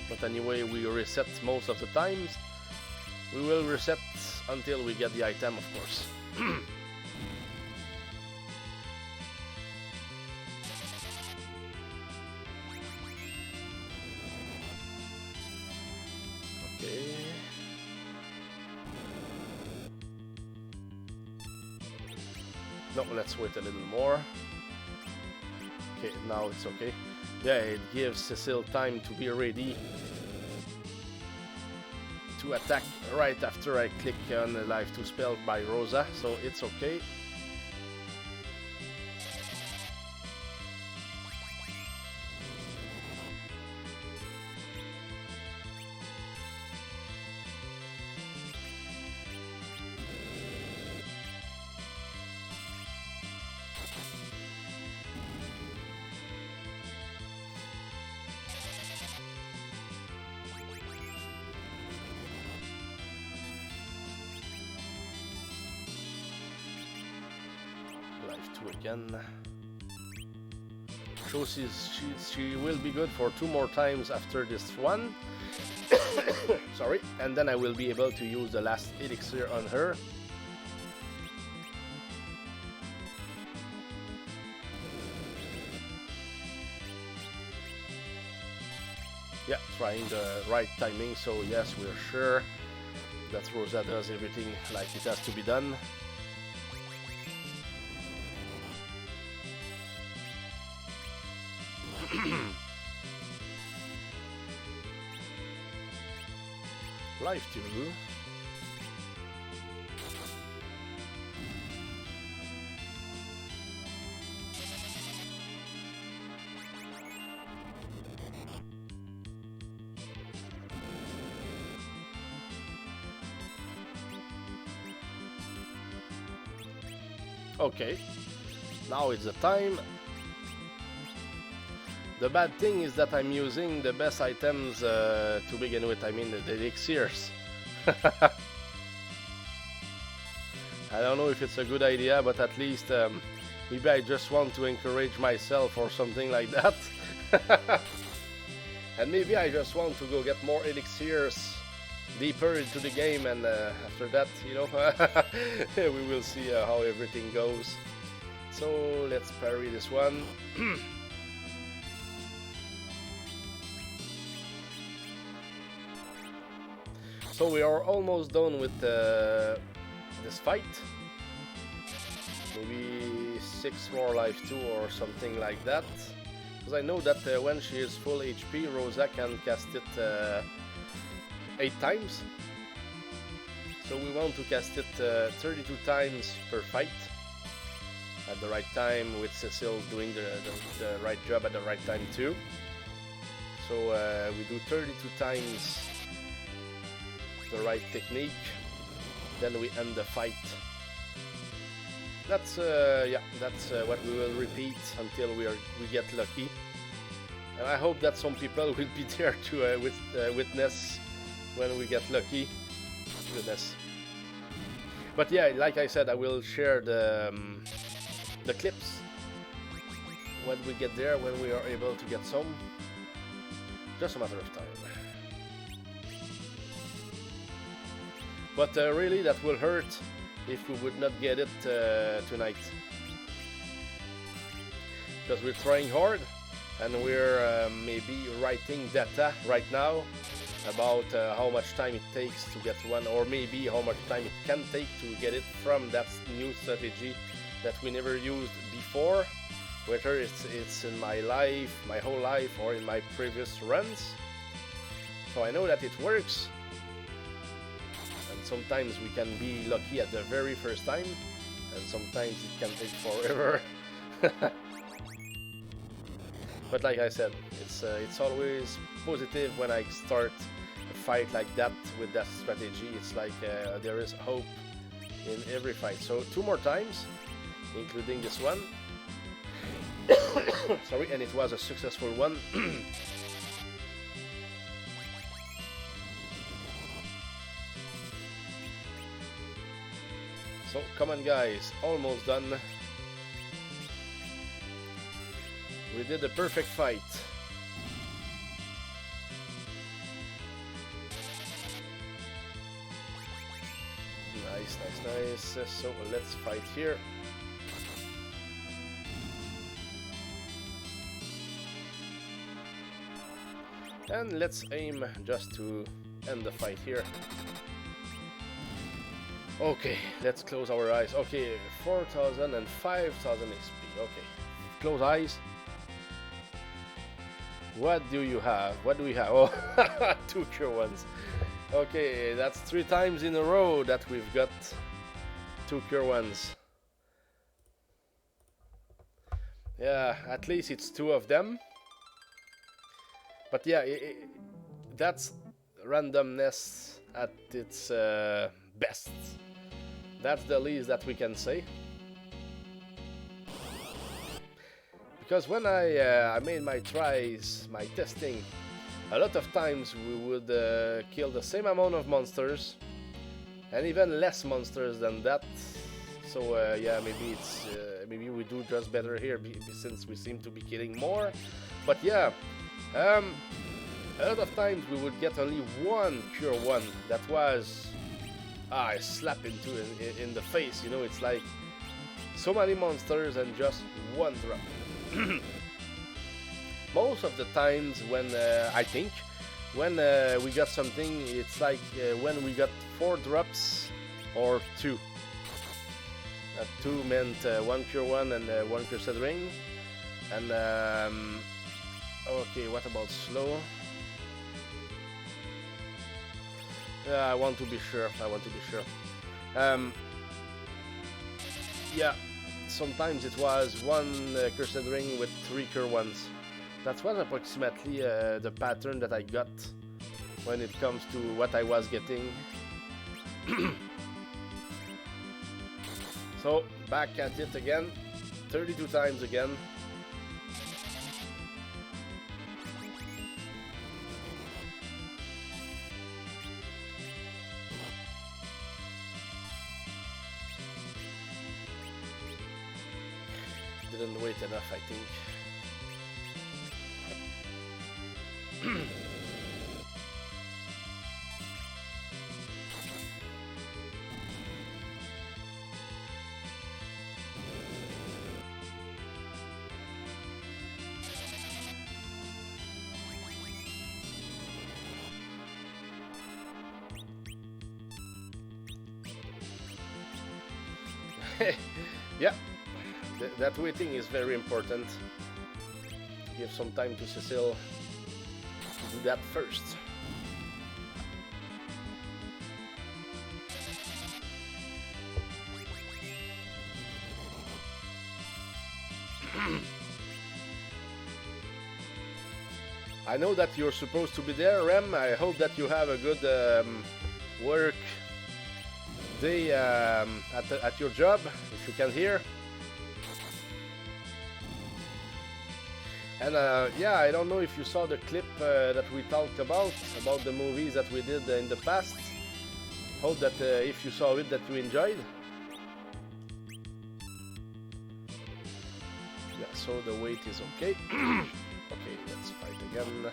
But anyway, we reset most of the times. We will reset until we get the item, of course. Okay. No, let's wait a little more. Okay, now it's okay. Yeah, it gives Cecile time to be ready to attack right after I click on the Life 2 spell by Rosa, so it's okay. Again. So she will be good for 2 more times after this one. Sorry, and then I will be able to use the last elixir on her. Yeah, trying the right timing, so yes, we're sure that Rosa does everything like it has to be done. Life 2. Okay, now it's the time. The bad thing is that I'm using the best items to begin with, I mean the elixirs. I don't know if it's a good idea, but at least maybe I just want to encourage myself or something like that. And maybe I just want to go get more elixirs deeper into the game, and after that, you know, we will see how everything goes. So let's parry this one. So we are almost done with this fight. Maybe 6 more life 2 or something like that. Because I know that when she is full HP, Rosa can cast it 8 times. So we want to cast it 32 times per fight. At the right time, with Cecile doing the right job at the right time too. So we do 32 times the right technique, then we end the fight. yeah, that's what we will repeat until we get lucky. And I hope that some people will be there to witness when we get lucky. Goodness. But yeah, like I said, I will share the clips when we get there, when we are able to get some. Just a matter of time. But really, that will hurt if we would not get it tonight. Because we're trying hard, and we're maybe writing data right now about how much time it takes to get one, or maybe how much time it can take to get it from that new strategy that we never used before, whether it's in my life, my whole life, or in my previous runs. So I know that it works, and sometimes we can be lucky at the very first time, and sometimes it can take forever. But like I said, it's always positive when I start a fight like that with that strategy. It's like there is hope in every fight. So 2 more times, including this one. Sorry, and it was a successful one. So come on guys, almost done. We did a perfect fight. Nice, nice, nice. So let's fight here. And let's aim just to end the fight here. Okay, let's close our eyes. Okay, 4,000 and 5,000 XP. Okay, close eyes. What do you have? What do we have? Oh, 2 cure ones. Okay, that's 3 times in a row that we've got 2 cure ones. Yeah, at least it's 2 of them. But yeah, that's randomness at its best. That's the least that we can say. Because when I made my tries, my testing, a lot of times we would kill the same amount of monsters, and even less monsters than that. So yeah, maybe it's maybe we do just better here since we seem to be killing more. But yeah, a lot of times we would get only 1 cure 1 that was I slap into in the face. You know, it's like so many monsters and just 1 drop. Most of the times when I think when we got something, it's like when we got 4 drops or 2. 2 meant 1 cure 1 and 1 cursed ring. And okay, what about slow? I want to be sure. Yeah. Sometimes it was 1 cursed ring with 3 cure ones. That was approximately the pattern that I got when it comes to what I was getting. So back at it again, 32 times again. Didn't wait enough, I think. Yeah. That waiting is very important. Give some time to Cecile to do that first. I know that you're supposed to be there, Rem. I hope that you have a good work day at your job, if you can hear. And yeah, I don't know if you saw the clip that we talked about the movies that we did in the past. Hope that if you saw it, that you enjoyed. Yeah, so the weight is okay. Okay, let's fight again.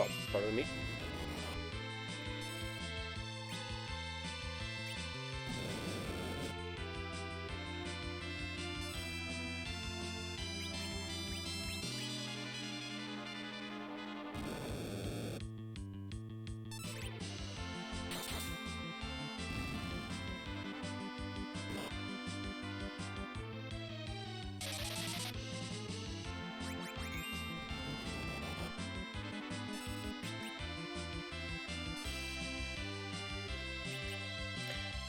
Oh, pardon me.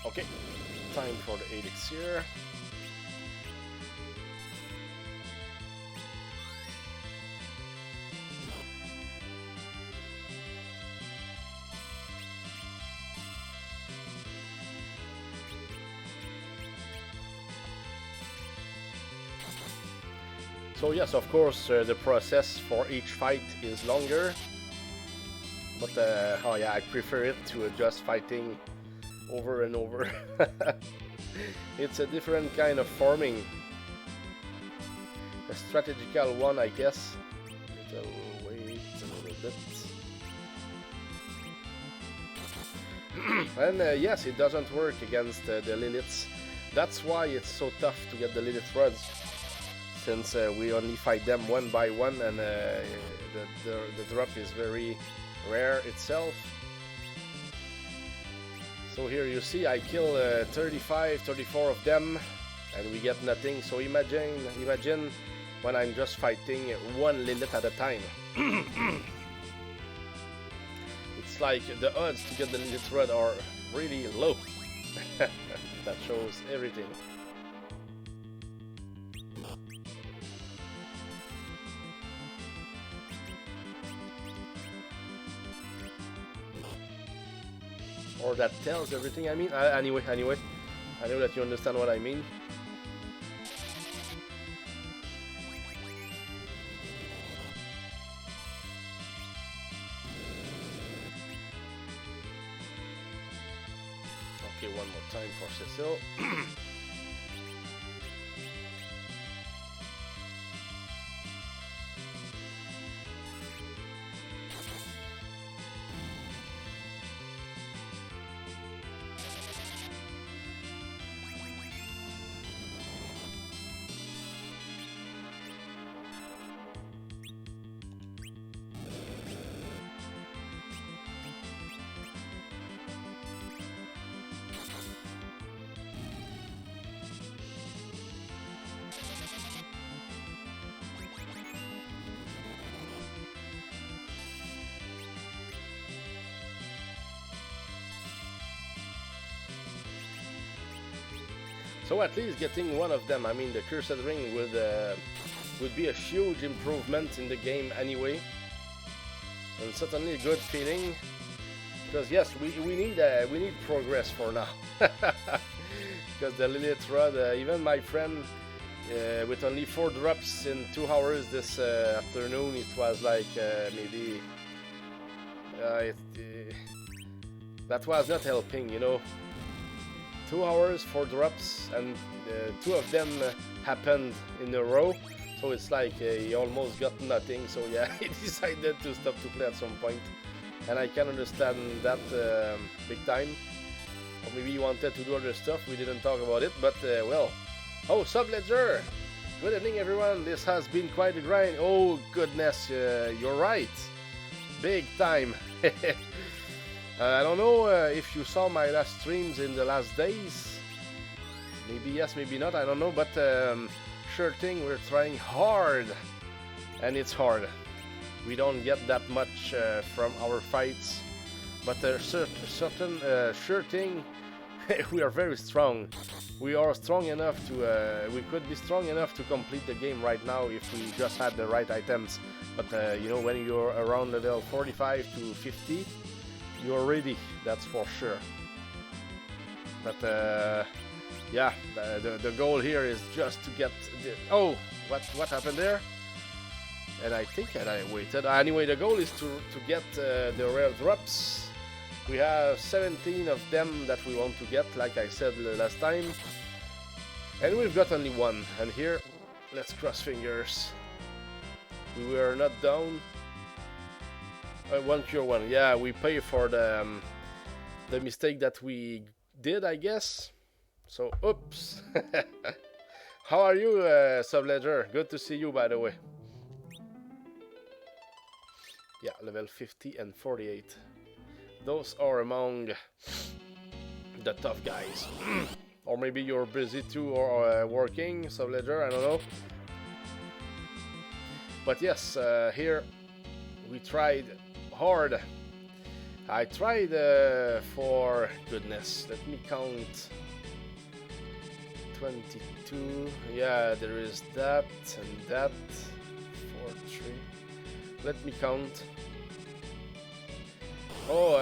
Okay, time for the elixir. So yes, of course, the process for each fight is longer. But oh yeah, I prefer it to just fighting over and over. It's a different kind of farming. A strategical one, I guess. Wait a little bit. And yes, it doesn't work against the Liliths. That's why it's so tough to get the Lilith rods. Since we only fight them one by one, and the drop is very rare itself. So here you see I kill 35, 34 of them, and we get nothing. So imagine when I'm just fighting one Lilith at a time. It's like the odds to get the Lilith rod are really low. That shows everything. Or that tells everything, I mean. Anyway, I know that you understand what I mean. Okay, one more time for Cecil. So at least getting one of them, I mean the Cursed Ring would be a huge improvement in the game anyway. And certainly a good feeling. Because yes, we need progress for now. Because the Lilith rod, even my friend with only 4 drops in 2 hours this afternoon, it was like maybe that was not helping, you know. 2 hours, 4 drops, and 2 of them happened in a row. So it's like he almost got nothing. So yeah, he decided to stop to play at some point. And I can understand that big time. Or maybe he wanted to do other stuff. We didn't talk about it, but well. Oh, Subledger! Good evening, everyone. This has been quite a grind. Oh, goodness, you're right. Big time. I don't know if you saw my last streams in the last days, Maybe yes, maybe not, I don't know, but sure thing, we're trying hard, and it's hard. We don't get that much from our fights, but certain sure thing, we are very strong. We are strong enough to, we could be strong enough to complete the game right now if we just had the right items. But you know, when you're around level 45 to 50, you're ready, that's for sure. But yeah, the goal here is just to get the... Oh, what happened there? And I think that I waited. Anyway, the goal is to get the rare drops. We have 17 of them that we want to get, like I said last time. And we've got only one. And here, let's cross fingers. We were not down. One cure one. Yeah, we pay for the mistake that we did, I guess. So, oops. How are you, Subledger? Good to see you, by the way. Yeah, level 50 and 48. Those are among the tough guys. Or maybe you're busy too, or working, Subledger, I don't know. But yes, here we tried hard. I tried for... Goodness, let me count. 22. Yeah, there is that and that. 4, 3. Let me count. Oh,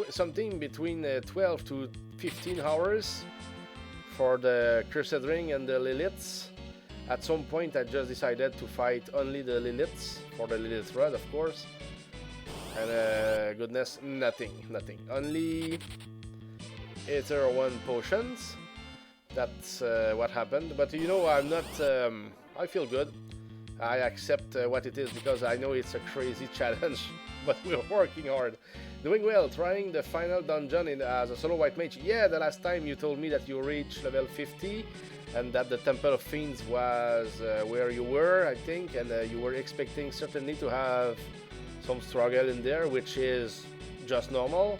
something between 12 to 15 hours for the Cursed Ring and the Liliths. At some point I just decided to fight only the Liliths, for the Lilith Rod of course. And goodness, nothing. Only Aether 1 potions. That's what happened. But you know, I'm not... I feel good. I accept what it is because I know it's a crazy challenge. But we're working hard. Doing well, trying the final dungeon as a solo white mage. Yeah, the last time you told me that you reached level 50 and that the Temple of Fiends was where you were, I think, and you were expecting certainly to have some struggle in there, which is just normal.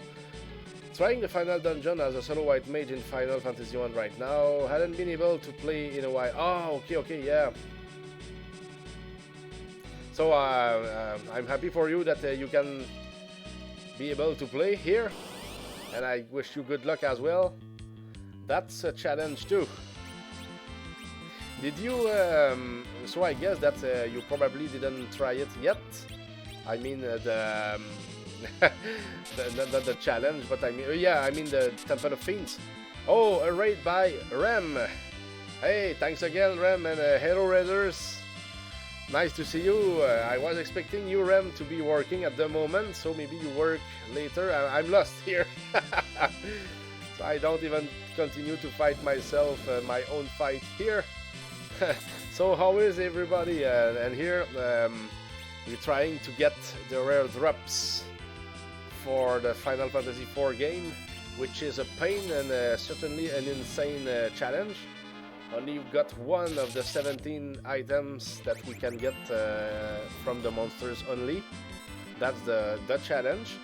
Trying the final dungeon as a solo white mage in Final Fantasy 1 right now. Hadn't been able to play in a while. Oh, okay, yeah. So I'm happy for you that you can be able to play here, and I wish you good luck as well. That's a challenge too. Did you... so I guess that you probably didn't try it yet. I mean not the challenge, but I mean... yeah, I mean the Temple of Fiends. Oh, a raid by Rem. Hey, thanks again, Rem, and hello, Raiders. Nice to see you. I was expecting you, Rem, to be working at the moment, so maybe you work later. I'm lost here. So I don't even continue to fight myself, my own fight here. So how is everybody? And here we're trying to get the rare drops for the Final Fantasy 4 game, which is a pain and certainly an insane challenge. Only got one of the 17 items that we can get from the monsters only. That's the challenge.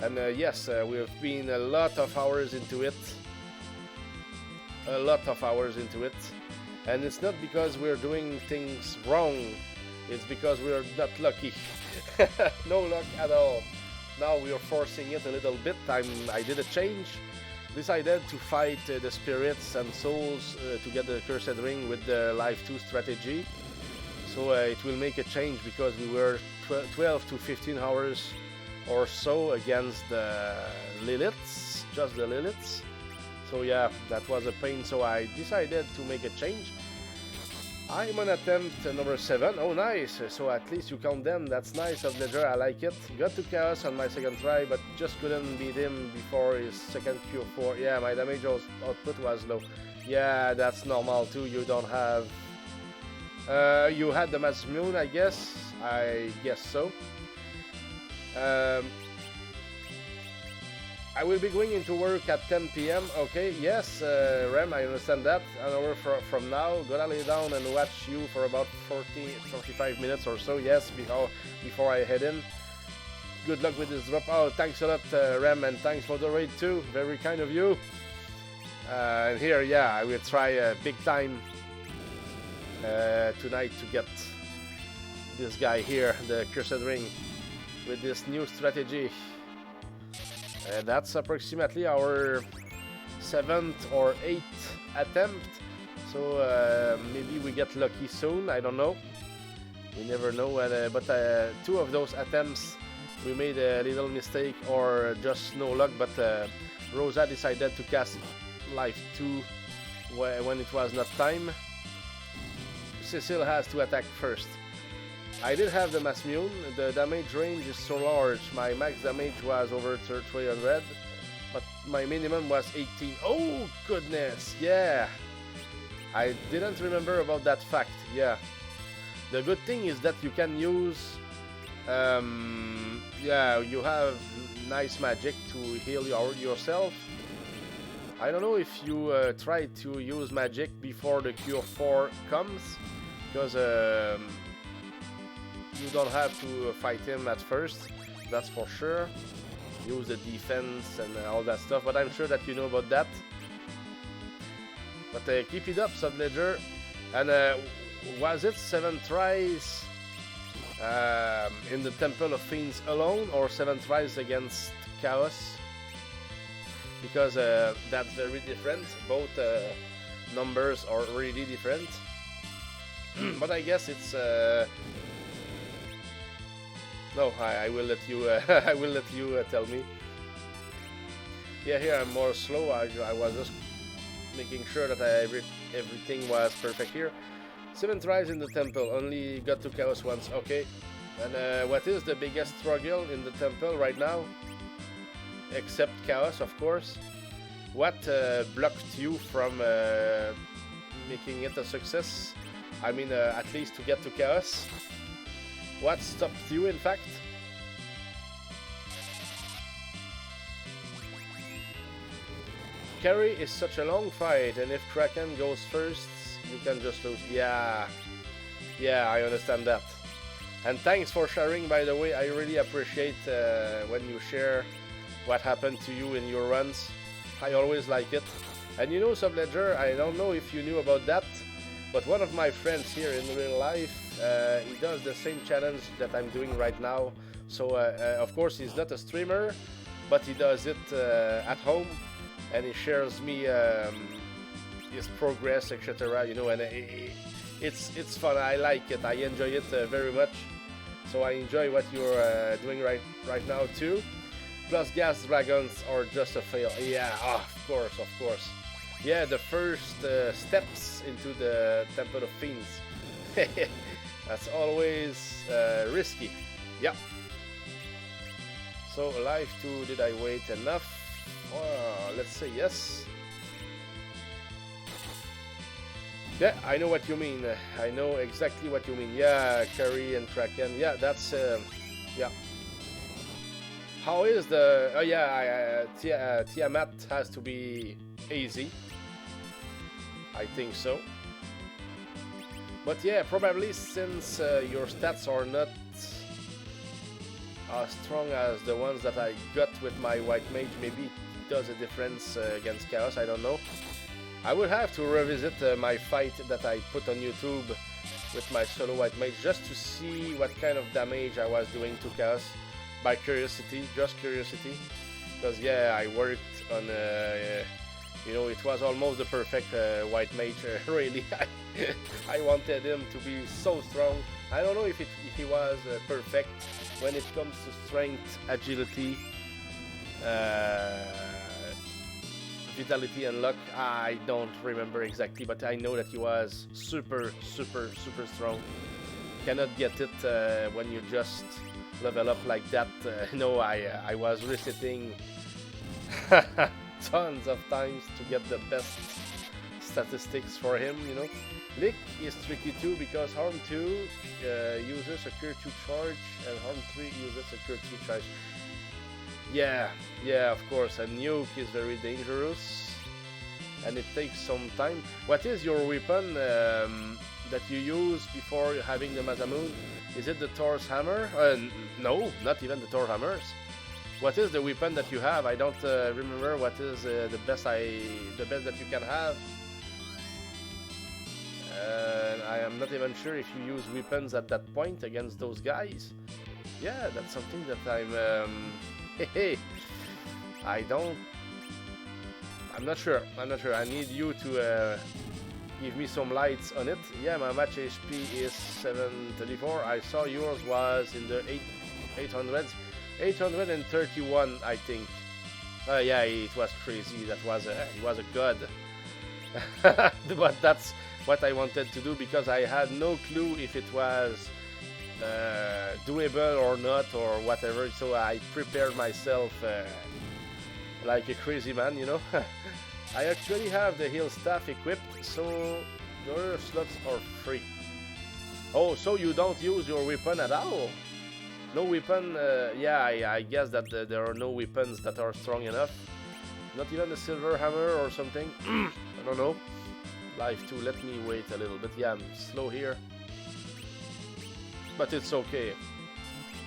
And yes, we've been a lot of hours into it. And it's not because we're doing things wrong. It's because we're not lucky. No luck at all. Now we are forcing it a little bit. I did a change. Decided to fight the spirits and souls to get the Cursed Ring with the Life 2 strategy. So it will make a change because we were 12 to 15 hours or so against the Liliths, just the Liliths. So yeah, that was a pain, so I decided to make a change. I'm on attempt number 7. Oh, nice. So at least you count them. That's nice of Ledger. I like it. Got to Chaos on my second try, but just couldn't beat him before his second Q4. Yeah, my damage output was low. Yeah, that's normal too. You don't have... you had the Mass Moon, I guess. I guess so. I will be going into work at 10 PM. Okay, yes, Rem, I understand that. An hour from now, gonna lay down and watch you for about 45 minutes or so. Yes, before I head in. Good luck with this drop. Oh, thanks a lot, Rem, and thanks for the raid too. Very kind of you. And here, yeah, I will try big time tonight to get this guy here, the Cursed Ring, with this new strategy. That's approximately our 7th or 8th attempt, so maybe we get lucky soon, I don't know. We never know, but 2 of those attempts we made a little mistake or just no luck, but Rosa decided to cast Life 2 when it was not time. Cecil has to attack first. I did have the Masmune. The damage range is so large. My max damage was over 300, but my minimum was 18. Oh goodness, yeah. I didn't remember about that fact, yeah. The good thing is that you can use, yeah, you have nice magic to heal yourself. I don't know if you try to use magic before the Cure 4 comes, because you don't have to fight him at first, that's for sure. Use the defense and all that stuff, but I'm sure that you know about that. But keep it up, Subledger. And was it 7 tries in the Temple of Fiends alone, or 7 tries against Chaos? Because that's very different. Both numbers are really different. But I guess it's no. I will let you. I will let you tell me. Yeah, here I'm more slow. I was just making sure that everything was perfect here. 7 tries in the temple. Only got to Chaos once. Okay. And what is the biggest struggle in the temple right now? Except Chaos, of course. What blocked you from making it a success? I mean, at least to get to Chaos. What stopped you, in fact? Carry is such a long fight, and if Kraken goes first, you can just lose. Yeah, I understand that. And thanks for sharing, by the way. I really appreciate when you share what happened to you in your runs. I always like it. And you know, Subledger, I don't know if you knew about that, but one of my friends here in real life, he does the same challenge that I'm doing right now. So of course he's not a streamer, but he does it at home, and he shares me his progress, etc. You know, and it's fun. I like it. I enjoy it very much. So I enjoy what you're doing right now too. Plus gas dragons are just a fail. Yeah, of course. Yeah, the first steps into the Temple of Fiends. That's always risky. Yeah. So life 2, did I wait enough? Let's say yes. Yeah, I know what you mean. I know exactly what you mean. Yeah, Curry and Kraken. Yeah, that's yeah. How is the? Oh yeah, Tiamat has to be easy. I think so. But yeah, probably since your stats are not as strong as the ones that I got with my White Mage, maybe it does a difference against Chaos. I don't know. I would have to revisit my fight that I put on YouTube with my solo White Mage just to see what kind of damage I was doing to Chaos. By curiosity, just curiosity, because yeah, I worked on you know, it was almost the perfect White Mage. Really, I wanted him to be so strong. I don't know if he was perfect when it comes to strength, agility, vitality and luck. I don't remember exactly, but I know that he was super strong. Cannot get it when you just level up like that. No, I was resetting tons of times to get the best statistics for him, you know. Lick is tricky too because Harm 2 uses a Cure 2 charge and Harm 3 uses a Cure 3 charge. Yeah, of course, and Nuke is very dangerous and it takes some time. What is your weapon that you use before having the Masamune? Is it the Thor's hammer? No, not even the Thor hammers. What is the weapon that you have? I don't remember what is the best that you can have. I am not even sure if you use weapons at that point against those guys. Yeah, that's something that hey, I'm not sure. I need you to give me some lights on it. Yeah, my match HP is 734. I saw yours was in the 800s. 831, I think. Yeah, it was crazy. He was a god. But that's what I wanted to do because I had no clue if it was doable or not or whatever. So I prepared myself like a crazy man, you know. I actually have the heal staff equipped, so the other slots are free. Oh, so you don't use your weapon at all? No weapon? Yeah, I guess that there are no weapons that are strong enough. Not even a silver hammer or something. I don't know. Life 2, let me wait a little bit. Yeah, I'm slow here. But it's okay.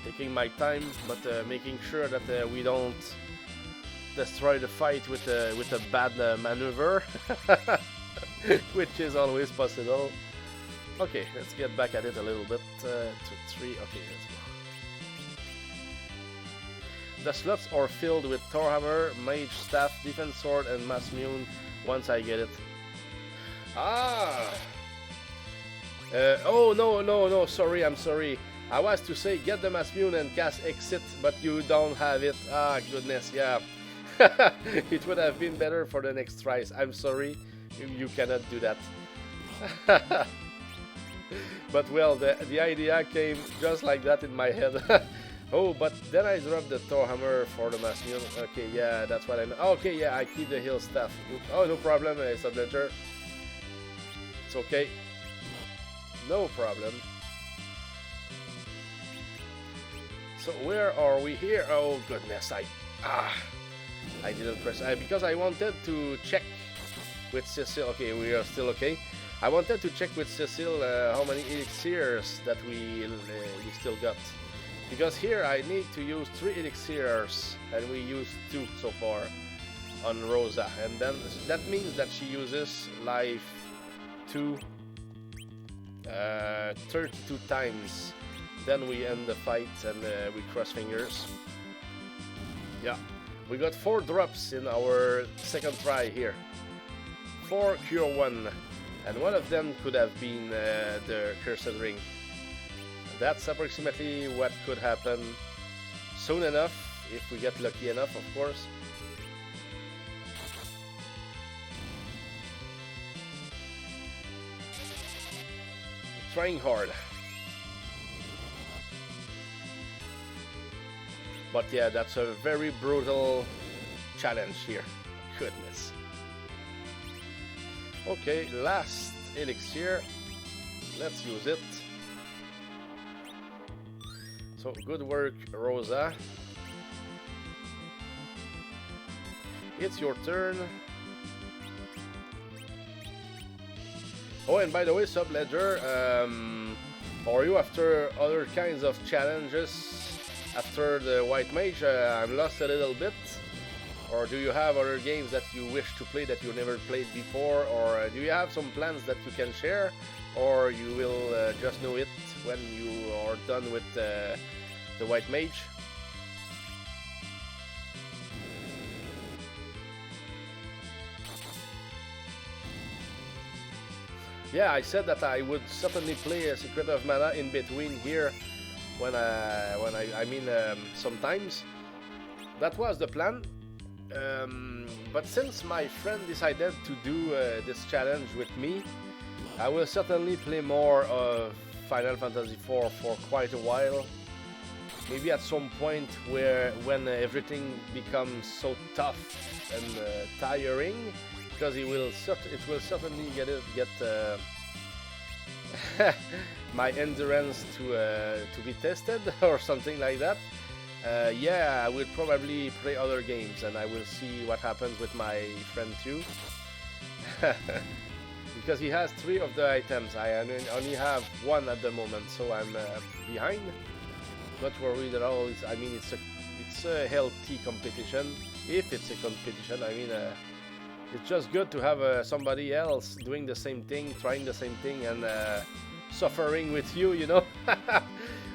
Taking my time, but making sure that we don't destroy the fight with a bad maneuver. Which is always possible. Okay, let's get back at it a little bit. 2, 3, okay, let's go. The slots are filled with Thor Hammer, Mage Staff, Defense Sword, and Mass Mune once I get it. Ah! Oh, no, sorry, I'm sorry. I was to say get the Mass Mune and cast Exit, but you don't have it. Ah, goodness, yeah. It would have been better for the next tries. I'm sorry, you cannot do that. But well, the idea came just like that in my head. Oh, but then I dropped the Thor Hammer for the Mass Mune. Okay, yeah, that's what I meant. Okay, yeah, I keep the heal staff. Oh, no problem, Subledger. It's okay. No problem. So where are we here? Oh, goodness, I didn't press because I wanted to check with Cecil. Okay, we are still okay. I wanted to check with Cecil how many elixirs that we still got. Because here I need to use 3 elixirs and we used 2 so far on Rosa, and then that means that she uses life 2 32 times. Then we end the fight and we cross fingers. Yeah, we got 4 drops in our second try here. 4 cure 1, and one of them could have been the Cursed Ring. That's approximately what could happen soon enough, if we get lucky enough, of course. Trying hard. But yeah, that's a very brutal challenge here. Goodness. Okay, last elixir. Let's use it. So, good work, Rosa. It's your turn. Oh, and by the way, Subledger, are you after other kinds of challenges after the White Mage? I'm lost a little bit. Or do you have other games that you wish to play that you never played before? Or do you have some plans that you can share? Or you will just know it when you are done with the White Mage? Yeah, I said that I would certainly play a Secret of Mana in between here sometimes. That was the plan. But since my friend decided to do this challenge with me, I will certainly play more of Final Fantasy IV for quite a while. Maybe at some point when everything becomes so tough and tiring, because it will certainly get my endurance to be tested or something like that. Yeah, I will probably play other games and I will see what happens with my friend too. Because he has 3 of the items, I only have 1 at the moment, so I'm behind. Not worried at all. It's it's a healthy competition. If it's a competition, I mean, it's just good to have somebody else doing the same thing, trying the same thing, and suffering with you, you know.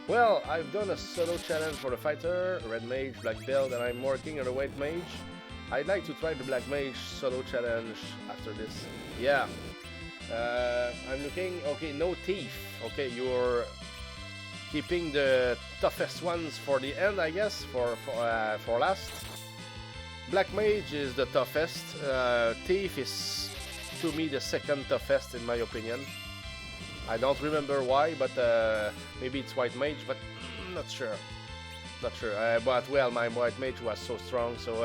Well, I've done a solo challenge for the fighter, red mage, black belt, and I'm working on a white mage. I'd like to try the black mage solo challenge after this. Yeah. I'm looking. Okay, no thief. Okay, you're keeping the toughest ones for the end, I guess, for last. Black mage is the toughest. Thief is, to me, the second toughest in my opinion. I don't remember why, but maybe it's white mage, but not sure. Not sure. But well, my white mage was so strong, so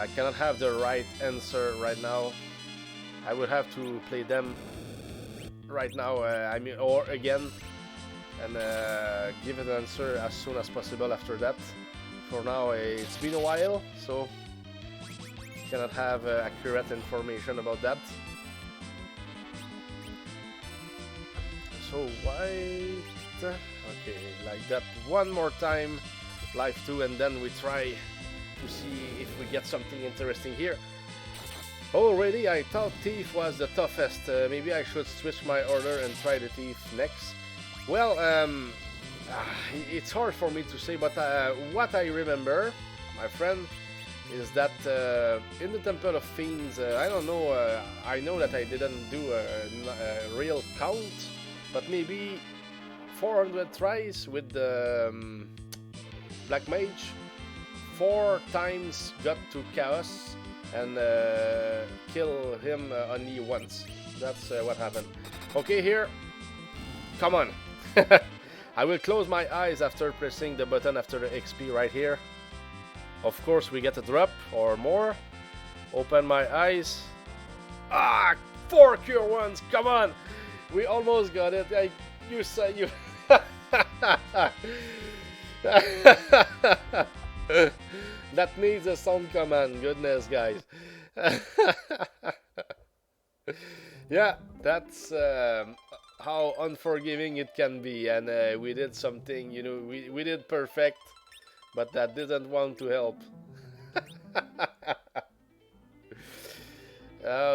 I cannot have the right answer right now. I would have to play them right now, I mean, or again, and give an answer as soon as possible after that. For now, it's been a while, so cannot have accurate information about that. So white, okay, like that one more time, live 2, and then we try to see if we get something interesting here. Already I thought thief was the toughest. Maybe I should switch my order and try the thief next. Well, it's hard for me to say, but what I remember, my friend, is that in the Temple of Fiends, I don't know, I know that I didn't do a real count, but maybe 400 tries with the Black Mage, 4 times got to Chaos and kill him only once. That's what happened. Okay, here, come on. I will close my eyes after pressing the button after the XP right here. Of course, we get a drop or more. Open my eyes. Ah, 4 cure ones. Come on. We almost got it. You say you. That needs a sound command. Goodness, guys. Yeah, that's how unforgiving it can be. And we did something, you know, we did perfect, but that didn't want to help.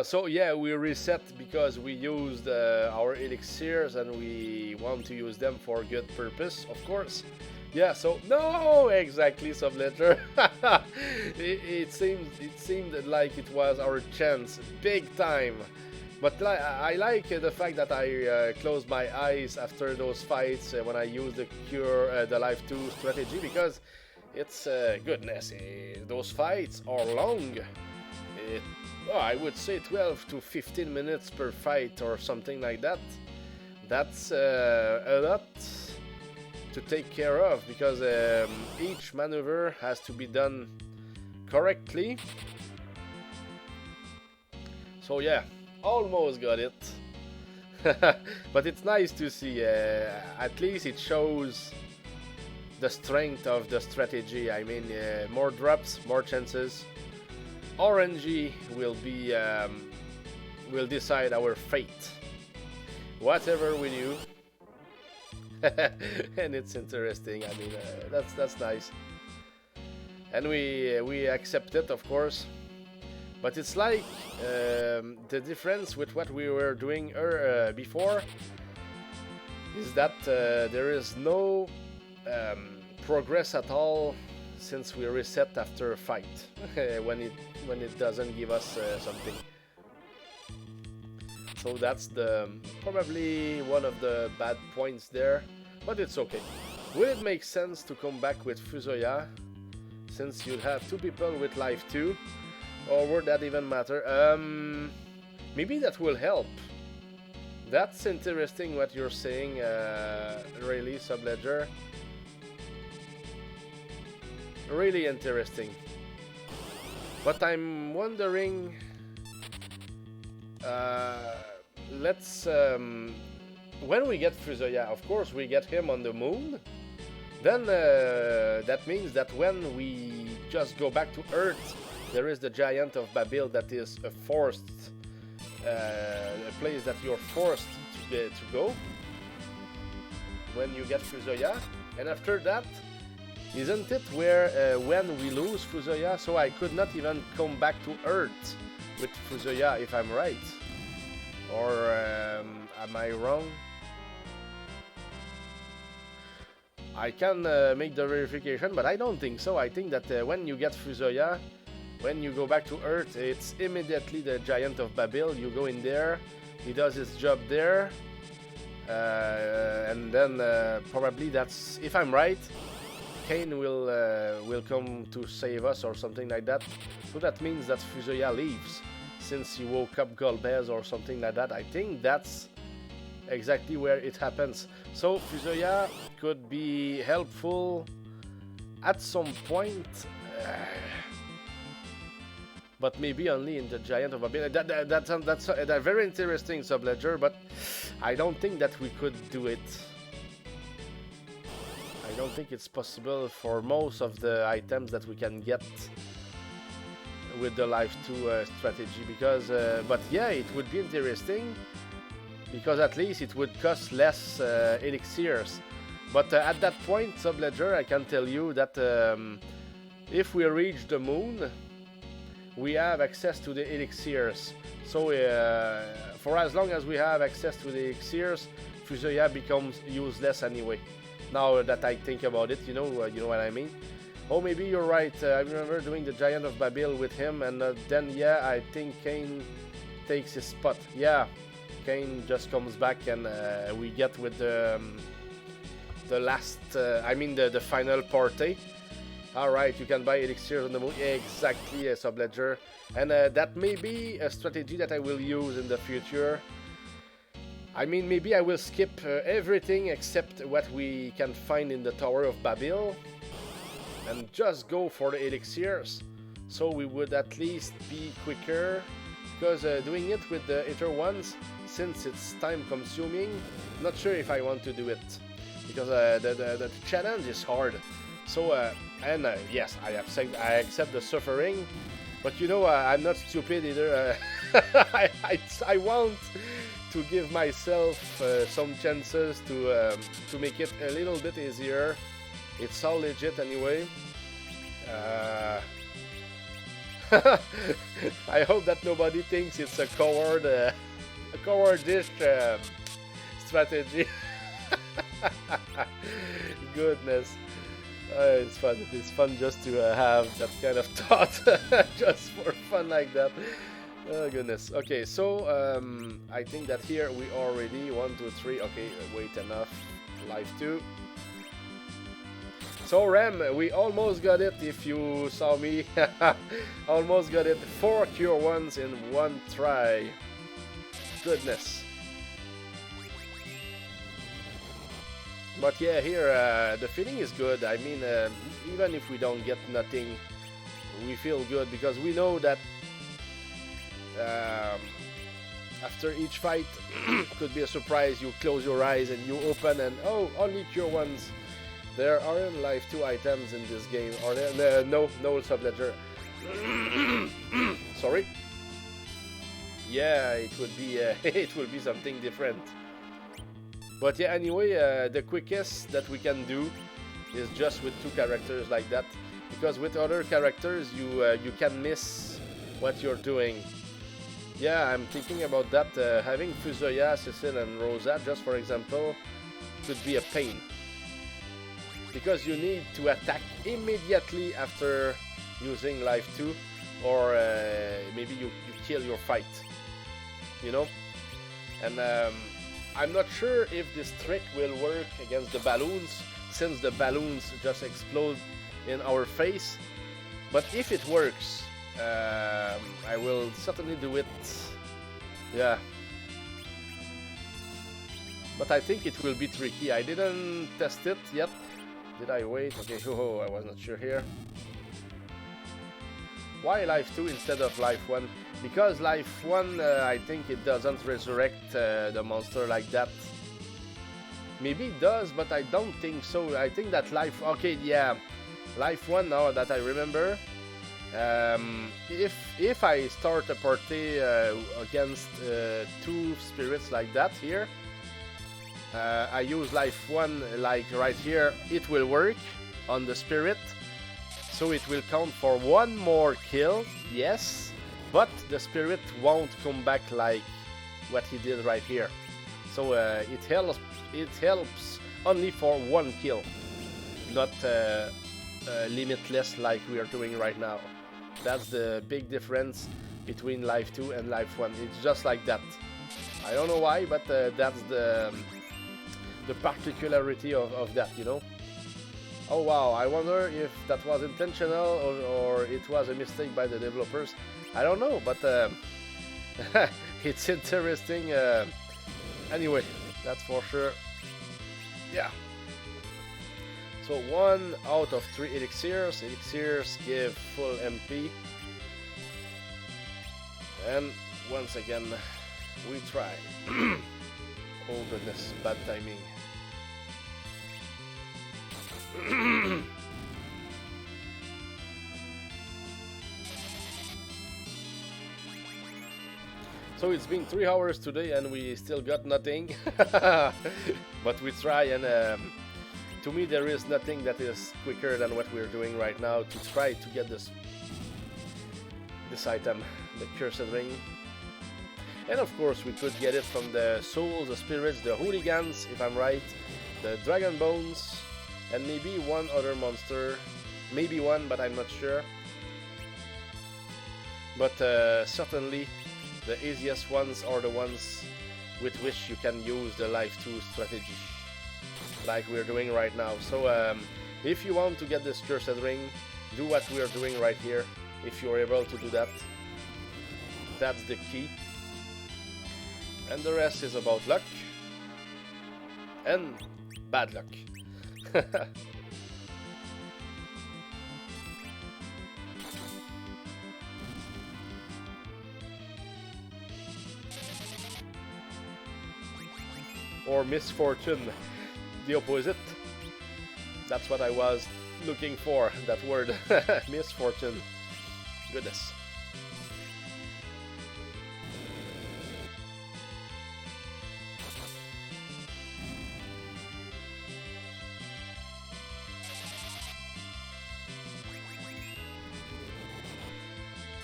So yeah, we reset because we used our elixirs and we want to use them for good purpose, of course. Yeah, so no, exactly, Subletter. it seemed like it was our chance, big time. But I like the fact that I closed my eyes after those fights when I used the cure, the Life 2 strategy, because it's goodness, those fights are long. I would say 12 to 15 minutes per fight or something like that. That's a lot to take care of, because each maneuver has to be done correctly. So yeah, almost got it. But it's nice to see, at least it shows the strength of the strategy. I mean, more drops, more chances. RNG will be will decide our fate, whatever we do. And it's interesting. I mean, that's nice, and we accept it, of course. But it's like the difference with what we were doing before is that there is no progress at all since we reset after a fight when it doesn't give us something. So that's probably one of the bad points there, but it's okay. Will it make sense to come back with Fusoya, since you'd have 2 people with life 2, or would that even matter? Maybe that will help. That's interesting what you're saying, really, Subledger. Really interesting. But I'm wondering, let's when we get Fusoya, of course we get him on the moon, then that means that when we just go back to Earth, there is the Giant of Babil that is a forced a place that you're forced to go when you get Fusoya, and after that Isn't it where when we lose Fuzoya, so I could not even come back to Earth with Fuzoya, if I'm right? Or am I wrong? I can make the verification, but I don't think so. I think that when you get Fuzoya, when you go back to Earth, it's immediately the Giant of Babel. You go in there, he does his job there, and then probably that's, if I'm right, Kane will come to save us or something like that. So that means that Fuzoya leaves, since he woke up Golbez or something like that. I think that's exactly where it happens. So Fuzoya could be helpful at some point, but maybe only in the Giant of Babel. That's a very interesting subledger, but I don't think that we could do it. I don't think it's possible for most of the items that we can get with the Life 2 strategy, because but yeah, it would be interesting, because at least it would cost less elixirs. But at that point, subledger, I can tell you that if we reach the moon, we have access to the elixirs. So for as long as we have access to the elixirs, Fuzoya becomes useless anyway. Now that I think about it, you know what I mean. Oh, maybe you're right. I remember doing the Giant of Babel with him, and then yeah, I think Kane takes his spot. Yeah, Kane just comes back, and we get with the last, I mean the final party. Alright, you can buy elixirs on the moon. Yeah, exactly, subledger. And that may be a strategy that I will use in the future. I mean, maybe I will skip everything except what we can find in the Tower of Babel, and just go for the elixirs, so we would at least be quicker, because doing it with the Ether ones, since it's time consuming, not sure if I want to do it, because the challenge is hard. So and yes, I accept the suffering, but you know, I'm not stupid either. I want to give myself some chances to make it a little bit easier. It's all legit anyway. I hope that nobody thinks it's a cowardish strategy. Goodness. It's fun. It's fun just to have that kind of thought, just for fun like that. Oh goodness. Okay, so I think that here we already 1, 2, 3. Okay, wait enough. Life 2. So Rem, we almost got it. If you saw me, almost got it. 4 cure ones in 1 try. Goodness. But yeah, here the feeling is good. I mean, even if we don't get nothing, we feel good, because we know that after each fight could be a surprise. You close your eyes and you open, and oh, only cure ones. There aren't Life 2 items in this game, or no subledger. Sorry. Yeah, it would be it will be something different. But yeah, anyway, the quickest that we can do is just with 2 characters like that, because with other characters you can miss what you're doing. Yeah, I'm thinking about that. Having Fuzoya, Cecil, and Rosa, just for example, could be a pain, because you need to attack immediately after using Life 2, or maybe you kill your fight, you know. And I'm not sure if this trick will work against the balloons, since the balloons just explode in our face. But if it works, I will certainly do it. Yeah. But I think it will be tricky. I didn't test it yet. Did I wait? Okay, oh, I was not sure here. Why Life 2 instead of Life 1? Because Life 1, I think it doesn't resurrect the monster like that. Maybe it does, but I don't think so. I think that Life... Okay, yeah. Life 1, now that I remember. If I start a party against 2 spirits like that here, I use Life 1 like right here, it will work. on the spirit, so it will count for one more kill, yes, but the spirit won't come back like what he did right here. So it helps only for one kill, not limitless like we are doing right now. That's the big difference between Life 2 and Life 1. It's just like that. I don't know why, but that's the particularity of that, you know. Oh wow, I wonder if that was intentional or it was a mistake by the developers. I don't know, but it's interesting. Anyway, that's for sure. Yeah. So 1 out of 3 elixirs. Elixirs give full MP. And once again, we try. Oh goodness, bad timing. So it's been 3 hours today and we still got nothing. But we try, and to me there is nothing that is quicker than what we're doing right now to try to get this item, the cursed ring. And of course we could get it from the souls, the spirits, the hooligans, if I'm right, the dragon bones, and maybe one other monster. Maybe one, but I'm not sure. But certainly the easiest ones are the ones with which you can use the Life 2 strategy, like we're doing right now. So if you want to get this cursed ring, do what we are doing right here. If you're able to do that, that's the key. And the rest is about luck and bad luck. Or misfortune, the opposite. That's what I was looking for, that word. Misfortune. Goodness.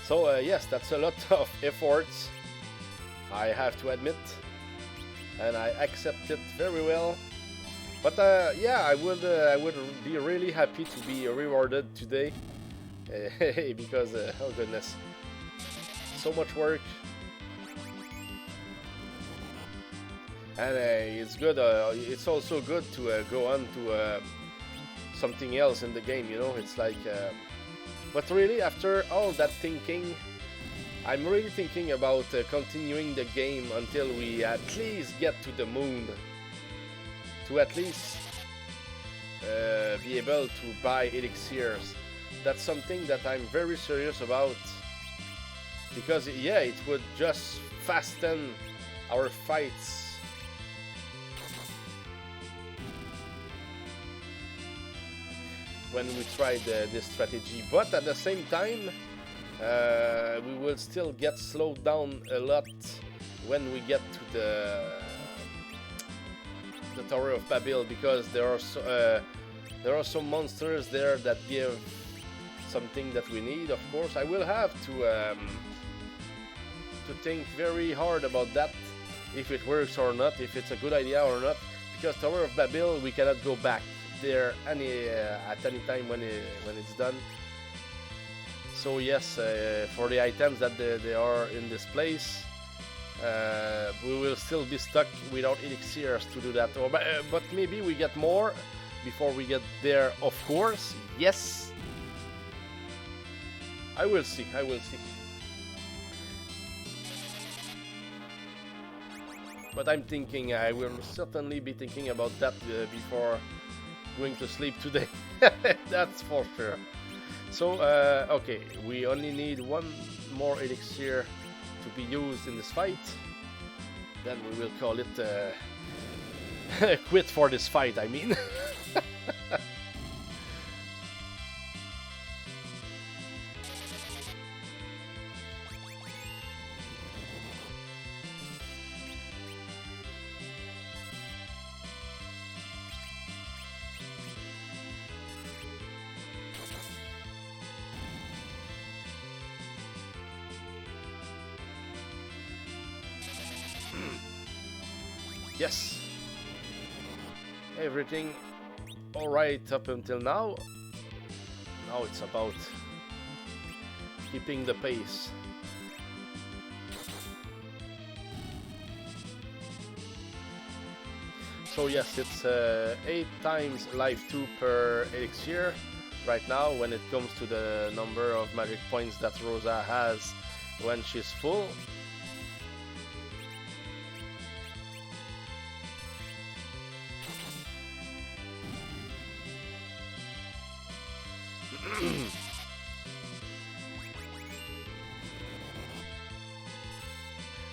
So yes, that's a lot of efforts, I have to admit, and I accept it very well. But yeah, I would be really happy to be rewarded today, because oh goodness, so much work, and it's good. It's also good to go on to something else in the game. You know, it's like. But really, after all that thinking, I'm really thinking about continuing the game until we at least get to the moon. To at least be able to buy elixirs. That's something that I'm very serious about. Because, yeah, it would just fasten our fights. When we tried this strategy, but at the same time we will still get slowed down a lot when we get to the Tower of Babel, because there are some monsters there that give something that we need. Of course, I will have to think very hard about that, if it works or not, if it's a good idea or not, because Tower of Babel we cannot go back there at any time when it's done. So yes, for the items that they are in this place, we will still be stuck without elixirs to do that. But maybe we get more before we get there, of course. Yes, I will see. But I'm thinking I will certainly be thinking about that before going to sleep today. That's for sure. So okay, we only need one more elixir to be used in this fight, then we will call it quit for this fight, I mean. yes, everything alright up until now. Now it's about keeping the pace. So yes, it's 8 times life 2 per elixir right now when it comes to the number of magic points that Rosa has when she's full.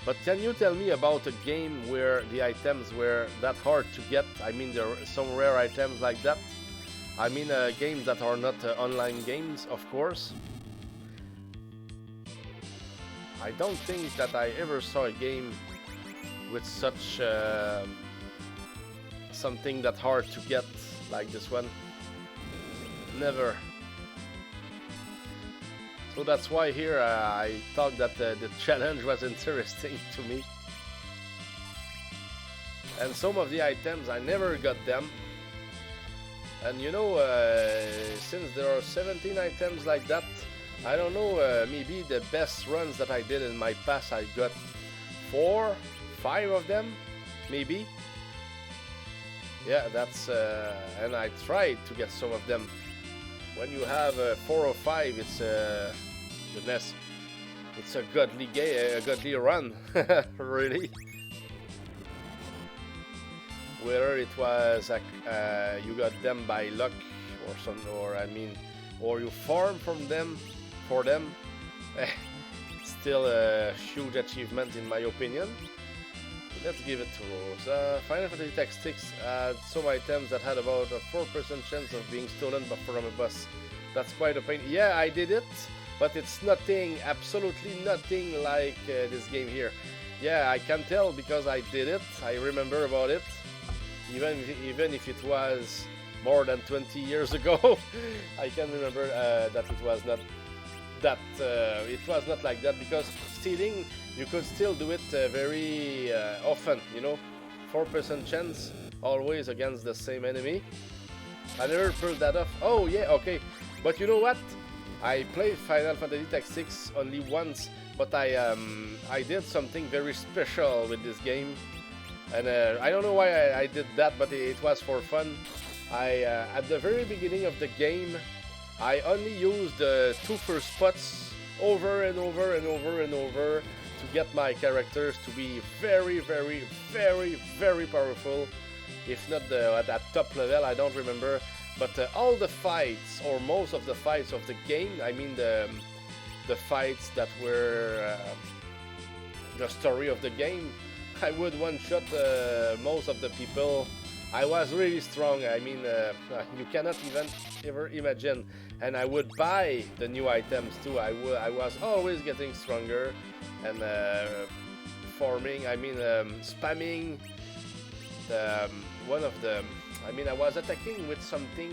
But can you tell me about a game where the items were that hard to get? I mean, there are some rare items like that. I mean, games that are not online games, of course. I don't think that I ever saw a game with such something that hard to get like this one. Never. So that's why here I thought that the challenge was interesting to me. And some of the items I never got them. And you know, since there are 17 items like that, I don't know, maybe the best runs that I did in my past, I got 4, 5 of them, maybe. Yeah, that's, and I tried to get some of them. When you have 4 or 5, it's, goodness, it's a godly run, really. Whether it was you got them by luck or something, or I mean, or you farm from them for them, it's still a huge achievement in my opinion. Let's give it to Rose. Final Fantasy Tactics had some items that had about a 4% chance of being stolen from a boss. That's quite a pain. Yeah, I did it, but it's nothing, absolutely nothing like this game here. Yeah, I can tell because I did it. I remember about it. Even if it was more than 20 years ago, I can remember that it was not that. It was not like that because stealing, you could still do it very often. You know, 4% chance always against the same enemy. I never pulled that off. Oh yeah, okay. But you know what? I played Final Fantasy Tactics only once, but I did something very special with this game. And I don't know why I did that, but it was for fun. At the very beginning of the game, I only used the 2 first spots over and over and over and over to get my characters to be very, very, very, very powerful. If not at that top level, I don't remember. But all the fights, or most of the fights of the game, I mean the fights that were the story of the game, I would one-shot most of the people. I was really strong. I mean, you cannot even ever imagine. And I would buy the new items too. I was always getting stronger and farming. I mean, spamming. One of the. I mean, I was attacking with something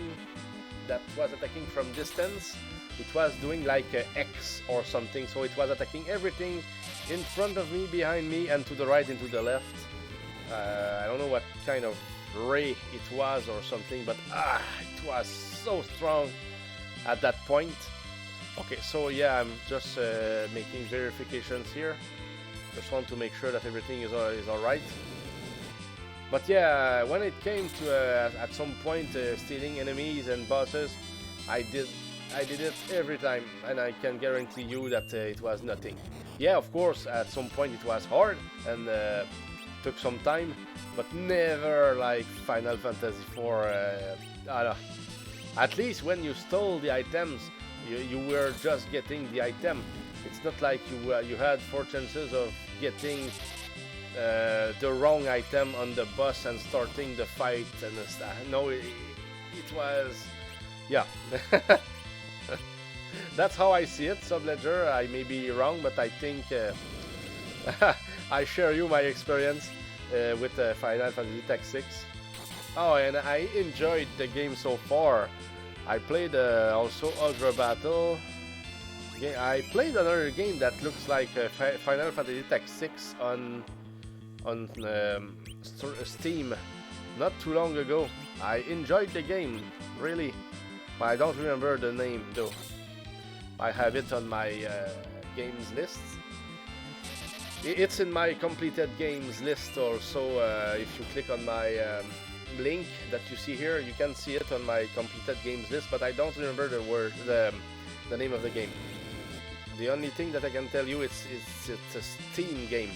that was attacking from distance. It was doing like X or something. So it was attacking everything in front of me, behind me, and to the right and to the left. I don't know what kind of ray it was or something, but it was so strong at that point. Okay, so yeah, I'm just making verifications here. Just want to make sure that everything is alright. But yeah, when it came to at some point stealing enemies and bosses, I did it every time, and I can guarantee you that it was nothing. Yeah, of course, at some point it was hard and took some time, but never like Final Fantasy IV. At least when you stole the items, you were just getting the item. It's not like you had 4 chances of getting the wrong item on the boss and starting the fight and stuff. No, it was, yeah. That's how I see it, Subledger. I may be wrong, but I think I share you my experience with Final Fantasy Tactics. Oh, and I enjoyed the game so far. I played also Ultra Battle. I played another game that looks like Final Fantasy Tactics on Steam not too long ago. I enjoyed the game, really. But I don't remember the name though. I have it on my games list. It's in my completed games list also. If you click on my link that you see here, you can see it on my completed games list, but I don't remember the name of the game. The only thing that I can tell you it's a Steam game.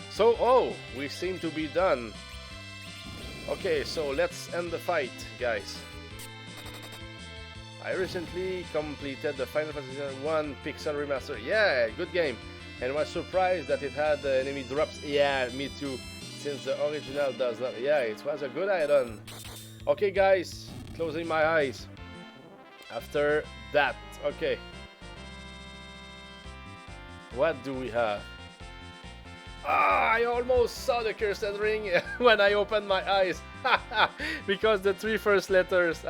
So, oh, we seem to be done. Okay, so let's end the fight, guys. I recently completed the Final Fantasy 1 Pixel Remaster. Yeah, good game. And was surprised that it had enemy drops. Yeah, me too. Since the original does not. Yeah, it was a good add-on. Okay, guys, closing my eyes. After that, okay. What do we have? Ah, I almost saw the cursed ring when I opened my eyes. Because the 3 first letters.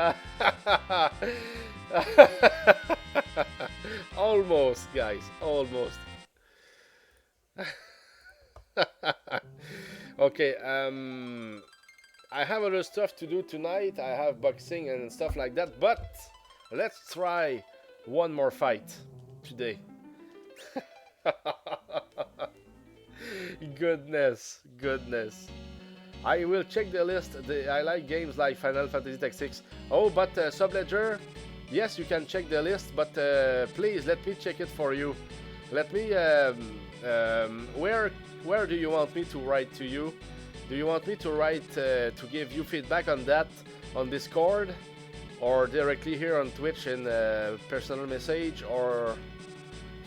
Almost, guys, almost. Okay, I have other stuff to do tonight. I have boxing and stuff like that, but let's try one more fight today. Goodness. I will check the list. I like games like Final Fantasy Tactics. Oh, but Subledger, yes, you can check the list, but please let me check it for you. Let me. Where do you want me to write to you? Do you want me to write to give you feedback on that on Discord, or directly here on Twitch in personal message, or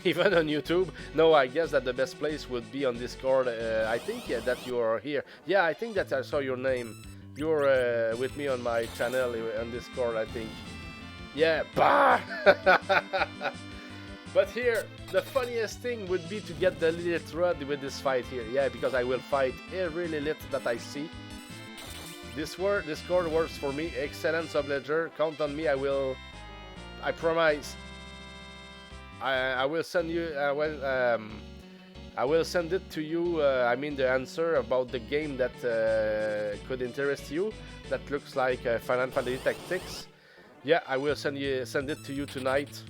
even on YouTube? No, I guess that the best place would be on Discord. I think that you are here. Yeah, I think that I saw your name. You're with me on my channel on Discord, I think. Yeah, bah! But here, the funniest thing would be to get the Lilith Rod with this fight here. Yeah, because I will fight every Lilith that I see. This card works for me. Excellent, Subledger. Count on me. I promise. I will send you. I will send it to you. I mean the answer about the game that could interest you. That looks like Final Fantasy Tactics. Yeah, I will send it to you tonight.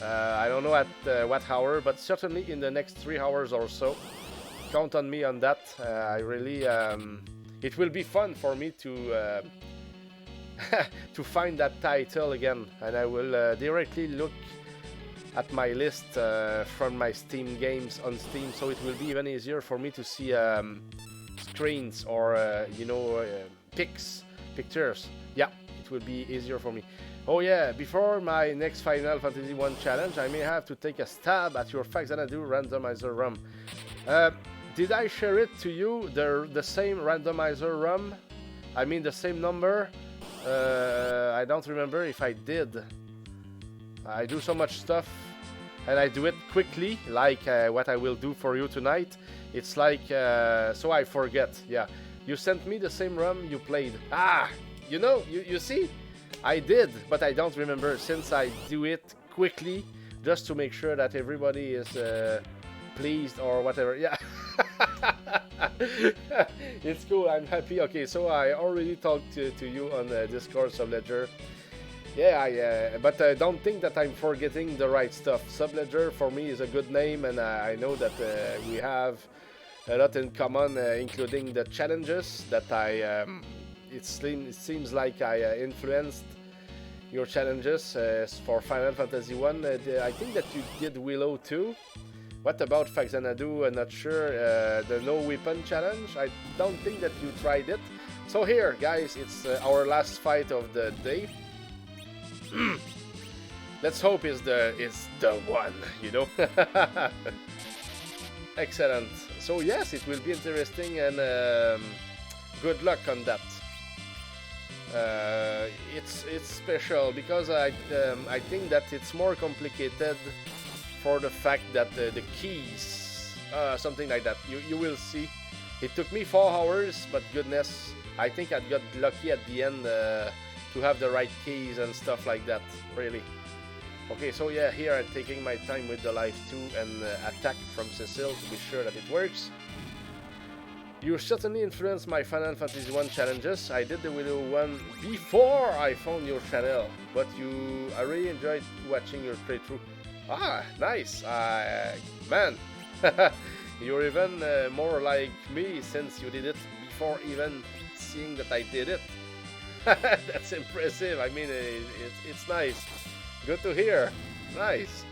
I don't know at what hour, but certainly in the next 3 hours or so. Count on me on that. I really, it will be fun for me to to find that title again, and I will directly look at my list from my Steam games on Steam, so it will be even easier for me to see screens or you know, pictures. Yeah, it will be easier for me. Oh yeah, before my next Final Fantasy 1 challenge, I may have to take a stab at your Xanadu randomizer ROM. Did I share it to you, the same randomizer ROM? I mean the same number? I don't remember if I did. I do so much stuff, and I do it quickly, like what I will do for you tonight. It's like, so I forget. Yeah, you sent me the same ROM you played. Ah, you know, you see? I did, but I don't remember, since I do it quickly, just to make sure that everybody is pleased or whatever. Yeah. It's cool, I'm happy. Okay, so I already talked to you on Discord, Subledger. Yeah, but don't think that I'm forgetting the right stuff. Subledger for me is a good name, and I know that we have a lot in common, including the challenges that it seems like I influenced your challenges for Final Fantasy 1. I think that you did Willow too. What about Xanadu? I'm not sure. The no weapon challenge, I don't think that you tried it. So here, guys, it's our last fight of the day. Let's hope it's the one, you know. Excellent. So yes, it will be interesting, and good luck on that. It's special because I think that it's more complicated for the fact that the keys, something like that. You will see. It took me 4 hours, but goodness, I think I got lucky at the end to have the right keys and stuff like that. Really. Okay, so yeah, here I'm taking my time with the life 2 and attack from Cecil to be sure that it works. You certainly influenced my Final Fantasy 1 challenges. I did the Willow one before I found your channel, but I really enjoyed watching your playthrough. Ah, nice. Man, you're even more like me since you did it before even seeing that I did it. That's impressive. I mean, it's nice. Good to hear. Nice.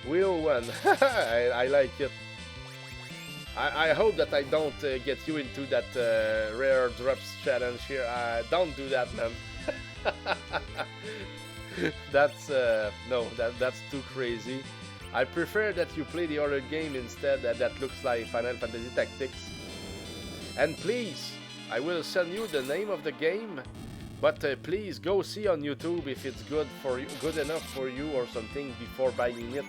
Willow one. I like it. I hope that I don't get you into that rare drops challenge here. Don't do that, man. That's no, that's too crazy. I prefer that you play the other game instead. That looks like Final Fantasy Tactics. And please, I will send you the name of the game. But please go see on YouTube if it's good enough for you or something before buying it.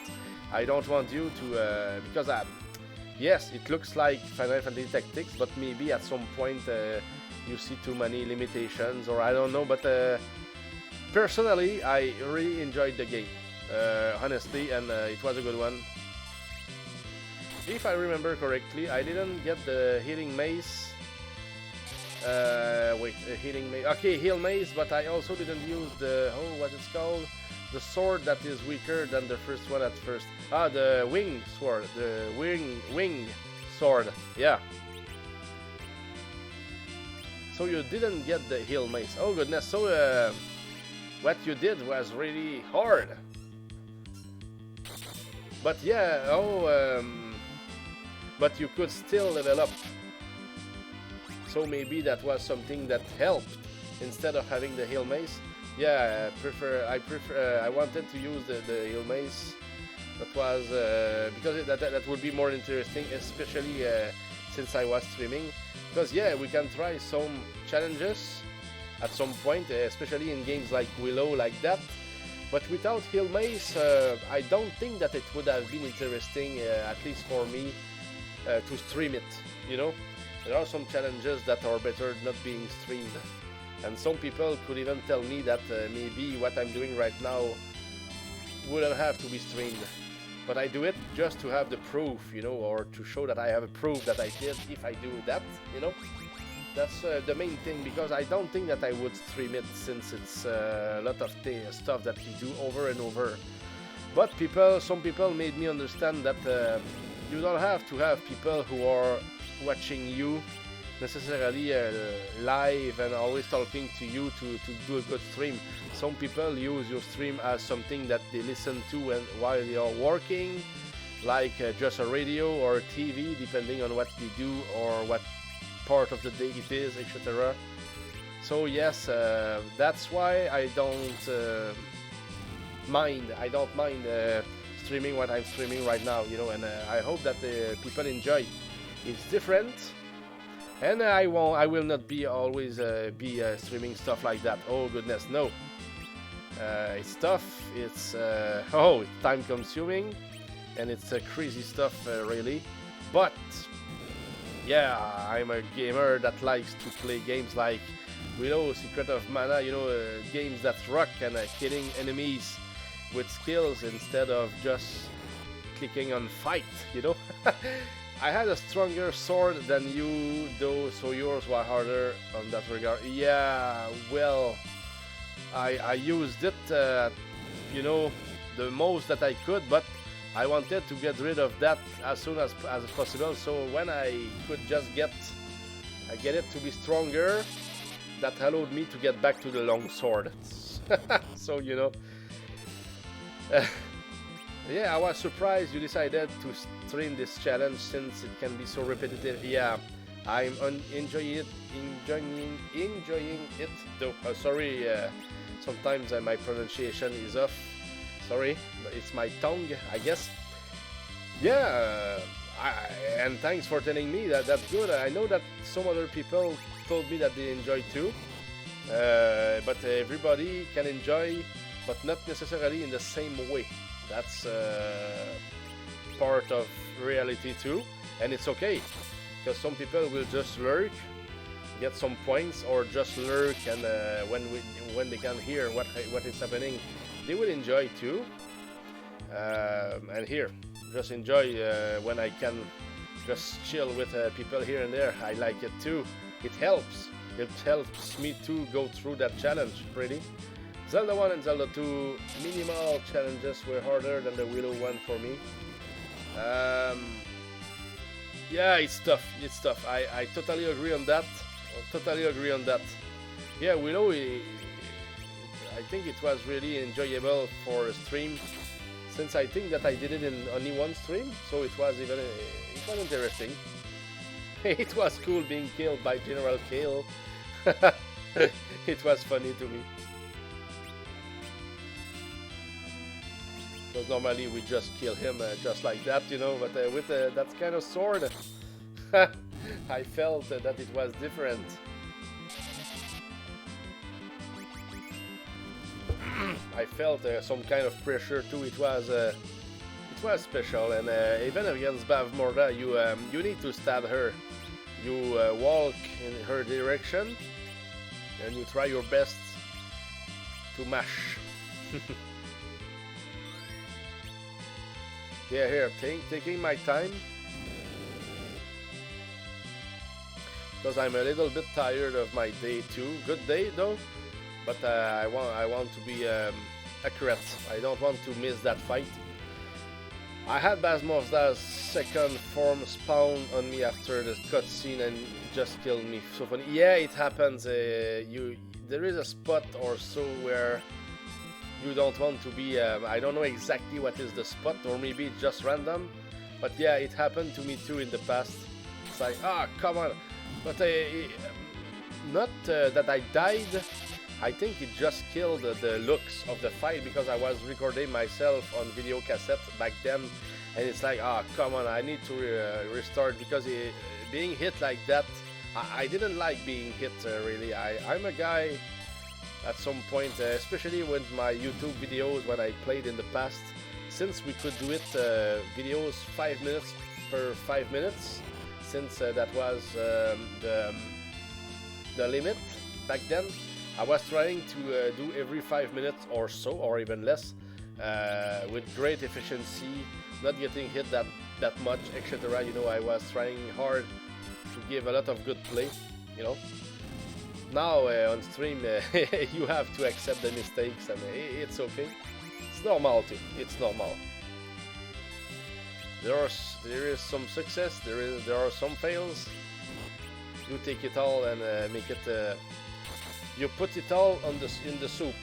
I don't want you to because yes, it looks like Final Fantasy Tactics, but maybe at some point you see too many limitations, or I don't know. But personally, I really enjoyed the game, honestly, and it was a good one. If I remember correctly, I didn't get the healing mace. Healing mace. Okay, heal mace, but I also didn't use the what it's called, the sword that is weaker than the first one at first. Ah, the wing sword, the wing sword. Yeah. So you didn't get the heal mace. Oh goodness. So what you did was really hard. But yeah. But you could still level up. So maybe that was something that helped instead of having the heal mace. Yeah, I wanted to use the heal mace. That was because that would be more interesting, especially since I was streaming. Because yeah, we can try some challenges at some point, especially in games like Willow, like that. But without heal mace, I don't think that it would have been interesting, at least for me, to stream it. You know. There are some challenges that are better not being streamed, and some people could even tell me that maybe what I'm doing right now wouldn't have to be streamed, but I do it just to have the proof, you know, or to show that I have a proof that I did if I do that, you know. That's the main thing, because I don't think that I would stream it since it's a lot of stuff that we do over and over. But some people made me understand that you don't have to have people who are watching you necessarily live and always talking to you to do a good stream. Some people use your stream as something that they listen to while they are working, like just a radio or a TV, depending on what they do or what part of the day it is, etc. So yes, that's why I don't mind streaming what I'm streaming right now, you know, and I hope that people enjoy. It's different, and I will not be always be streaming stuff like that. Oh goodness, no. It's tough. It's it's time consuming, and it's crazy stuff, really. But yeah, I'm a gamer that likes to play games like Willow, Secret of Mana. You know, games that rock and killing enemies with skills instead of just clicking on fight. You know. I had a stronger sword than you, though, so yours was harder on that regard. Yeah, well, I used it, you know, the most that I could, but I wanted to get rid of that as soon as possible. So when I could just get it to be stronger, that allowed me to get back to the long sword. So, you know. Yeah, I was surprised you decided to stream this challenge since it can be so repetitive. Yeah, I'm enjoying it though. Sorry, sometimes my pronunciation is off. Sorry, but it's my tongue, I guess. Yeah, and thanks for telling me that. That's good. I know that some other people told me that they enjoy too. But everybody can enjoy, but not necessarily in the same way. That's part of reality too, and it's okay, because some people will just lurk, get some points, or just lurk, and when they can hear what is happening, they will enjoy too. And here, just enjoy when I can just chill with people here and there. I like it too. It helps. It helps me to go through that challenge pretty. Zelda 1 and Zelda 2 minimal challenges were harder than the Willow one for me. Yeah, it's tough. It's tough. I totally agree on that. Yeah, Willow, I think it was really enjoyable for a stream, since I think that I did it in only one stream, so it was interesting. It was cool being killed by General Kale. It was funny to me. Because normally we just kill him just like that, you know, but with that kind of sword, I felt that it was different. I felt some kind of pressure too. It was special, and even against Bavmorda, you need to stab her. You walk in her direction, and you try your best to mash. Yeah, here, taking my time, because I'm a little bit tired of my day too. Good day though, but I want to be accurate. I don't want to miss that fight. I had Basmovda's second form spawn on me after the cutscene and just killed me. So funny. Yeah, it happens. There is a spot or so where you don't want to be. I don't know exactly what is the spot, or maybe it's just random. But yeah, it happened to me too in the past. It's like, come on. But not that I died. I think it just killed the looks of the fight, because I was recording myself on video cassette back then, and it's like, come on, I need to restart, because being hit like that, I didn't like being hit really. I'm a guy at some point, especially with my YouTube videos when I played in the past, since we could do it videos 5 minutes per 5 minutes, since that was the limit back then. I was trying to do every 5 minutes or so, or even less, with great efficiency, not getting hit that much, etc. You know, I was trying hard to give a lot of good play, you know. Now on stream, you have to accept the mistakes, and it's okay. It's normal too. It's normal. There is some success. There are some fails. You take it all and make it. You put it all in the soup.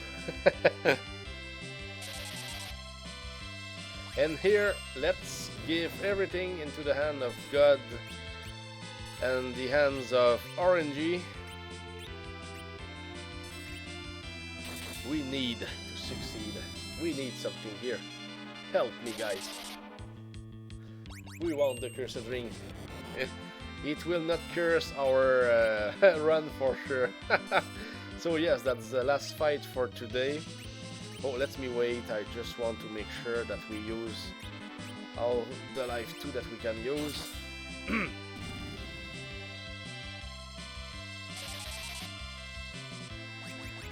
And here, let's give everything into the hand of God and the hands of RNG. We need to succeed. We need something here. Help me, guys. We want the cursed ring. It will not curse our run for sure. So yes, that's the last fight for today. Oh, let me wait. I just want to make sure that we use all the life too that we can use.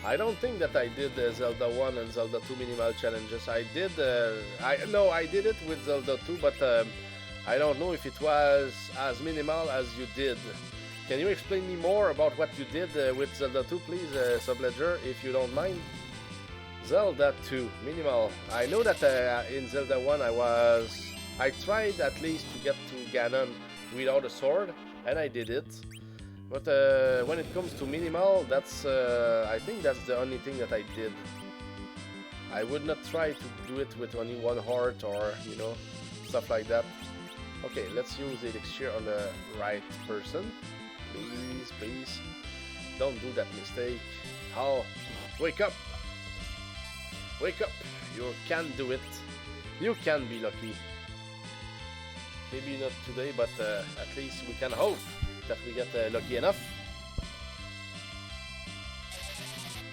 I don't think that I did Zelda 1 and Zelda 2 minimal challenges. I did. I did it with Zelda 2, but I don't know if it was as minimal as you did. Can you explain me more about what you did with Zelda 2, please, Subledger, if you don't mind? Zelda 2 minimal. I know that in Zelda 1 I tried at least to get to Ganon without a sword, and I did it. But when it comes to minimal, that's I think that's the only thing that I did. I would not try to do it with only one heart, or you know, stuff like that. Okay, let's use the elixir on the right person. Please, please. Don't do that mistake. Oh, wake up! Wake up! You can do it. You can be lucky. Maybe not today, but at least we can hope that we get lucky enough.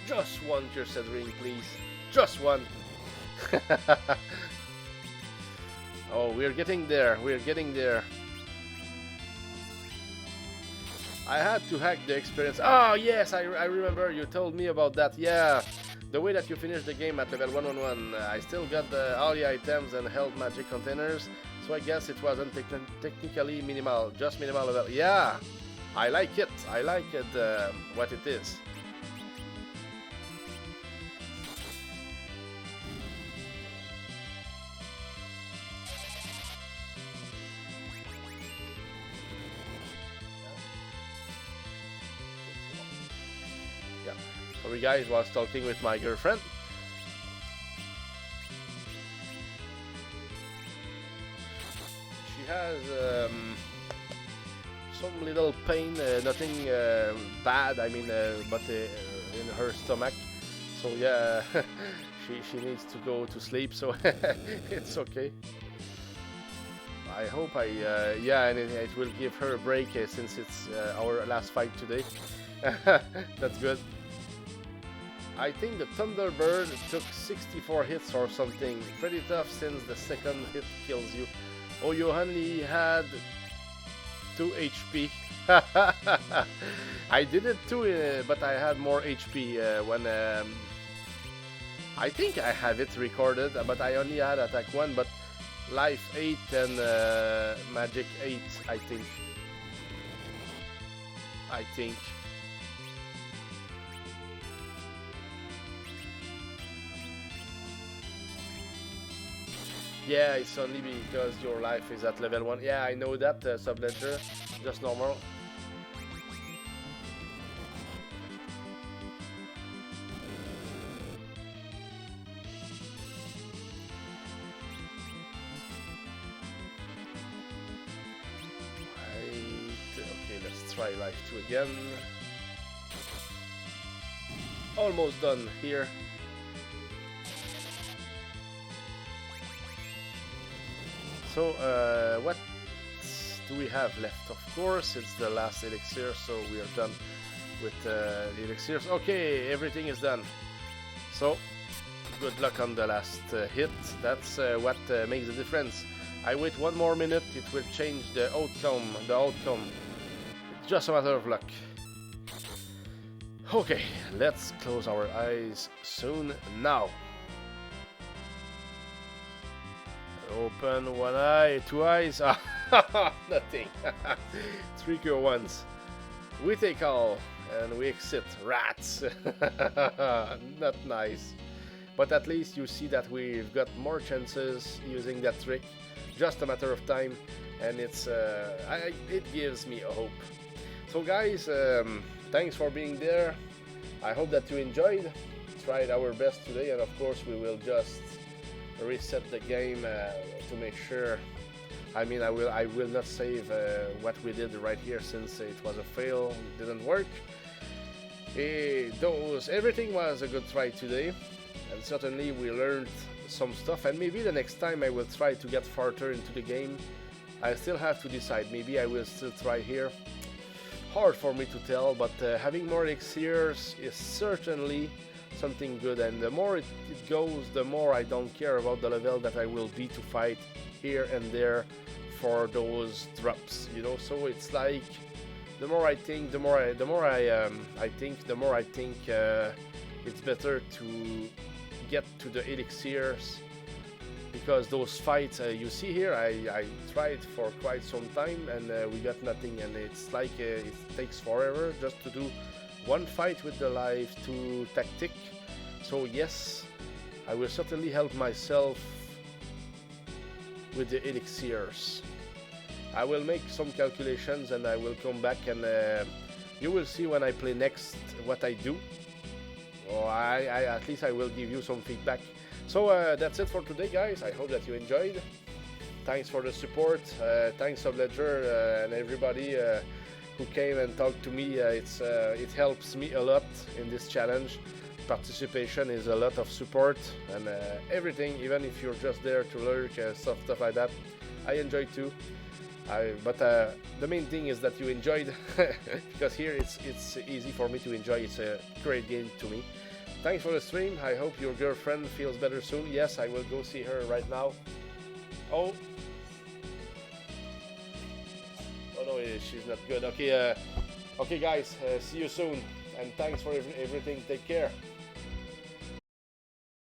Just one cursed ring, please. Just one. Oh, we're getting there. We're getting there. I had to hack the experience. Oh, yes, I remember you told me about that. Yeah, the way that you finished the game at level 111. I still got all the items and held magic containers, So I guess it wasn't technically minimal, just minimal level. Yeah, I like it. I like it, what it is. Yeah. Sorry guys, was talking with my girlfriend. She has some little pain, nothing bad, I mean, but in her stomach. So yeah, she needs to go to sleep, so it's okay. I hope yeah, and it will give her a break since it's our last fight today. That's good. I think the Thunderbird took 64 hits or something. Pretty tough since the second hit kills you. Oh, you only had 2 HP. I did it too, but I had more HP when... I think I have it recorded, but I only had attack 1, but life 8 and magic 8, I think. Yeah, it's only because your life is at level 1. Yeah, I know that, Subledger. Just normal. Okay, let's try life 2 again. Almost done here. So, what do we have left? Of course, it's the last elixir, so we are done with the elixirs. Okay, everything is done. So, good luck on the last hit. That's what makes the difference. I wait 1 more minute, it will change the outcome. It's just a matter of luck. Okay, let's close our eyes soon now. Open 1 eye, 2 eyes. Nothing. 3 cure ones. We take all and we exit. Rats. Not nice. But at least you see that we've got more chances using that trick. Just a matter of time, and it gives me a hope. So guys, thanks for being there. I hope that you enjoyed. Tried our best today, and of course we will just reset the game to make sure. I mean, I will not save what we did right here since it was a fail, it didn't work. Everything was a good try today, and certainly we learned some stuff, and maybe the next time I will try to get farther into the game. I still have to decide. Maybe I will still try here. Hard for me to tell, but having more elixirs is certainly something good, and the more it goes, the more I don't care about the level that I will be to fight here and there for those drops, you know. So it's like the more I think, the more I think it's better to get to the elixirs, because those fights you see here, I tried for quite some time and we got nothing, and it's like it takes forever just to do one fight with the life 2 tactic. So yes, I will certainly help myself with the elixirs. I will make some calculations and I will come back, and you will see when I play next what I do. Or at least I will give you some feedback. So that's it for today, guys. I hope that you enjoyed. Thanks for the support. Thanks Subledger and everybody who came and talked to me. It helps me a lot in this challenge. Participation is a lot of support and everything, even if you're just there to lurk, stuff like that. I enjoy too. But the main thing is that you enjoyed, because here it's easy for me to enjoy. It's a great game to me. Thanks for the stream. I hope your girlfriend feels better soon. Yes, I will go see her right now. Oh no, she's not good. Okay, okay guys, see you soon, and thanks for everything. Take care.